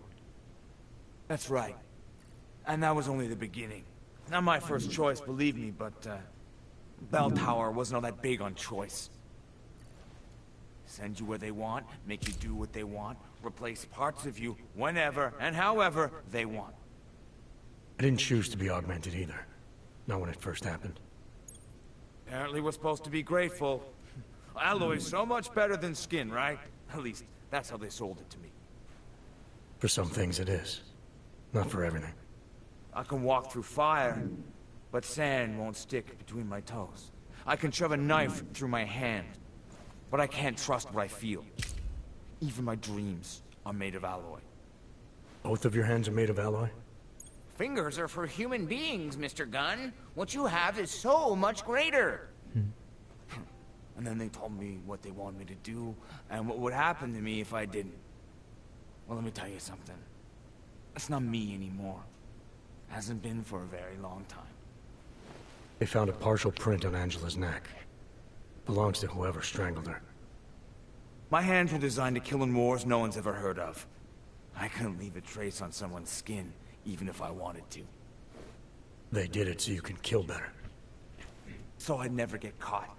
That's right. And that was only the beginning. Not my first choice, believe me, but, Bell Tower wasn't all that big on choice. Send you where they want, make you do what they want, replace parts of you whenever and however they want. I didn't choose to be augmented either. Not when it first happened. Apparently we're supposed to be grateful. Alloy's so much better than skin, right? At least, that's how they sold it to me. For some things it is. Not for everything. I can walk through fire, but sand won't stick between my toes. I can shove a knife through my hand, but I can't trust what I feel. Even my dreams are made of alloy. Both of your hands are made of alloy? Fingers are for human beings, Mr. Gunn. What you have is so much greater. And then they told me what they wanted me to do, and what would happen to me if I didn't. Well, let me tell you something. That's not me anymore. Hasn't been for a very long time. They found a partial print on Angela's neck. Belongs to whoever strangled her. My hands were designed to kill in wars no one's ever heard of. I couldn't leave a trace on someone's skin, even if I wanted to. They did it so you can kill better. So I'd never get caught.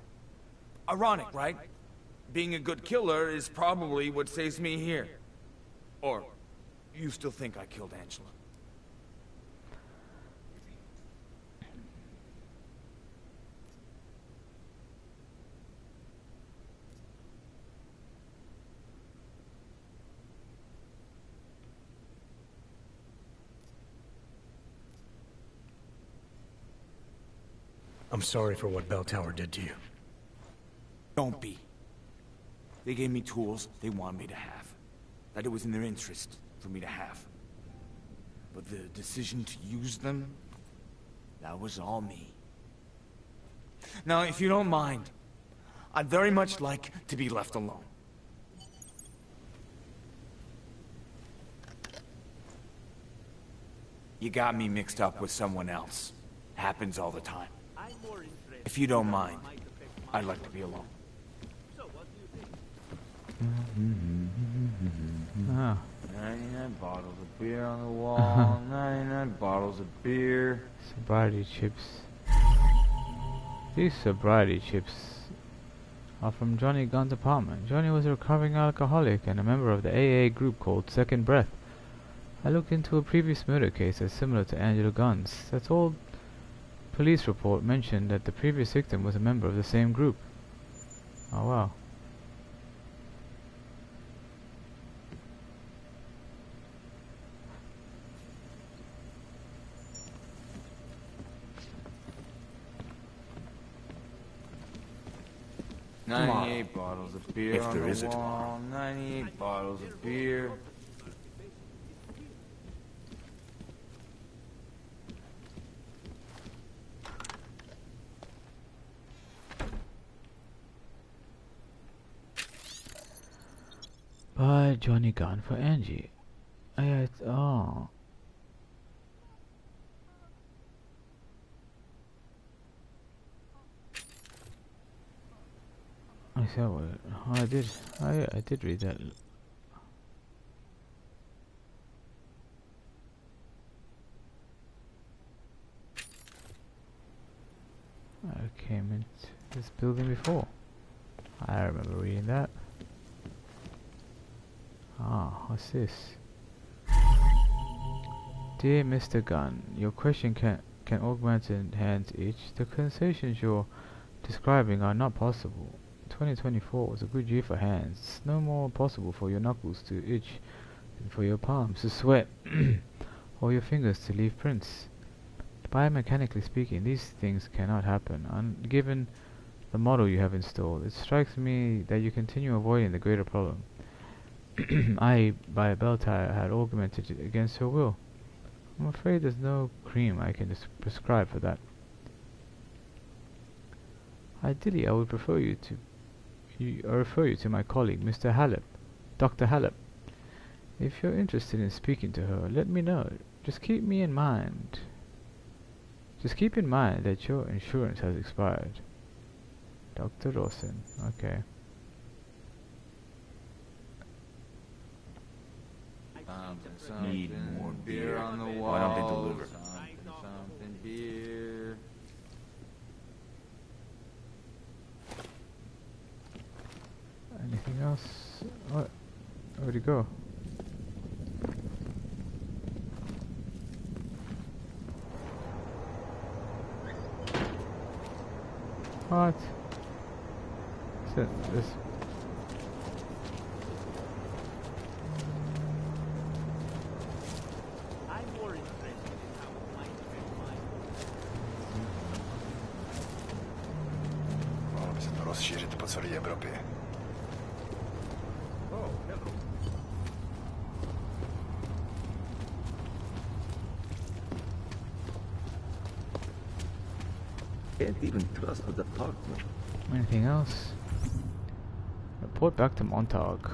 Ironic, right? Being a good killer is probably what saves me here. Or, you still think I killed Angela? I'm sorry for what Bell Tower did to you. Don't be. They gave me tools they wanted me to have. That it was in their interest for me to have. But the decision to use them, that was all me. Now, if you don't mind, I'd very much like to be left alone. You got me mixed up with someone else. Happens all the time. If you don't mind, I'd like to be alone. Ah. 99 bottles of beer on the wall, 99 bottles of beer. Sobriety chips. These sobriety chips are from Johnny Gunn's apartment. Johnny was a recovering alcoholic and a member of the AA group called Second Breath. I looked into a previous murder case that's similar to Angela Gunn's. That old police report mentioned that the previous victim was a member of the same group. Oh wow. Tomorrow. 98 bottles of beer If on there the is a wall, tomorrow. 98 bottles of beer. By Johnny Gunn for Angie. Oh. I saw what I did read that. I came into this building before. I remember reading that. Ah, what's this? Dear Mr. Gunn, your question can augment and enhance each. The sensations you're describing are not possible. 2024 was a good year for hands. It's no more possible for your knuckles to itch than for your palms to sweat or your fingers to leave prints. Biomechanically speaking, these things cannot happen. Given the model you have installed, it strikes me that you continue avoiding the greater problem. I, by a bell tie, had augmented it against her will. I'm afraid there's no cream I can prescribe for that. Ideally, I would refer you to my colleague, Mr. Hallep, Dr. Hallep. If you're interested in speaking to her, let me know. Just keep in mind that your insurance has expired. Dr. Rawson. Okay. Need more beer on the wall. Why don't they deliver? Something beer. Anything else? What? Where'd he go? What? This. Mohlo by se to rozšířit po celé Evropě. Can't even trust the partner. Anything else? Report back to Montauk.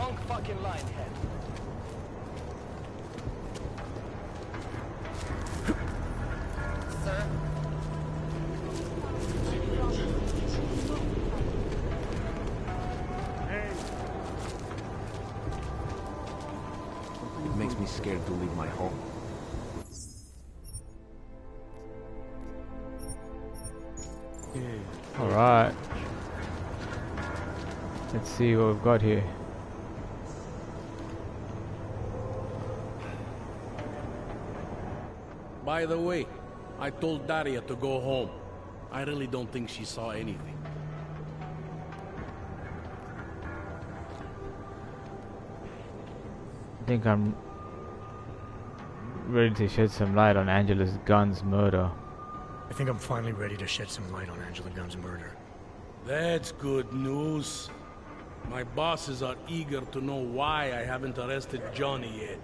Wrong fucking line, head. Sir? It makes me scared to leave my home. Alright. Let's see what we've got here. By the way, I told Daria to go home. I really don't think she saw anything. I think I'm ready to shed some light on Angela Gunn's murder. I think I'm finally ready to shed some light on Angela Gunn's murder. That's good news. My bosses are eager to know why I haven't arrested Johnny yet.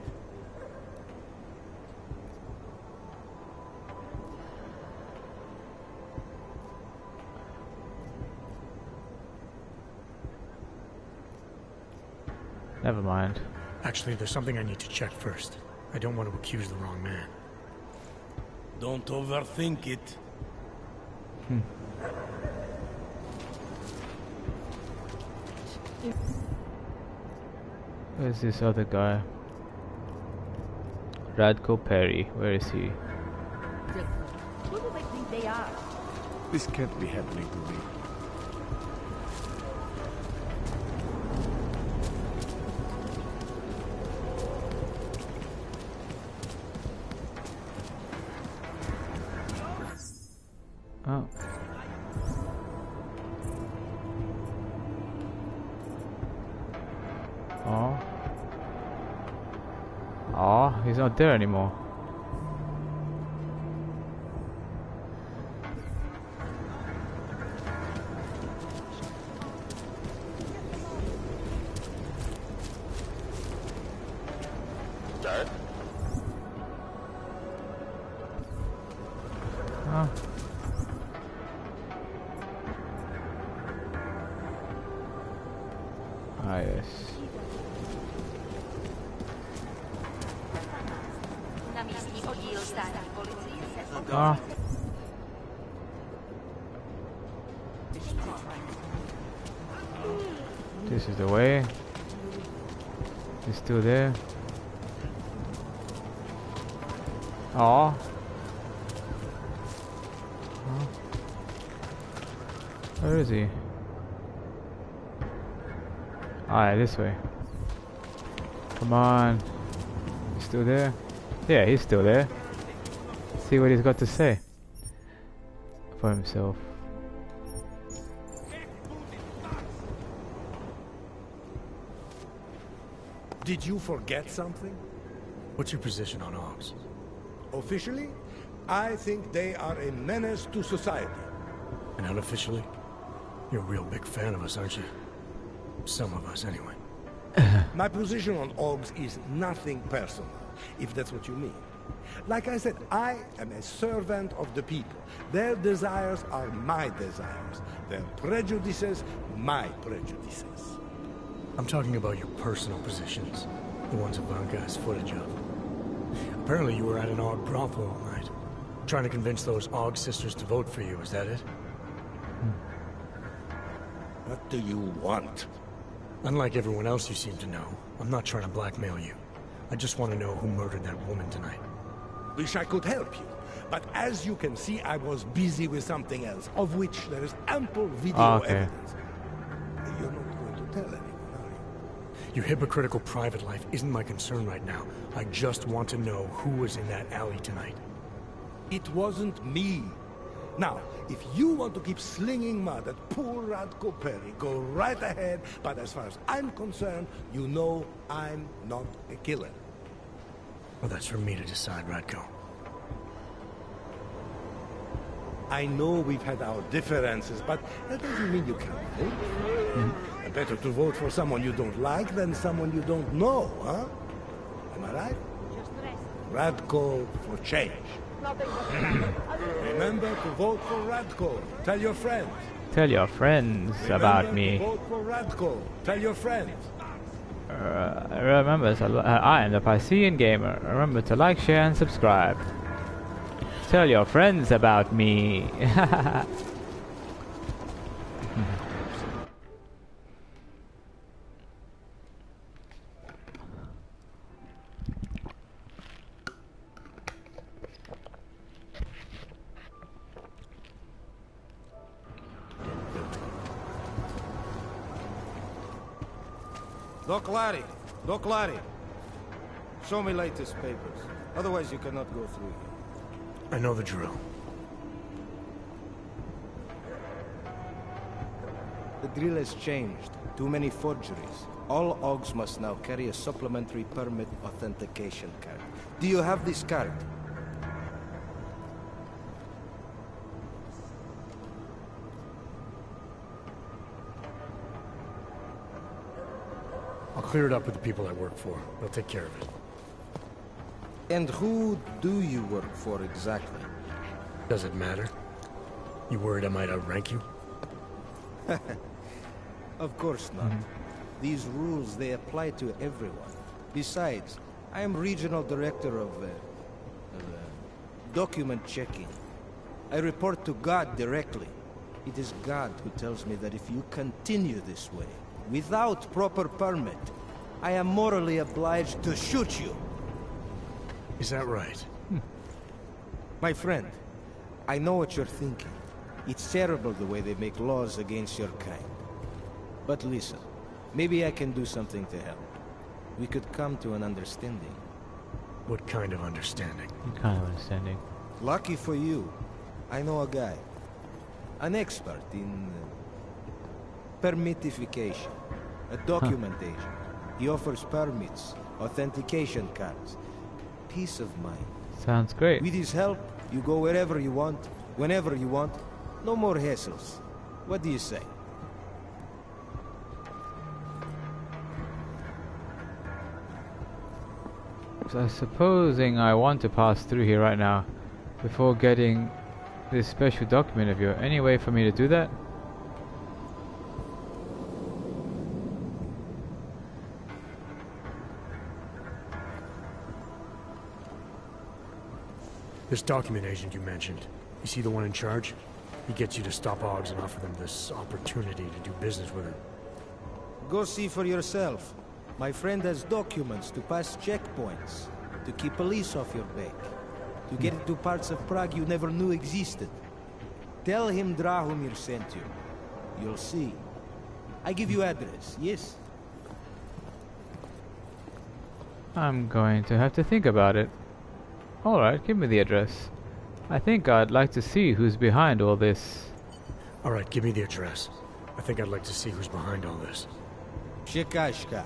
Never mind. Actually, there's something I need to check first. I don't want to accuse the wrong man. Don't overthink it. Where's this other guy? Radko Perry. Where is he? Who do they think they are? This can't be happening to me. Oh. Oh. Oh, he's not there anymore. Dad? Oh. Ah, yes. Ah. This is the way. He's still there. Oh. Where is he? Ah, this way. Come on. He's still there? Yeah, he's still there. See what he's got to say for himself. Did you forget something? What's your position on Augs? Officially, I think they are a menace to society. And unofficially? You're a real big fan of us, aren't you? Some of us, anyway. My position on Augs is nothing personal, if that's what you mean. Like I said, I am a servant of the people. Their desires are my desires. Their prejudices, my prejudices. I'm talking about your personal positions. The ones Ivanka has footage of. Apparently you were at an Aug brothel all night. Trying to convince those Aug sisters to vote for you, is that it? What do you want? Unlike everyone else you seem to know, I'm not trying to blackmail you. I just want to know who murdered that woman tonight. Wish I could help you. But as you can see, I was busy with something else, of which there is ample video evidence. You're not going to tell anyone, are you? Your hypocritical private life isn't my concern right now. I just want to know who was in that alley tonight. It wasn't me. Now, if you want to keep slinging mud at poor Radko Perry, go right ahead, but as far as I'm concerned, you know I'm not a killer. Well, that's for me to decide, Radko. I know we've had our differences, but that doesn't mean you can't vote. Better to vote for someone you don't like than someone you don't know, huh? Am I right? Radko for change. Remember to vote for Radko. Tell your friends. Tell your friends about me. Vote for Radko. Tell your friends. Remember to I am the Piscean gamer. Remember to like, share, and subscribe. Tell your friends about me. Doc Larry. Show me latest papers. Otherwise you cannot go through here. I know the drill. The drill has changed. Too many forgeries. All OGs must now carry a supplementary permit authentication card. Do you have this card? I'll clear it up with the people I work for. They'll take care of it. And who do you work for exactly? Does it matter? You worried I might outrank you? Of course not. These rules, they apply to everyone. Besides, I am regional director of document checking. I report to God directly. It is God who tells me that if you continue this way, without proper permit, I am morally obliged to shoot you. Is that right? My friend, I know what you're thinking. It's terrible the way they make laws against your kind. But listen, maybe I can do something to help. We could come to an understanding. What kind of understanding? What kind of understanding? Lucky for you, I know a guy. An expert in permitification. A document agent. He offers permits, authentication cards. Peace of mind. Sounds great. With his help, you go wherever you want, whenever you want. No more hassles. What do you say? So supposing I want to pass through here right now, before getting this special document of yours, any way for me to do that? This document agent you mentioned, you see the one in charge? He gets you to stop OGs and offer them this opportunity to do business with him. Go see for yourself. My friend has documents to pass checkpoints, to keep police off your back, to get into parts of Prague you never knew existed. Tell him Drahomir sent you. You'll see. I give you address, yes? I'm going to have to think about it. Alright, give me the address. I think I'd like to see who's behind all this. Alright, give me the address. I think I'd like to see who's behind all this. Shekashka.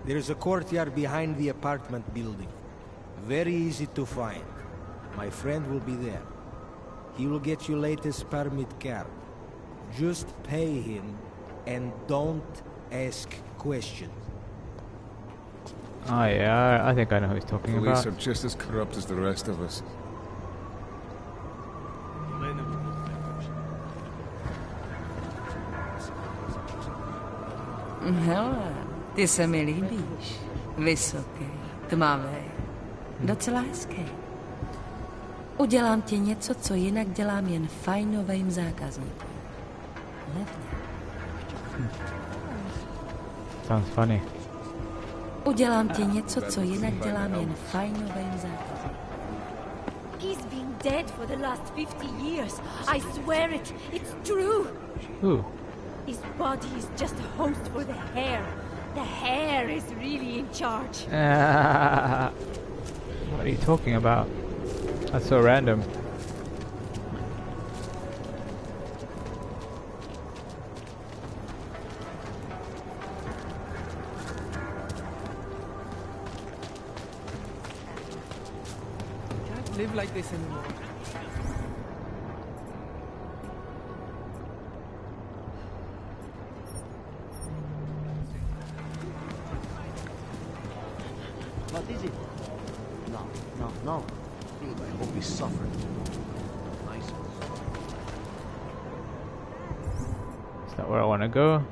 There is a courtyard behind the apartment building. Very easy to find. My friend will be there. He will get you latest permit card. Just pay him and don't ask questions. Oh yeah, I think I know who he's talking about. Police are just as corrupt as the rest of us. Hele, ty se mi líbíš. Vysoký, tmavý, docela hezký. Udělám ti něco, co jinak dělám jen fajnovým zákazníkům. Levně. Sounds funny. Udělám ti něco, co jinak dělám jen fajnovým zákazníkům. He's been dead for the last 50 years. I swear it. It's true. Who? His body is just a host for the hair. The hair is really in charge. What are you talking about? That's so random. Can't live like this anymore. What is it? No. I hope he suffered. Nice. Is that where I want to go?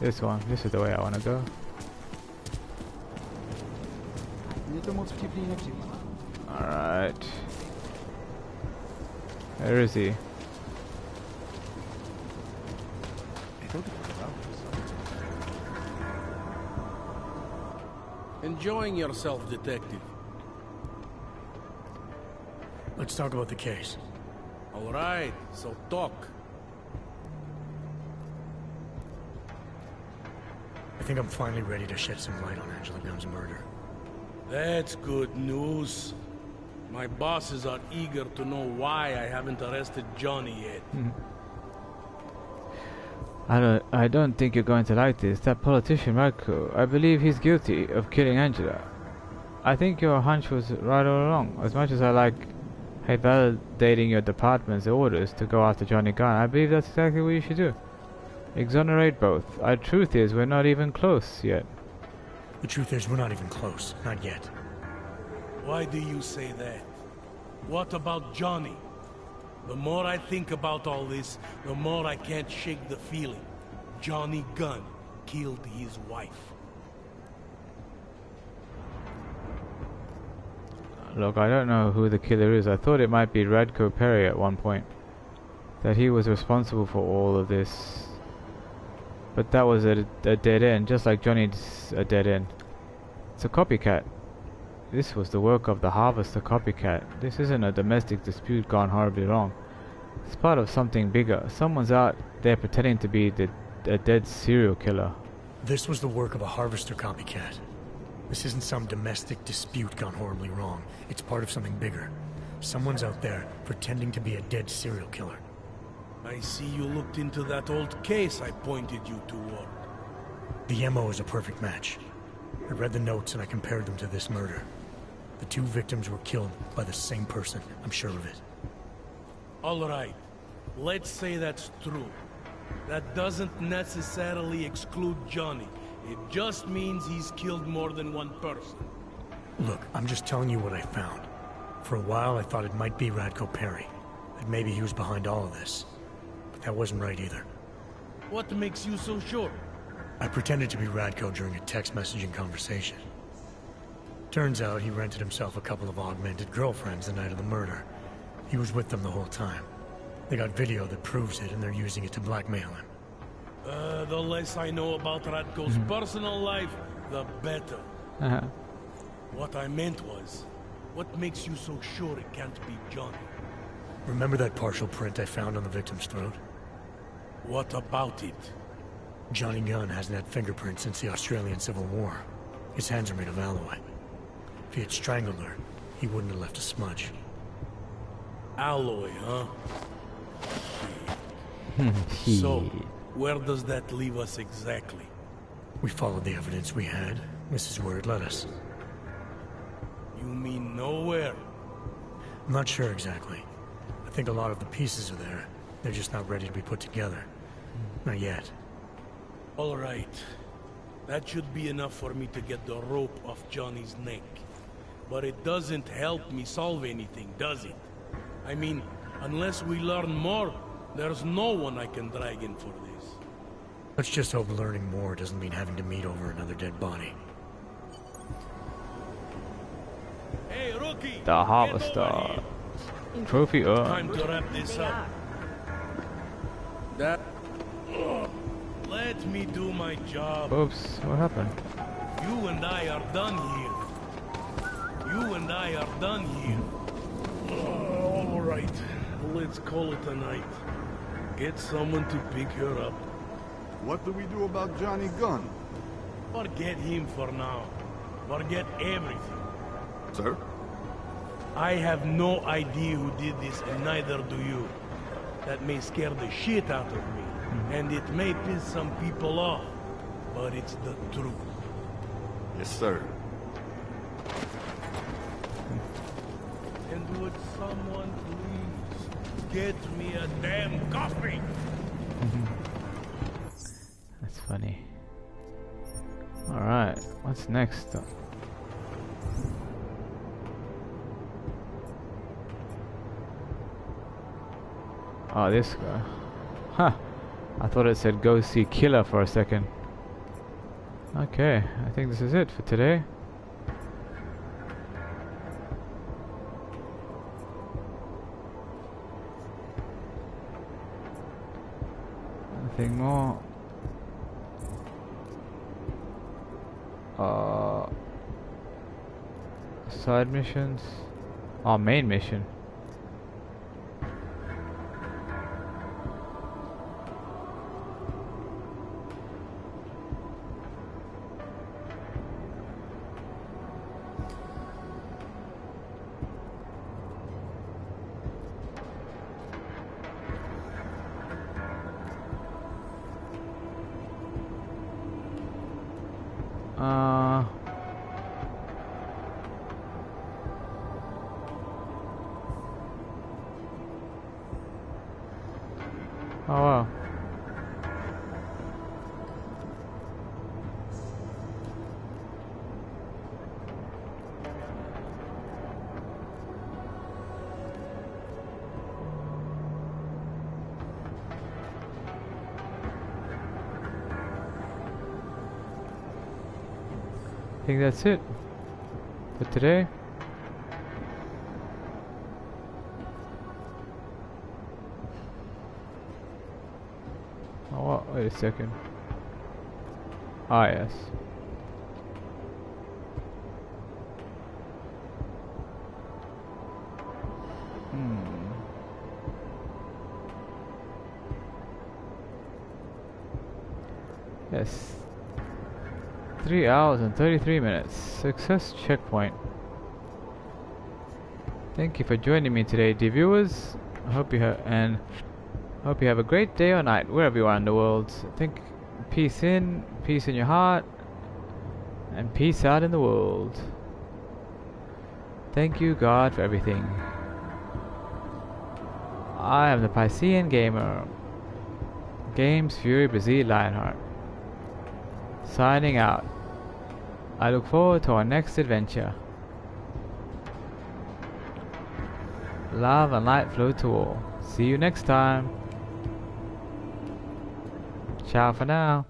This one. This is the way I want to go. Alright. Where is he? Enjoying yourself, detective. Let's talk about the case. All right, so talk. I think I'm finally ready to shed some light on Angela Gunn's murder. That's good news. My bosses are eager to know why I haven't arrested Johnny yet. I don't think you're going to like this. That politician Radko, I believe he's guilty of killing Angela. I think your hunch was right all along. As much as I like validating your department's orders to go after Johnny Gunn, I believe that's exactly what you should do. Exonerate both. The truth is, we're not even close yet. The truth is, we're not even close. Not yet. Why do you say that? What about Johnny? The more I think about all this, the more I can't shake the feeling. Johnny Gunn killed his wife. Look, I don't know who the killer is. I thought it might be Radko Perry at one point. That he was responsible for all of this. But that was a dead end, just like Johnny's a dead end. It's a copycat. This was the work of the Harvester copycat. This isn't a domestic dispute gone horribly wrong. It's part of something bigger. Someone's out there pretending to be a dead serial killer. This was the work of a Harvester copycat. This isn't some domestic dispute gone horribly wrong. It's part of something bigger. Someone's out there pretending to be a dead serial killer. I see you looked into that old case I pointed you toward. The MO is a perfect match. I read the notes and I compared them to this murder. The two victims were killed by the same person, I'm sure of it. All right, let's say that's true. That doesn't necessarily exclude Johnny. It just means he's killed more than one person. Look, I'm just telling you what I found. For a while I thought it might be Radko Perry. That maybe he was behind all of this. But that wasn't right either. What makes you so sure? I pretended to be Radko during a text messaging conversation. Turns out he rented himself a couple of augmented girlfriends the night of the murder. He was with them the whole time. They got video that proves it, and they're using it to blackmail him. The less I know about Radko's personal life, the better. What I meant was, what makes you so sure it can't be Johnny? Remember that partial print I found on the victim's throat? What about it? Johnny Gunn hasn't had fingerprints since the Australian Civil War. His hands are made of alloy. If he had strangled her, he wouldn't have left a smudge. Alloy, huh? So, where does that leave us exactly? We followed the evidence we had. This is where it led us. You mean nowhere? I'm not sure exactly. I think a lot of the pieces are there. They're just not ready to be put together. Not yet. All right. That should be enough for me to get the rope off Johnny's neck. But it doesn't help me solve anything, does it? I mean, unless we learn more, there's no one I can drag in for this. Let's just hope learning more doesn't mean having to meet over another dead body. Hey, rookie! The Harvester. Trophy earned. Time to wrap this up. Let me do my job. Oops, what happened? You and I are done here. You and I are done here. All right, let's call it a night. Get someone to pick her up. What do we do about Johnny Gunn? Forget him for now. Forget everything. Sir? I have no idea who did this, and neither do you. That may scare the shit out of me, and it may piss some people off, but it's the truth. Yes, sir. And would someone please get me a damn coffee? That's funny. Alright, what's next? Oh, this guy. Huh. I thought it said go see Killer for a second. Okay, I think this is it for today. Nothing more. Side missions. Our main mission. Oh wow. I think that's it for today. Oh, wait a second. Ah, yes. Yes. 3 hours and 33 minutes. Success checkpoint. Thank you for joining me today, dear viewers. I hope you have a great day or night wherever you are in the world. Think peace in your heart, and peace out in the world. Thank you, God, for everything. I am the Piscean gamer, Games Fury GaMeZ LioNHearT. Signing out. I look forward to our next adventure. Love and light flow to all. See you next time. Ciao for now.